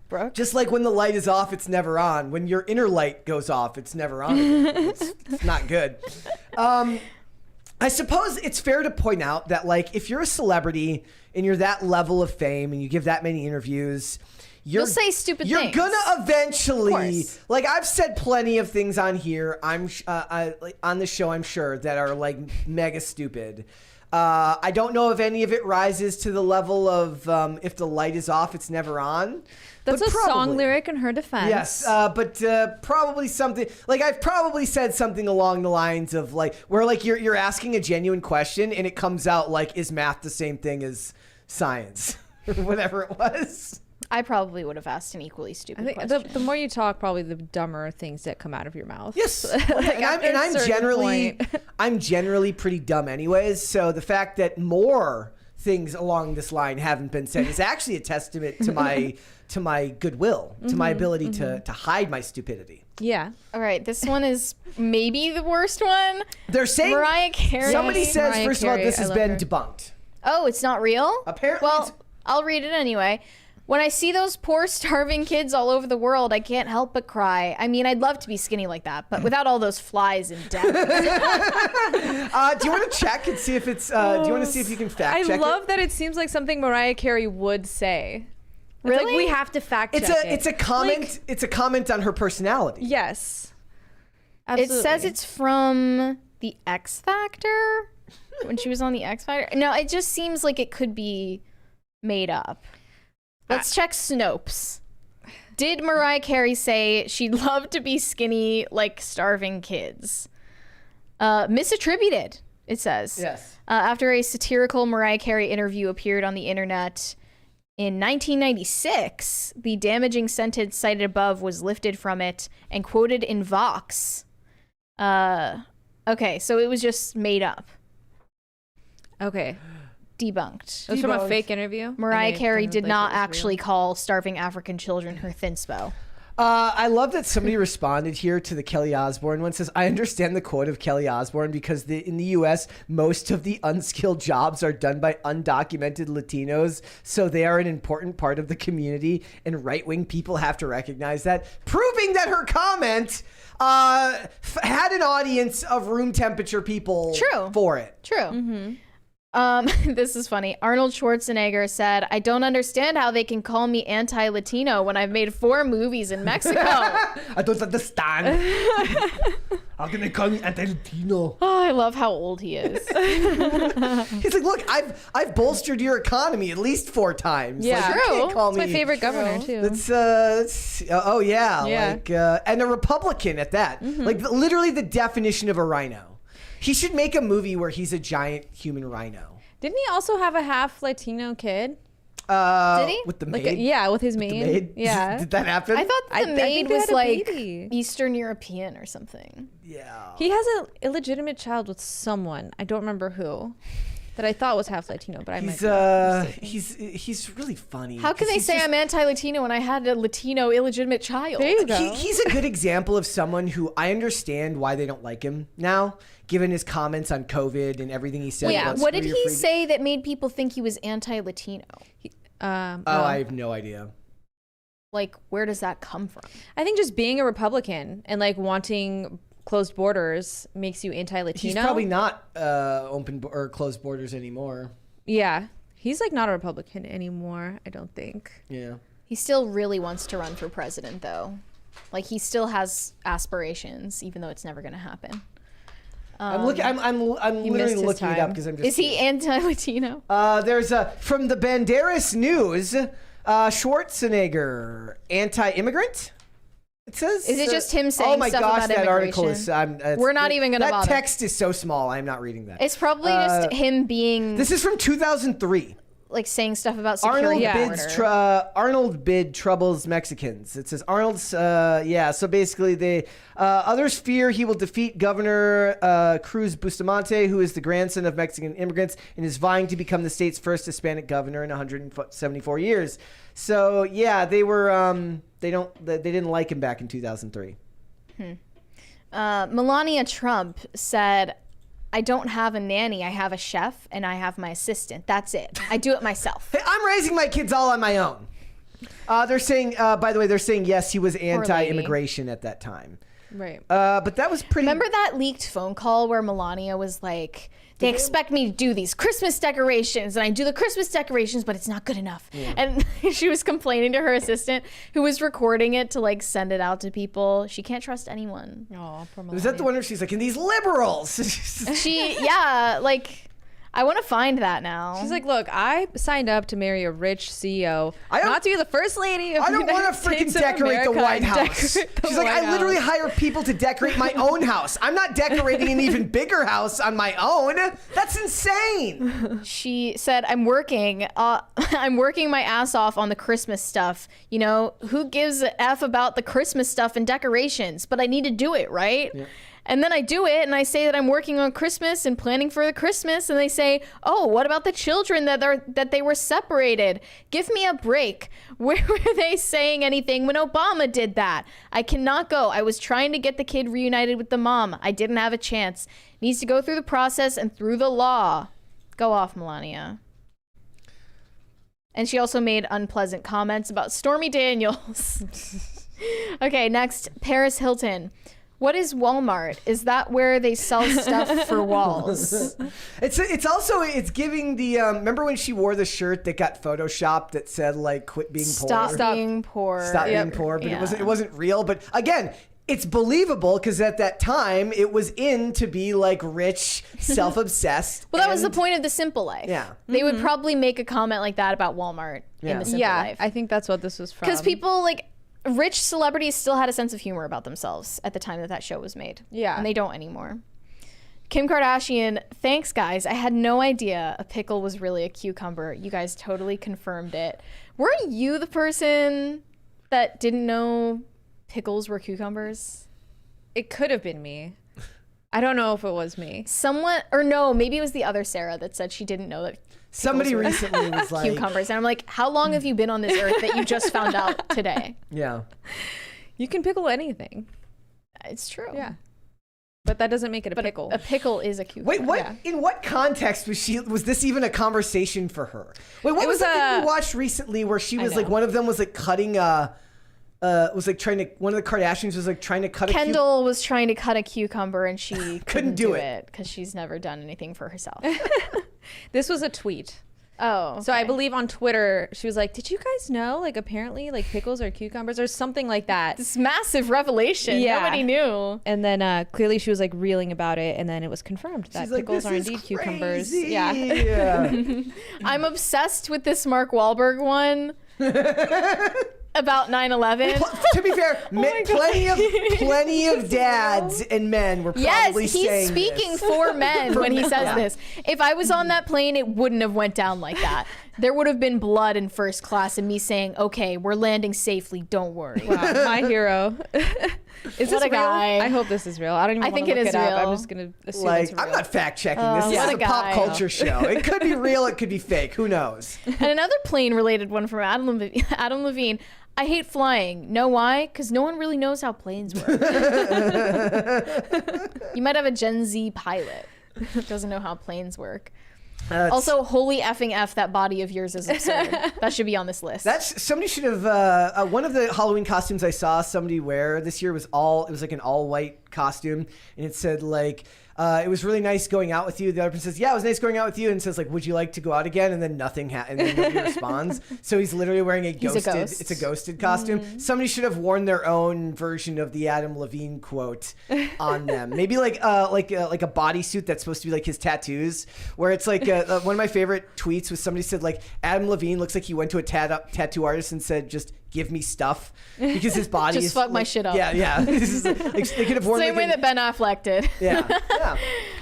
Brooke. Just like when the light is off, it's never on. When your inner light goes off, it's never on. It's not good. I suppose it's fair to point out that, like, if you're a celebrity and you're that level of fame and you give that many interviews, you'll say stupid things. You're gonna eventually, like, I've said plenty of things on here. On the show, I'm sure, that are like mega stupid. I don't know if any of it rises to the level of if the light is off, it's never on. That's But a song probably. lyric in her defense. Yes, but probably something like I've probably said something along the lines of like where like you're asking a genuine question and it comes out like, is math the same thing as science or whatever it was. I probably would have asked an equally I stupid think question. the more you talk, probably the dumber things that come out of your mouth. Yes, Like, and after a I'm certain generally point. I'm generally pretty dumb anyways. So the fact that more things along this line haven't been said is actually a testament to my goodwill, to my ability to hide my stupidity. Yeah. All right, this one is maybe the worst one. They're saying Mariah Carey. somebody says Mariah first of all Carey, this I has love been her. debunked. Oh, it's not real? Apparently it's- Well, I'll read it anyway. When I see those poor starving kids all over the world, I can't help but cry. I mean, I'd love to be skinny like that, but without all those flies and death. Do you want to check and see if it's? Do you want to see if you can fact I check love it? that it seems like something Mariah Carey would say. It's Really? like we have to fact check It's a comment. Like, It's a comment on her personality. yes. It Absolutely. says it's from the X Factor, when she was on the X Factor. No, it just seems like it could be made up. Let's check Snopes. Did Mariah Carey say she'd love to be skinny like starving kids? Misattributed, it says. Yes. After a satirical Mariah Carey interview appeared on the internet in 1996, the damaging sentence cited above was lifted from it and quoted in Vox. Okay, so it was just made up. Okay. Debunked. It was from a Debunked. fake interview. Mariah and they Carey pretended did like not it was real. actually call starving African children her thinspo. I love that somebody responded here to the Kelly Osbourne one. Says, I understand the quote of Kelly Osbourne because in the U.S., most of the unskilled jobs are done by undocumented Latinos, so they are an important part of the community, and right-wing people have to recognize that. Proving that her comment had an audience of room temperature people for it. True. This is funny. Arnold Schwarzenegger said, I don't understand how they can call me anti-Latino when I've made 4 movies in Mexico. I don't understand. How can they call me anti-Latino? Oh, I love how old he is. He's like, look, I've bolstered your economy at least 4 times. Yeah. Like, you True. can't call It's me. my favorite governor too. That's oh yeah, Yeah. like and a Republican at that. Like literally the definition of a rhino. He should make a movie where he's a giant human rhino. Didn't he also have a half Latino kid? Did he? With the Like maid? yeah, with his The maid. maid? Yeah. Did that happen? I thought I the think maid they was had a like baby. Eastern European or something. Yeah. He has an illegitimate child with someone. I don't remember who. That I thought was half Latino, but I might He's be mistaken. he's really funny. How can they He's say just- I'm anti-Latino when I had a Latino illegitimate child? There you go. He's a good example of someone who I understand why they don't like him now, given his comments on COVID and everything he said. Yeah. about What did screw your he freedom. say that made people think he was anti-Latino? Oh, I have no idea. Like, where does that come from? I think just being a Republican and like wanting closed borders makes you anti-Latino. He's probably not open or closed borders anymore. Yeah. He's like not a Republican anymore, I don't think. Yeah. He still really wants to run for president, though. Like, he still has aspirations, even though it's never going to happen. I'm looking. I'm literally missed his looking it up time. because I'm just. Is he anti-Latino? There's a from the Banderas News. Schwarzenegger, anti-immigrant. It says. Is it just him Oh saying my stuff gosh, about that article is. We're not even gonna That bother. text is so small. I'm not reading that. It's probably just him being This is from 2003. like saying stuff about security. Arnold bid troubles Mexicans. It says Arnold's so basically they others fear he will defeat Governor Cruz Bustamante, who is the grandson of Mexican immigrants and is vying to become the state's first Hispanic governor in 174 years. So yeah, they were they didn't like him back in 2003. Melania Trump said, I don't have a nanny. I have a chef and I have my assistant. That's it. I do it myself. Hey, I'm raising my kids all on my own. They're saying, by the way, they're saying yes, he was anti-immigration at that time. Right. But that was pretty. Remember that leaked phone call where Melania was like, they expect me to do these Christmas decorations and I do the Christmas decorations, but it's not good enough. Yeah. And she was complaining to her assistant who was recording it to like send it out to people. She can't trust anyone. Oh, poor Was that the one where she's like, and these liberals? Like, I want to find that now. She's like, look, I signed up to marry a rich CEO, not to be the first lady of I don't want to freaking decorate the White House. She's like, I literally hire people to decorate my own house. I'm not decorating an even bigger house on my own. That's insane. She said, I'm working my ass off on the Christmas stuff. You know, who gives a F about the Christmas stuff and decorations? But I need to do it, right? Yeah. And then I do it and I say that I'm working on Christmas and planning for the Christmas, and they say, oh, what about the children that they were separated? Give me a break. Where were they saying anything when Obama did that? I cannot go. I was trying to get the kid reunited with the mom. I didn't have a chance. Needs to go through the process and through the law. Go off, Melania. And she also made unpleasant comments about Stormy Daniels. Okay, next, Paris Hilton. What is Walmart? Is that where they sell stuff for walls? It's giving the remember when she wore the shirt that got photoshopped that said like quit being poor? Stop being poor. Stop being poor, but it wasn't real. But again, it's believable because at that time it was in to be like rich, self-obsessed. Well, that was the point of The Simple Life. Yeah. They would probably make a comment like that about Walmart in The Simple Life. I think that's what this was from. Because people like rich celebrities still had a sense of humor about themselves at the time that show was made. Yeah. And they don't anymore. Kim Kardashian, thanks guys. I had no idea a pickle was really a cucumber. You guys totally confirmed it. Weren't you the person that didn't know pickles were cucumbers? It could have been me. I don't know if it was me. Someone, or no, maybe it was the other Sara that said she didn't know that somebody recently was like cucumbers, and I'm like, how long have you been on this earth that you just found out today? Yeah. You can pickle anything. It's true. Yeah. But that doesn't make it a pickle. A pickle is a cucumber. Wait, what? Yeah. In what context was this even a conversation for her? Wait, what was the thing we watched recently where she was like, one of them was like cutting was like trying to, one of the Kardashians was like trying to cut Kendall was trying to cut a cucumber and she couldn't do it because she's never done anything for herself. This was a tweet. Oh, okay. So I believe on Twitter, she was like, did you guys know, like, apparently, like, pickles are cucumbers or something like that? This massive revelation. Yeah. Nobody knew. And then clearly she was, like, reeling about it, and then it was confirmed that pickles are indeed cucumbers. Yeah. I'm obsessed with this Mark Wahlberg one. About 9/11. To be fair, plenty of dads and men were probably saying he's speaking for men when he says this. If I was on that plane, it wouldn't have went down like that. There would have been blood in first class and me saying, okay, we're landing safely, don't worry. Wow, my hero. Is this a real? guy. I hope this is real. I don't even want to look it up. I'm just going to assume it's real. I'm not fact checking this. This is a pop culture show. It could be real, it could be fake. Who knows? And another plane related one from Adam Levine. I hate flying. Know why? Because no one really knows how planes work. You might have a Gen Z pilot who doesn't know how planes work. Also, holy effing F, that body of yours is absurd. That should be on this list. Somebody should have, one of the Halloween costumes I saw somebody wear this year was it was like an all white costume, and it said like, it was really nice going out with you. The other person says, yeah, it was nice going out with you. And says like, would you like to go out again? And then nothing and then nobody responds. So he's literally wearing it's a ghosted costume. Somebody should have worn their own version of the Adam Levine quote on them. Maybe like a bodysuit that's supposed to be like his tattoos, where it's like one of my favorite tweets was somebody said like, Adam Levine looks like he went to a tattoo artist and said, just give me stuff, because his body just is fuck my shit up. Yeah. This is, like, they could have worn same way that Ben Affleck did. Yeah.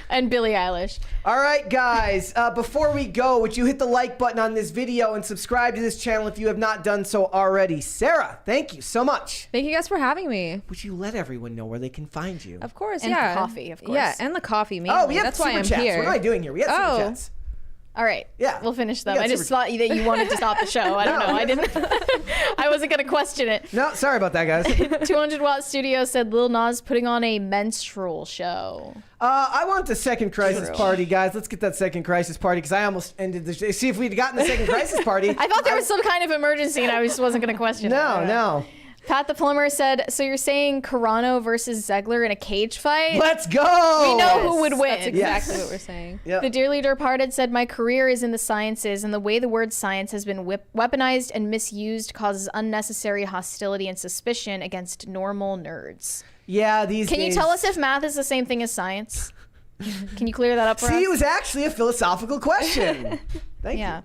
And Billie Eilish. All right, guys. Before we go, would you hit the like button on this video and subscribe to this channel if you have not done so already? Sara, thank you so much. Thank you guys for having me. Would you let everyone know where they can find you? Of course, and yeah. And coffee, of course. Yeah, and the coffee, mainly. Oh, we have That's why I'm Superchats. here. What am I doing here? We have Superchats. All right. Yeah. We'll finish them. I just thought that you wanted to stop the show. I don't know. I didn't. I wasn't going to question it. No, sorry about that, guys. 200 Watt Studio said Lil Nas putting on a menstrual show. I want the second crisis party, guys. Let's get that second crisis party, because I almost ended the show. See, if we'd gotten the second crisis party. I thought there was some kind of emergency and I just wasn't going to question it. No. Pat the Plumber said, so you're saying Carano versus Zegler in a cage fight? Let's go! We know who would win. That's exactly what we're saying. Yep. The Dearly Departed said, my career is in the sciences, and the way the word science has been weaponized and misused causes unnecessary hostility and suspicion against normal nerds. Yeah, these Can days... you tell us if math is the same thing as science? Can you clear that up for us? See, it was actually a philosophical question. Thank you.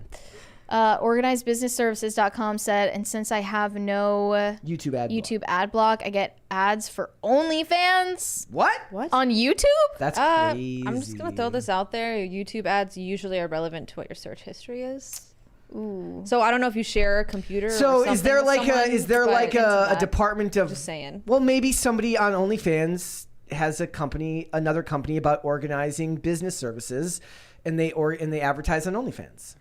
Organizedbusinessservices.com said, and since I have no YouTube ad block, I get ads for OnlyFans. What? On YouTube? That's crazy. I'm just gonna throw this out there. YouTube ads usually are relevant to what your search history is. Ooh. So I don't know if you share a computer. So or is there something like with someone, but a department of? Just saying. Well, maybe somebody on OnlyFans has another company about organizing business services, and they advertise on OnlyFans.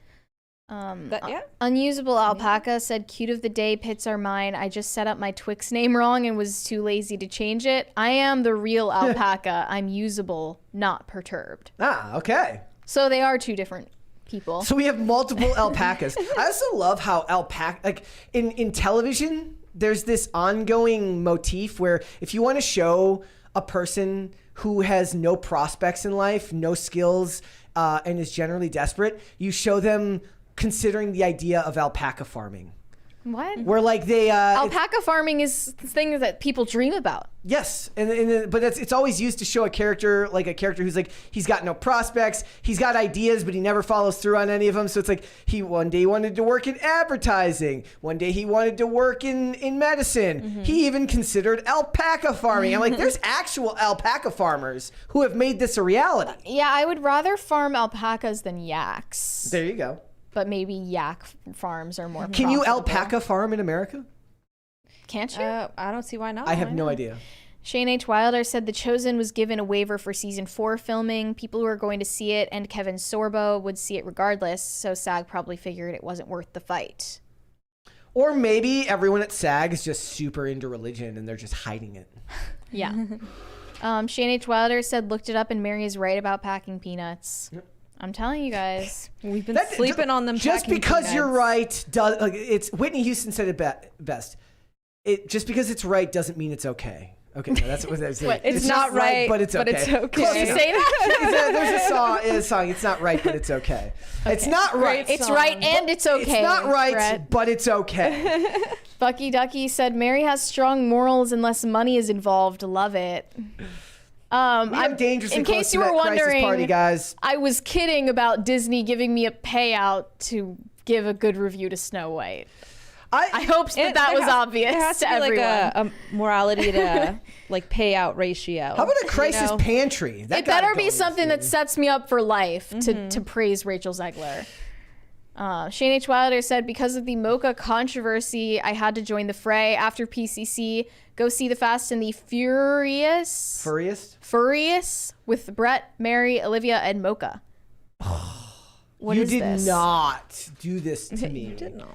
Unusable Alpaca said, cute of the day, pits are mine. I just set up my Twix name wrong and was too lazy to change it. I am the real alpaca. I'm usable, not perturbed. Okay. So they are two different people. So we have multiple alpacas. I also love how alpaca, like in television, there's this ongoing motif where if you want to show a person who has no prospects in life, no skills, and is generally desperate, you show them considering the idea of alpaca farming. What? Where like they alpaca farming is things that people dream about. Yes, but it's always used to show a character who's like, he's got no prospects, he's got ideas, but he never follows through on any of them. So it's like one day he wanted to work in advertising, one day he wanted to work in medicine. Mm-hmm. He even considered alpaca farming. I'm like, there's actual alpaca farmers who have made this a reality. Yeah, I would rather farm alpacas than yaks. There you go. But maybe yak farms are more Can you alpaca farm in America? Can't you? I don't see why not. I have no idea. Shane H. Wilder said The Chosen was given a waiver for season 4 filming. People who are going to see it and Kevin Sorbo would see it regardless, so SAG probably figured it wasn't worth the fight. Or maybe everyone at SAG is just super into religion and they're just hiding it. Yeah. Shane H. Wilder said, looked it up and Mary is right about packing peanuts. Yep. I'm telling you guys, we've been sleeping on them. Just because you're right, it's Whitney Houston said it best. Just because it's right doesn't mean it's okay. Okay, no, that's what I'm saying. It's not right, but it's okay. But it's okay. Did you say that? There's a song. It's not right, but it's okay. It's not right. It's right and it's okay. It's not right, Brett. but it's okay. Bucky Ducky said, Mary has strong morals unless money is involved. Love it. I'm dangerously in close case to you were that crisis wondering, party, guys. I was kidding about Disney giving me a payout to give a good review to Snow White. I hoped that was obvious there has to be everyone. like a morality to like payout ratio. How about a crisis pantry? It better be something that sets me up for life to praise Rachel Zegler. Shane H. Wilder said, because of the Mocha controversy, I had to join the fray. After PCC, go see The Fast and the Furious with Brett, Mary, Olivia, and Mocha. What is this? You did not do this to me. You did not.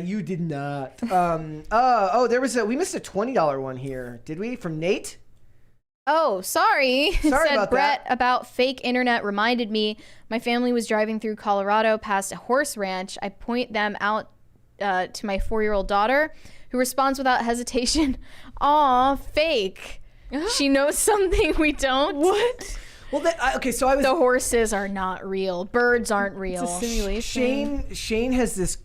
You did not. We missed a $20 one here. Did we? From Nate? Oh, sorry. Sorry said about Brett that. about fake internet reminded me my family was driving through Colorado past a horse ranch. I point them out to my 4-year-old daughter, who responds without hesitation, "Aw, fake." She knows something we don't. What? Well, the horses are not real. Birds aren't real. It's a simulation. Shane has this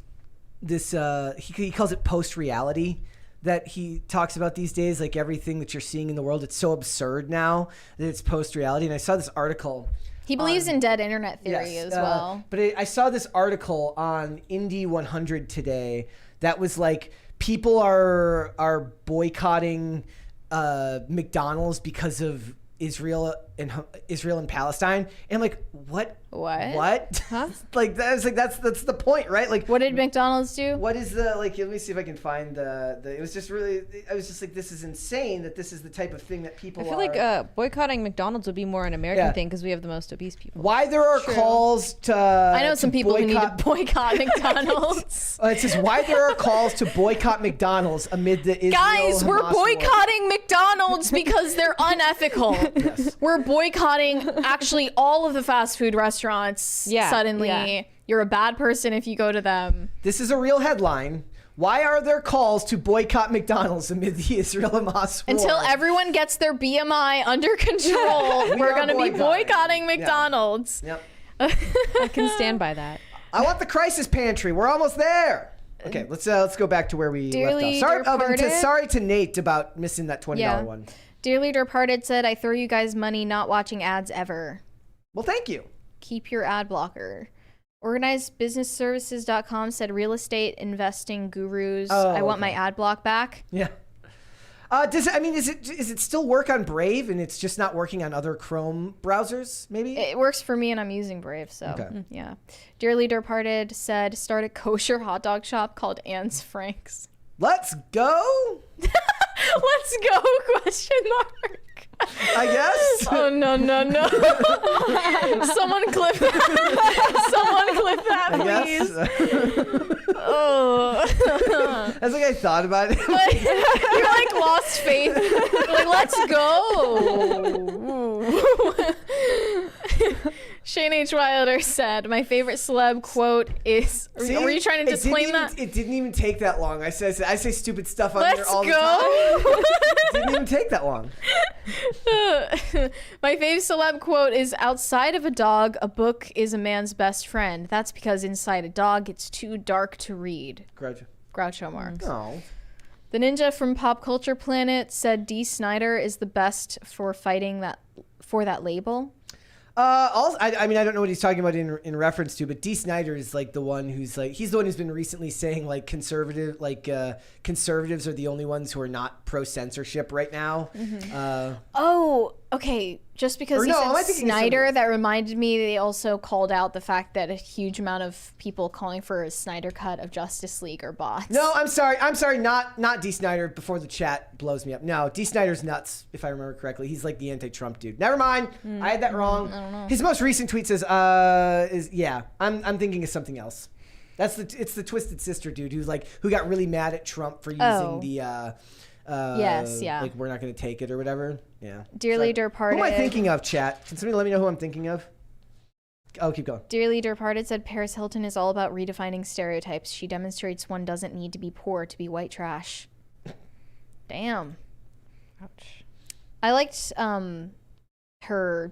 he calls it post-reality that he talks about these days. Like everything that you're seeing in the world, it's so absurd now that it's post-reality. And I saw this article. He believes in dead internet theory as well. But I saw this article on Indy 100 today that was like, people are boycotting McDonald's because of Israel and Palestine. And I'm like, what? Huh? That's the point, right? Like, what did McDonald's do? What is let me see if I can find the it was just really, I was just like, this is insane that this is the type of thing that people I feel like boycotting McDonald's would be more an American thing because we have the most obese people. Why there are calls to I know some people who need to boycott McDonald's. It says why there are calls to boycott McDonald's amid the Israel Guys, we're Hamas boycotting war. McDonald's because they're unethical. Yes. We're boycotting actually all of the fast food restaurants. Suddenly you're a bad person if you go to them. This is a real headline. Why are there calls to boycott McDonald's amid the Israel-Hamas war? Until everyone gets their BMI under control, we're going to be boycotting McDonald's. Yep. I can stand by that. I want the crisis pantry. We're almost there. Okay, let's go back to where we left off. Sorry to Nate about missing that $20 one. Dearly Departed said, I throw you guys money not watching ads ever. Well, thank you. Keep your ad blocker. OrganizedBusinessServices.com said, real estate investing gurus. I want my ad block back. Yeah. Is it still work on Brave and it's just not working on other Chrome browsers, maybe? It works for me and I'm using Brave, so yeah. Dearly Departed said, start a kosher hot dog shop called Anne's Franks. Let's go. Let's go, question mark. I guess. Oh, no. Someone clip that. Someone clip that, please. Oh. That's like I thought about it. You're like lost faith. You're like, let's go. Shane H. Wilder said, my favorite celeb quote is, were you trying to disclaim that? It didn't even take that long. I say stupid stuff on here all the time. It didn't even take that long. My fave celeb quote is, outside of a dog, a book is a man's best friend. That's because inside a dog, it's too dark to read. Groucho Marx. No. The ninja from Pop Culture Planet said Dee Snider is the best for fighting for that label. Also, I mean, I don't know what he's talking about in reference to, but Dee Snider is like the one who's like, he's the one who's been recently saying like conservatives are the only ones who are not pro censorship right now. Okay. Just because he said Snyder, that reminded me they also called out the fact that a huge amount of people calling for a Snyder cut of Justice League are bots. No, I'm sorry, not Dee Snider before the chat blows me up. No, Dee Snider's nuts, if I remember correctly. He's like the anti-Trump dude. Never mind, I had that wrong. I don't know. His most recent tweet says, I'm thinking of something else. It's the Twisted Sister dude who got really mad at Trump for using the yes, yeah. like we're not going to take it or whatever. Yeah. Dearly Departed. Who am I thinking of, chat? Can somebody let me know who I'm thinking of? Oh, keep going. Dearly Departed said Paris Hilton is all about redefining stereotypes. She demonstrates one doesn't need to be poor to be white trash. Damn. Ouch. I liked her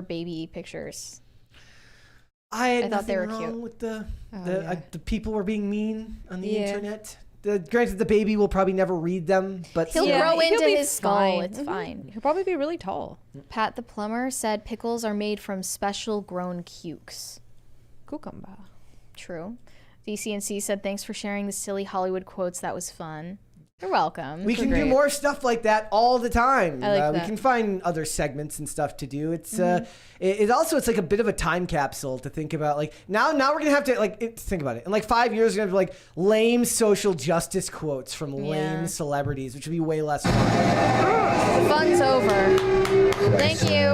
baby pictures. I thought they were wrong cute. with the people were being mean on the internet. Granted, the baby will probably never read them, but he'll grow into his skull. Fine. It's fine. He'll probably be really tall. Pat the plumber said pickles are made from special grown cukes. Cucumber. True. DCNC said thanks for sharing the silly Hollywood quotes. That was fun. You're welcome. We can do more stuff like that all the time. I like that. We can find other segments and stuff to do. It's it's like a bit of a time capsule to think about. Like now we're gonna have to think about it. In like 5 years, we're gonna have lame social justice quotes from lame celebrities, which would be way less fun. The fun's over. Thank you.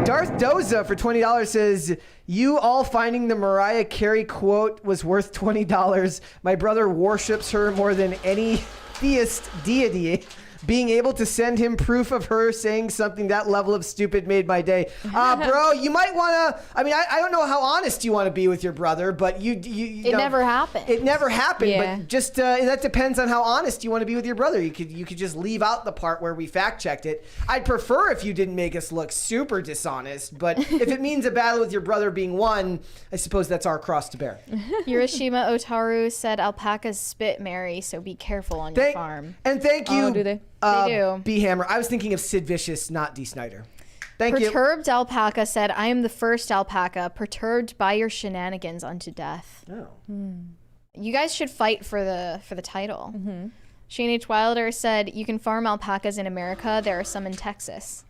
Darth Doza for $20 says, you all finding the Mariah Carey quote was worth $20. My brother worships her more than any theist deity. Being able to send him proof of her saying something that level of stupid made my day. Bro, you might want to, I don't know how honest you want to be with your brother, but you it never happened. It never happened, but just that depends on how honest you want to be with your brother. You could just leave out the part where we fact checked it. I'd prefer if you didn't make us look super dishonest, but if it means a battle with your brother being won, I suppose that's our cross to bear. Hiroshima Otaru said alpacas spit, Mary, so be careful on your farm. And thank you. Oh, do they? They do. B Hammer. I was thinking of Sid Vicious, not Dee Snider. Thank you. Perturbed Alpaca said, I am the first alpaca, perturbed by your shenanigans unto death. Oh. You guys should fight for the title. Shane H. Wilder said, you can farm alpacas in America. There are some in Texas.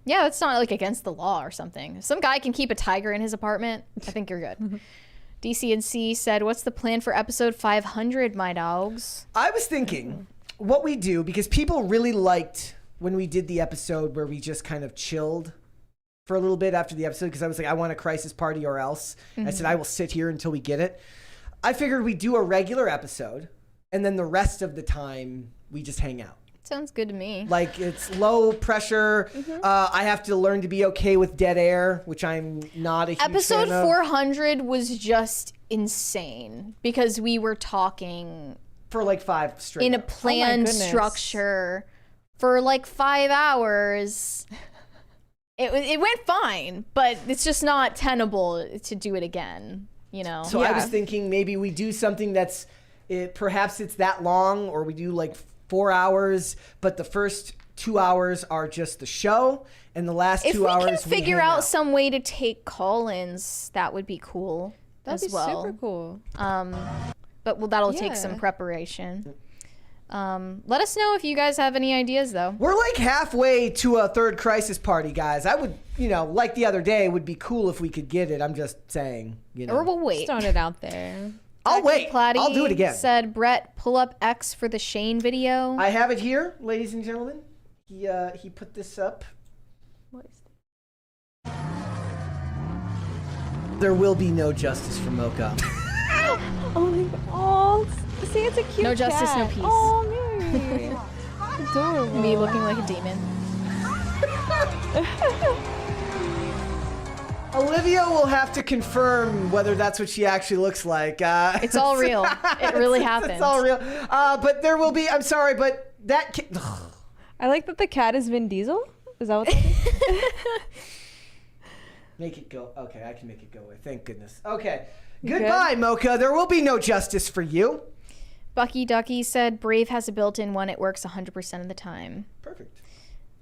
Yeah, it's not like against the law or something. If some guy can keep a tiger in his apartment, I think you're good. DCNC said, what's the plan for episode 500, my dogs? I was thinking what we do, because people really liked when we did the episode where we just kind of chilled for a little bit after the episode, because I was like, I want a crisis party or else. I said, I will sit here until we get it. I figured we'd do a regular episode, and then the rest of the time we just hang out. Sounds good to me. Like, it's low pressure. I have to learn to be okay with dead air, which I'm not a huge Episode fan of. 400 was just insane because we were talking for like 5 straight in a hours. planned structure for like 5 hours. it went fine, but it's just not tenable to do it again, you know? So I was thinking maybe we do something that's, perhaps it's that long, or we do like 4 hours, but the first 2 hours are just the show, and the last 2 hours If we can figure hang out some way to take call-ins, that would be cool. That'd as be well. super cool. But that'll take some preparation. Let us know if you guys have any ideas, though. We're like halfway to a third crisis party, guys. I would, like the other day, it would be cool if we could get it. I'm just saying, Or we'll wait. Just throwing it out there. I'll wait. Platty I'll do it again. Said, Brett, pull up X for the Shane video. I have it here, ladies and gentlemen. He put this up. What is There will be no justice for Mocha. Oh, see, it's a cute No justice, cat. no peace. Oh, Mary. Adorable. Me looking like a demon. Olivia will have to confirm whether that's what she actually looks like. It's all real. It really happened. It's all real. But there will be, I'm sorry, but that I like that the cat is Vin Diesel. Is that what that is? Make it go. Okay, I can make it go away. Thank goodness. Okay. Goodbye, Mocha. There will be no justice for you. Bucky Ducky said, Brave has a built-in one. It works 100% of the time. Perfect.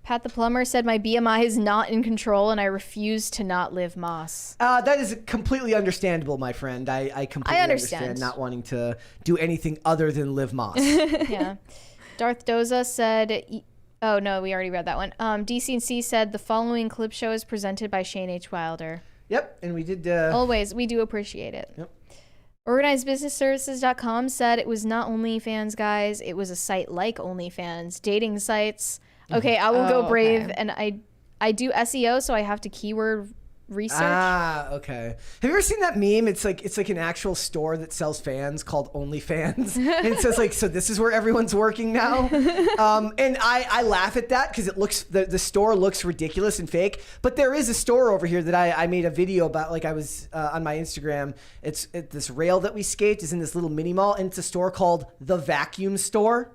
Pat the Plumber said, my BMI is not in control and I refuse to not live Moss. That is completely understandable, my friend. I completely understand not wanting to do anything other than live Moss. Yeah. Darth Doza said, oh no, we already read that one. DC&C said, the following clip show is presented by Shane H. Wilder. Yep, and we did... Always, we do appreciate it. Yep. OrganizedBusinessServices.com said it was not OnlyFans, guys. It was a site like OnlyFans, dating sites. Okay, I will go Brave, and I do SEO, so I have to keyword research. Okay. Have you ever seen that meme? It's like an actual store that sells fans called OnlyFans, and it says like, so this is where everyone's working now. And I laugh at that because it looks the store looks ridiculous and fake. But there is a store over here that I made a video about. Like I was on my Instagram. It's this rail that we skate is in this little mini mall, and it's a store called The Vacuum Store,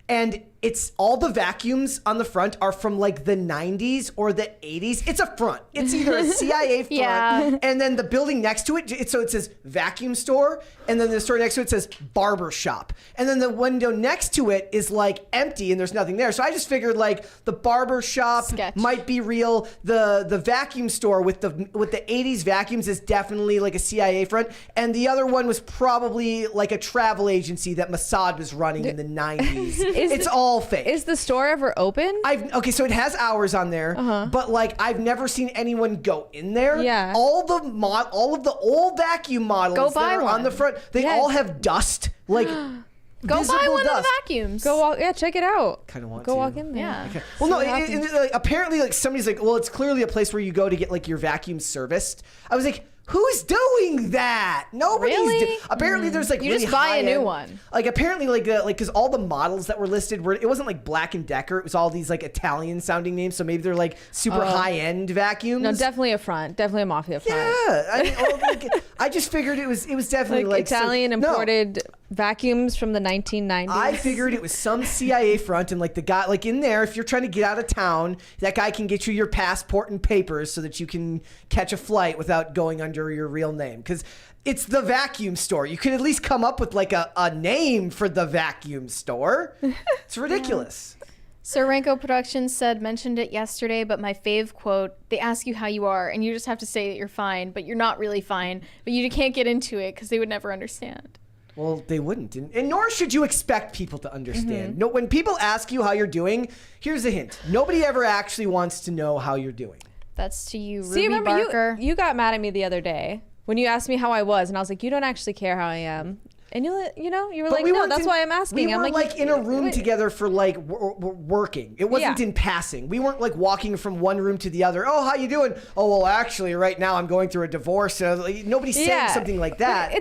and it's all the vacuums on the front are from like the 90s or the 80s. It's a front. It's either a CIA front, and then the building next to it, so it says vacuum store, and then the store next to it says barber shop, and then the window next to it is like empty and there's nothing there. So I just figured like the barber shop might be real. The vacuum store with the 80s vacuums is definitely like a CIA front, and the other one was probably like a travel agency that Mossad was running in the 90s. It's all fake. Is the store ever open? Okay, so it has hours on there, but like I've never seen anyone go in there. Yeah. All of the old vacuum models that are on the front, they all have dust. Like Go buy one dust. of the vacuums. Go walk. Yeah, check it out. Kind of want Go to. walk in there. Yeah. Okay. Well, no. Like, apparently, like somebody's like, well, it's clearly a place where you go to get like your vacuum serviced. I was like, who's doing that? Nobody's. Really? Apparently, there's like You really just buy a new high-end- one. Like apparently, like because all the models that were listed it wasn't like Black and Decker. It was all these like Italian sounding names. So maybe they're like super high end vacuums. No, definitely a front. Definitely a mafia front. Yeah, I mean, I just figured it was definitely like Italian imported vacuums from the 1990s. I figured it was some CIA front, and like the guy, like in there, if you're trying to get out of town, that guy can get you your passport and papers so that you can catch a flight without going under your real name. Because it's the vacuum store. You could at least come up with like a name for the vacuum store. It's ridiculous. Sir Ranko Productions said, mentioned it yesterday, but my fave quote, they ask you how you are, and you just have to say that you're fine, but you're not really fine, but you can't get into it because they would never understand. Well, they wouldn't, and nor should you expect people to understand. No, when people ask you how you're doing, here's a hint: nobody ever actually wants to know how you're doing. That's to you, Ruby See, remember Barker. you got mad at me the other day when you asked me how I was, and I was like, you don't actually care how I am. And you were But like, we no, weren't that's in- why I'm asking. We I'm were like in a room wait. together for like working. It wasn't in passing. We weren't like walking from one room to the other. Oh, how you doing? Oh, well, actually, right now I'm going through a divorce. Like, nobody's saying something like that.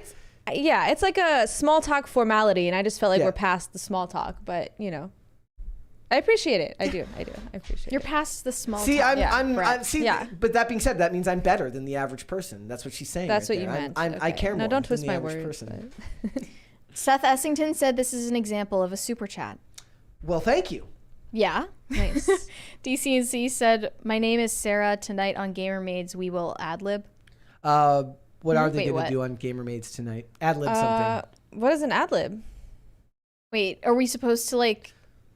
It's like a small talk formality, and I just felt like we're past the small talk. But I appreciate it. I do. I appreciate You're it. past the small See, talk. But that being said, that means I'm better than the average person. That's what she's saying. That's right what you there. meant. I care more. No, don't than twist the my average words. person. Seth Essington said this is an example of a super chat. Well, thank you. Yeah. Nice. DCNC said, "My name is Sara. Tonight on Gamermaids, we will ad-lib." What are they Wait, going what? to do on Gamermaids tonight? Ad-lib something. What is an ad lib? Wait, are we supposed to like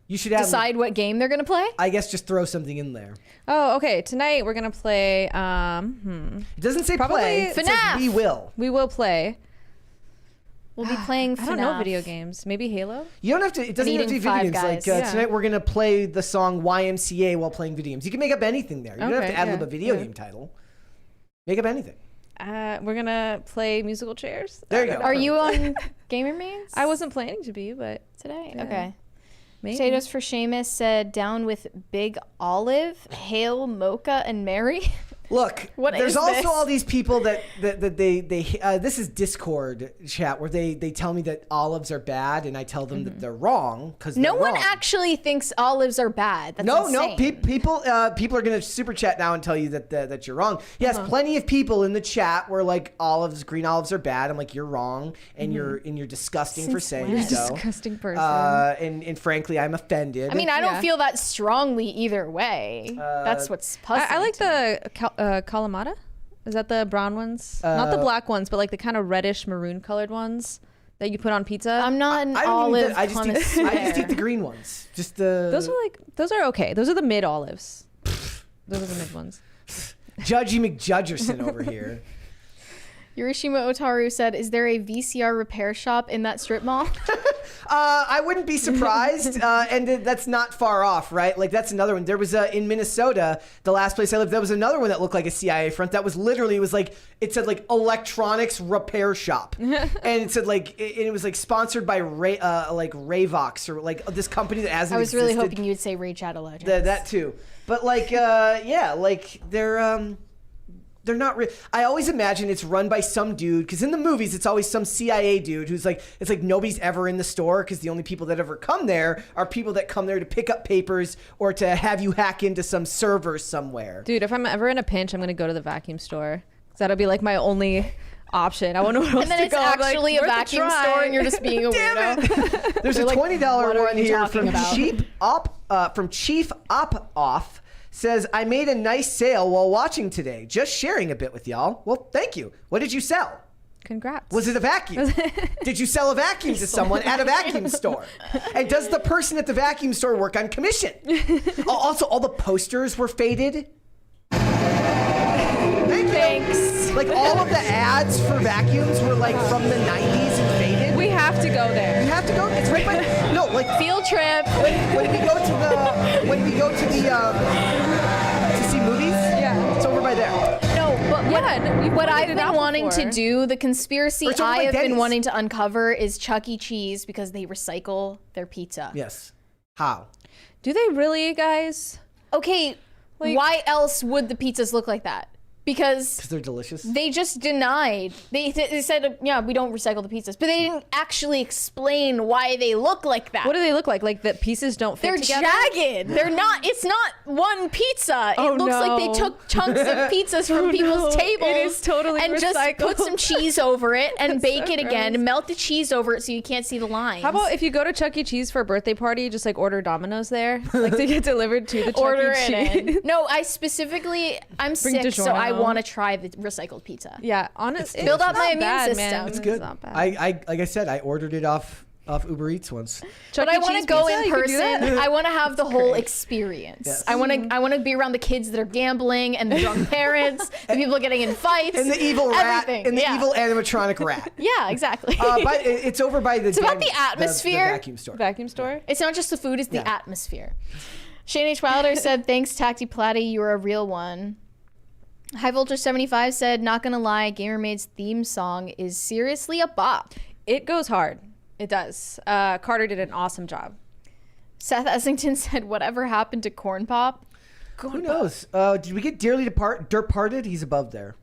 You should ad-lib. decide what game they're gonna play? I guess just throw something in there. Oh, okay. Tonight we're gonna play. It doesn't say Probably play. It says FNAF. we will. We will play. We'll be playing I don't know FNAF. video games. Maybe Halo. You don't have to. It doesn't have to be Eating video Five games. Like Guys. Yeah. tonight, we're gonna play the song YMCA while playing video games. You can make up anything there. You don't have Okay, to ad lib yeah, a video yeah. game title. Make up anything. We're gonna play musical chairs. There you go. Are you on Gamermaids? I wasn't planning to be, but today. Yeah. Okay. maybe. Potatoes for Seamus said, "Down with Big Olive, Hail, Mocha, and Mary." Look, What there's is also this? all these people that they this is Discord chat where they tell me that olives are bad and I tell them that they're wrong because No one actually thinks olives are bad. That's No, insane. people are gonna super chat now and tell you that you're wrong. Yes, plenty of people in the chat were like green olives are bad. I'm like, you're wrong and you're disgusting for saying You're a so. disgusting person. And frankly, I'm offended. I mean, I don't Yeah. feel that strongly either way. That's what's puzzling. I like to me. the Kalamata. Is that the brown ones? Not the black ones, but like the kind of reddish maroon colored ones that you put on pizza. I'm not an I don't olive I just eat the connoisseur. green ones. Just the those are okay. Those are the mid olives. Those are the mid ones. Judgy McJudgerson over here. Yurishima Otaru said, "Is there a VCR repair shop in that strip mall?" I wouldn't be surprised, and that's not far off, right? Like that's another one. There was in Minnesota, the last place I lived. There was another one that looked like a CIA front. That was literally it said like electronics repair shop, and it said it was like sponsored by Ravox or like this company that hasn't. I was really existed. hoping you'd say Raid Shadow Legends. That too, but they're not real. I always imagine it's run by some dude because in the movies it's always some CIA dude who's like, it's like nobody's ever in the store because the only people that ever come there are people that come there to pick up papers or to have you hack into some server somewhere. Dude, if I'm ever in a pinch, I'm gonna go to the vacuum store. 'Cause that'll be like my only option. I won't know where else And then to it's go. I'm like, actually a worth vacuum try. store and you're just being a Damn weirdo. There's a They're like, $20 what are one you here talking from Chief Op Off. Says, I made a nice sale while watching today. Just sharing a bit with y'all. Well, thank you. What did you sell? Congrats. Was it a vacuum? Did you sell a vacuum to someone at a vacuum store? And does the person at the vacuum store work on commission? Also, all the posters were faded. Thanks. Like all of the ads for vacuums were like from the 90s and faded. We have to go there. You have to go. It's right by. No, like Field trip. when we go to see movies. Yeah. It's over by there. No, but Yeah, what I've been wanting to before. do, the conspiracy Or it's over I by have been Denny's. wanting to uncover is Chuck E. Cheese because they recycle their pizza. Yes. How? Do they really, guys? Okay, Like- why else would the pizzas look like that? Because Because they're delicious. they just denied. They said, yeah, we don't recycle the pizzas. But they didn't actually explain why they look like that. What do they look like? Like the pieces don't fit They're together? jagged. They're not. It's not one pizza. Oh, It looks like they no. took chunks of pizzas from people's no. tables. It is totally and just recycled. put some cheese over it and bake so it again. gross. Melt the cheese over it so you can't see the lines. How about if you go to Chuck E. Cheese for a birthday party, just like order Domino's there, like to get delivered to the order Chuck E. it Cheese? in? No, I specifically, I'm Bring sick, so I DiGiorno. want to try the recycled pizza. Yeah, honestly, Build up my immune system. It's It's good. not bad. I like I said, I ordered it off Uber Eats once. Chuck But I E. want Cheese to go pizza? in You could do that? person. I want to have the whole experience. Yes. I want to be around the kids that are gambling and the drunk parents, the people getting in fights, And the evil rat. everything. And the Yeah. evil animatronic rat. Yeah, exactly. But it's over by the. It's about the atmosphere. The vacuum store. Vacuum store. It's not just the food; it's the Yeah. atmosphere. Shane H. Wilder said, "Thanks, Tacti Platty. You're a real one." High Voltage 75 said, "Not gonna lie, Gamermaid's theme song is seriously a bop." It goes hard. It does. Carter did an awesome job. Seth Essington said, "Whatever happened to Corn Pop?" Who knows? Did we get dearly departed? He's above there.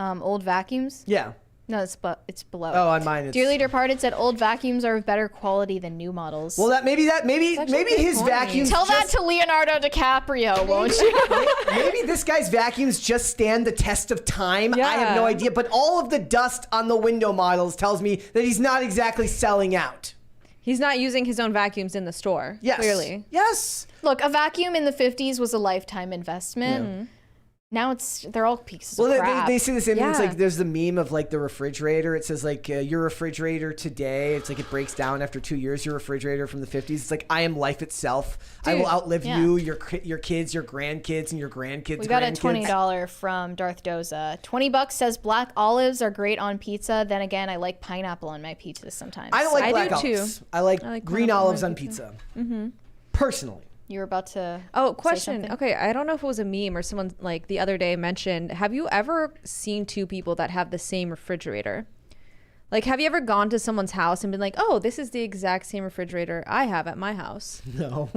Old vacuums? Yeah. No, it's below. Oh, on mine it's. Dearly Departed said old vacuums are of better quality than new models. Well, maybe actually a good his point. vacuums. Tell that just, to Leonardo DiCaprio, won't you? Maybe this guy's vacuums just stand the test of time. I have no Yeah. idea. But all of the dust on the window models tells me that he's not exactly selling out. He's not using his own vacuums in the store. Yes. Clearly. Yes. Look, a vacuum in the 50s was a lifetime investment. Now they're all pieces of crap. They say the same thing. It's Yeah. like there's the meme of like the refrigerator. It says like your refrigerator today. It's like it breaks down after 2 years. Your refrigerator from the 50s. It's like I am life itself. I will outlive you, your kids, your grandkids, and your grandkids. We got a grandkids. $20 from Darth Doza. $20 says black olives are great on pizza. Then again, I like pineapple on my pizzas sometimes. I don't like black do olives. too. I like green pineapple olives on on pizza. Personally. You were about to Oh, say question. something? Okay, I don't know if it was a meme or someone like the other day mentioned. Have you ever seen two people that have the same refrigerator? Like, have you ever gone to someone's house and been like, "Oh, this is the exact same refrigerator I have at my house"? No.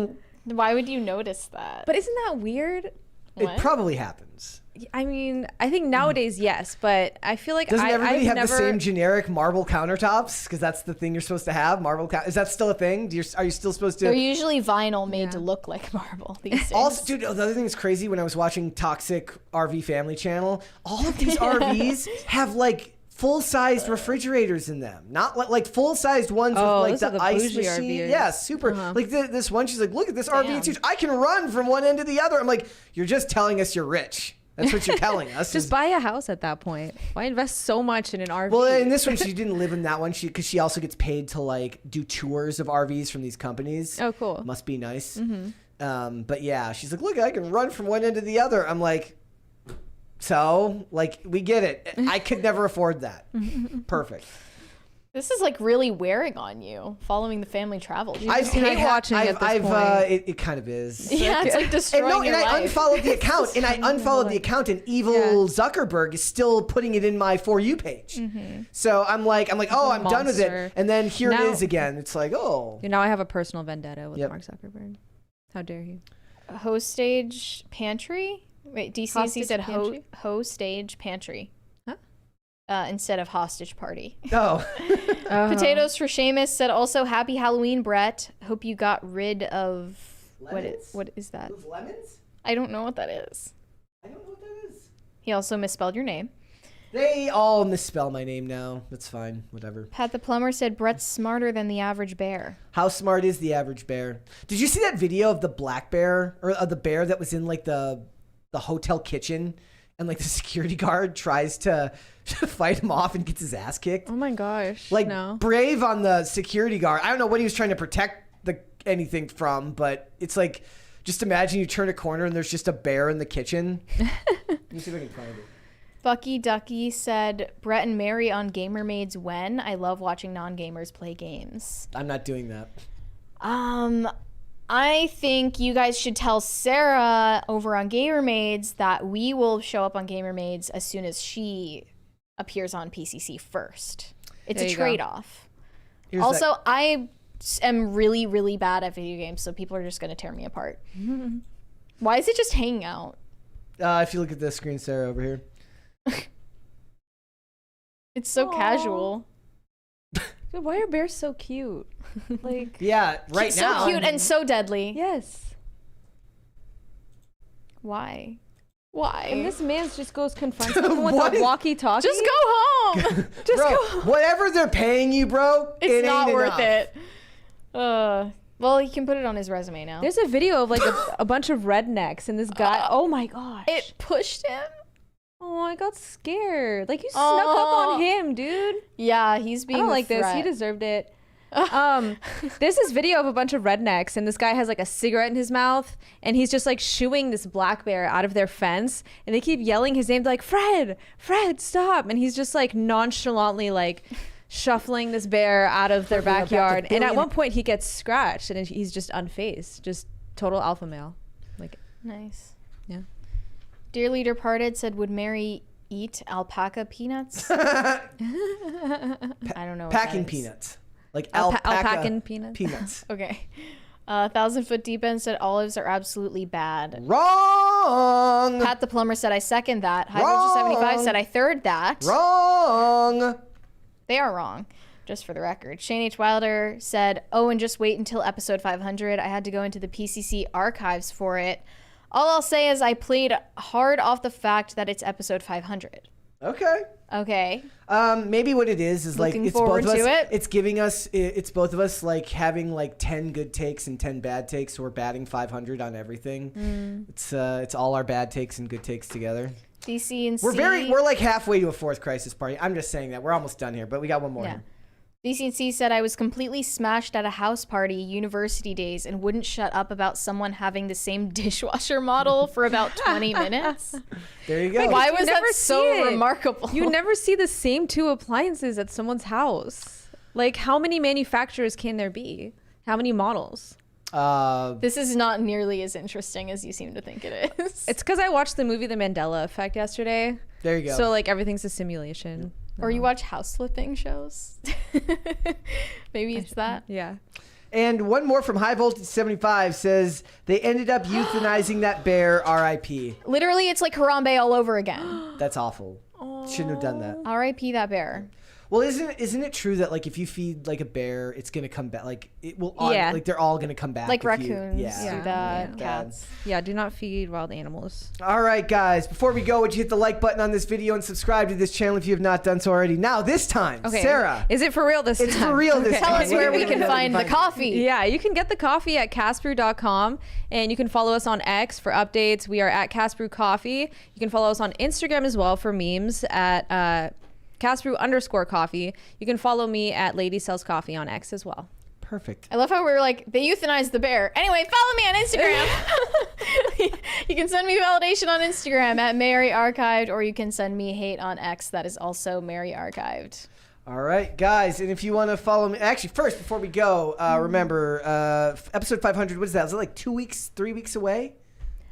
Why would you notice that? But isn't that weird? It probably happens. I mean, I think nowadays, yes, but I feel like Doesn't everybody I've have never... the same generic marble countertops? Because that's the thing you're supposed to have. Is that still a thing? Are you still supposed to? They're usually vinyl made to look like marble these days. Also, dude, the other thing that's crazy when I was watching Toxic RV Family Channel, all of these RVs have like full-sized refrigerators in them, not like full-sized ones with like those are the the ice bougie machine. RVs. Yeah, super. Like this one, she's like, "Look at this RV, it's huge. I can run from one end to the other." I'm like, "You're just telling us you're rich." That's what you're telling us. Just buy a house at that point. Why invest so much in an RV? Well, in this one, she didn't live in that one. Because she also gets paid to like do tours of RVs from these companies. Oh, cool. Must be nice. But yeah, she's like, "Look, I can run from one end to the other." I'm like, so like we get it. I could never afford that. Perfect. This is like really wearing on you, following the family travel. I hate watching at this point. It kind of is. Yeah, it's like destroying your I life. unfollowed the account, and I unfollowed the account, and evil Zuckerberg is still putting it in my For You page. So I'm like, oh, I'm done with monster. it, and then here it Now- is again. It's like, oh, Now I have a personal vendetta with Yep. Mark Zuckerberg. How dare he? Hostage pantry? Wait, DCC Hostage said pantry? hostage pantry. Huh? Instead of hostage party. oh. Potatoes for Seamus said also happy Halloween, Brett. Hope you got rid of Lemons? what is that? Those lemons? I don't know what that is. I don't know what that is. He also misspelled your name. They all misspell my name now. That's fine. Whatever. Pat the plumber said Brett's smarter than the average bear. How smart is the average bear? Did you see that video of the black bear or the bear that was in like the hotel kitchen, and like the security guard tries to fight him off and gets his ass kicked? Oh my gosh. Like no. brave on the security guard. I don't know what he was trying to protect anything from, but it's like, just imagine you turn a corner and there's just a bear in the kitchen. Let me see if I can find it. Bucky Ducky said Brett and Mary on Gamer Maids when. I love watching non-gamers play games. I'm not doing that. I think you guys should tell Sara over on Gamer Maids that we will show up on Gamer Maids as soon as she appears on PCC first. It's There a you go. trade-off. Here's Also, that- I am really, really bad at video games, so people are just going to tear me apart. Why is it just hanging out? if you look at the screen, Sarah, over here. It's so casual. Dude, why are bears so cute? Like, Yeah, right so now. cute and so deadly. yes. Why? Why? And this man just goes confronts him with What a is- walkie-talkie. Just go home. Bro, whatever they're paying you, bro, It's it not ain't worth enough. it. Well, he can put it on his resume now. There's a video of like a bunch of rednecks and this guy. Oh my gosh. It pushed him. Oh, I got scared. Like you snuck up on him, dude. Yeah, he's being I don't a like this. He threat. deserved it. There's this video of a bunch of rednecks and this guy has like a cigarette in his mouth and he's just like shooing this black bear out of their fence and they keep yelling his name like Fred, stop, and he's just like nonchalantly like shuffling this bear out of their backyard, and at one point he gets scratched and he's just unfazed, just total alpha male. Like, Nice. yeah. Dearly Departed said, would Mary eat alpaca peanuts? I don't know what Packing that is. peanuts. Like Alpacan peanuts. Peanuts. Okay. 1,000 Foot Deep End said olives are absolutely bad. Wrong. Pat the Plumber said, I second that. High 75 said, I third that. Wrong. They are wrong, just for the record. Shane H. Wilder said, oh, and just wait until episode 500. I had to go into the PCC archives for it. All I'll say is I played hard off the fact that it's episode 500. Okay. Okay. Maybe what it is like Looking it's both forward of us. to it. It's giving us. It's both of us like having like 10 good takes and 10 bad takes. So we're batting 500 on everything. It's all our bad takes and good takes together. DC and We're like halfway to a fourth crisis party. I'm just saying that we're almost done here, but we got one more. Yeah. Here. DCNC said, I was completely smashed at a house party university days and wouldn't shut up about someone having the same dishwasher model for about 20 minutes. There you go. Why You was that never so see it. remarkable? You never see the same 2 appliances at someone's house. Like, how many manufacturers can there be? How many models? This is not nearly as interesting as you seem to think it is. It's because I watched the movie The Mandela Effect yesterday. There you go. So, like, everything's a simulation. Or you watch house flipping shows. Maybe it's that. Yeah. And one more from High Voltage 75 says they ended up euthanizing that bear. R.I.P. Literally, it's like Harambe all over again. That's awful. Shouldn't have done that. R.I.P. that bear. Well, isn't it true that like if you feed like a bear, it's gonna come back? Like it will. Yeah. Like they're all gonna come back. Like if you- raccoons yeah. do that, Bad. cats. Yeah, do not feed wild animals. All right, guys. Before we go, would you hit the like button on this video and subscribe to this channel if you have not done so already? Now, this time, Okay. Sarah. Is it for real this time? It's for real this Okay. time. Tell us where we can find the coffee. Yeah, you can get the coffee at castbrew.com, and you can follow us on X for updates. We are at Castbrew Coffee. You can follow us on Instagram as well for memes at Castbrew_coffee. You can follow me at Lady Sells Coffee on X as well. Perfect. I love how we were like, they euthanized the bear. Anyway, follow me on Instagram. You can send me validation on Instagram at Mary Archived, or you can send me hate on X. That is also Mary Archived. All right, guys. And if you want to follow me, actually, first before we go, remember episode 500. What is that? Is it like 2 weeks, 3 weeks away?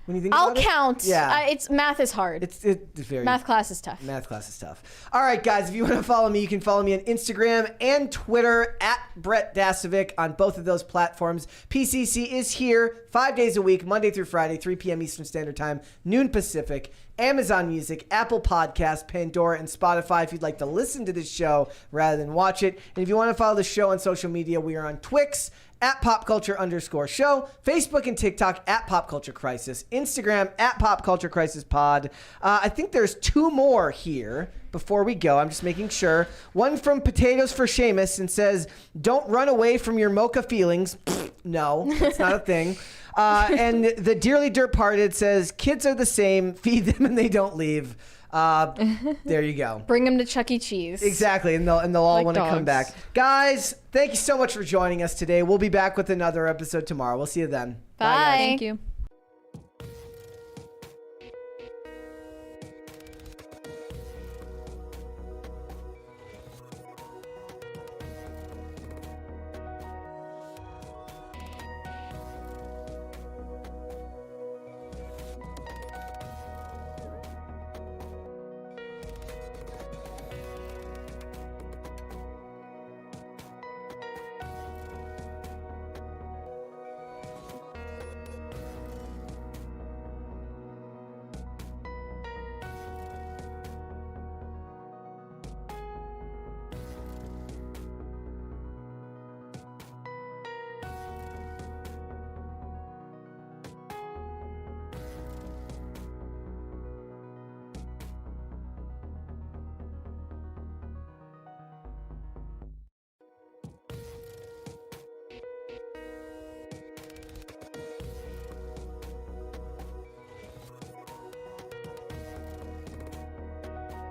When you think I'll about it? count. Yeah. It's math is hard. It's very Math class is tough. Math class is tough. All right, guys, if you want to follow me, you can follow me on Instagram and Twitter at Brett Dasovic on both of those platforms. PCC is here 5 days a week, Monday through Friday, 3 p.m. Eastern Standard Time, noon Pacific. Amazon Music, Apple Podcasts, Pandora, and Spotify if you'd like to listen to this show rather than watch it. And if you want to follow the show on social media, we are on Twix at popculture_show, Facebook and TikTok at Pop Culture Crisis, Instagram at Pop Culture Crisis Pod. I think there's 2 more here before we go. I'm just making sure. One from Potatoes for Seamus and says, don't run away from your mocha feelings. No, that's not a thing. And the Dearly Dirt Parted says, kids are the same, feed them and they don't leave. There you go. Bring them to Chuck E. Cheese. Exactly, and they'll all Like want to come dogs. back. Guys, thank you so much for joining us today. We'll be back with another episode tomorrow. We'll see you then. Bye. Thank you.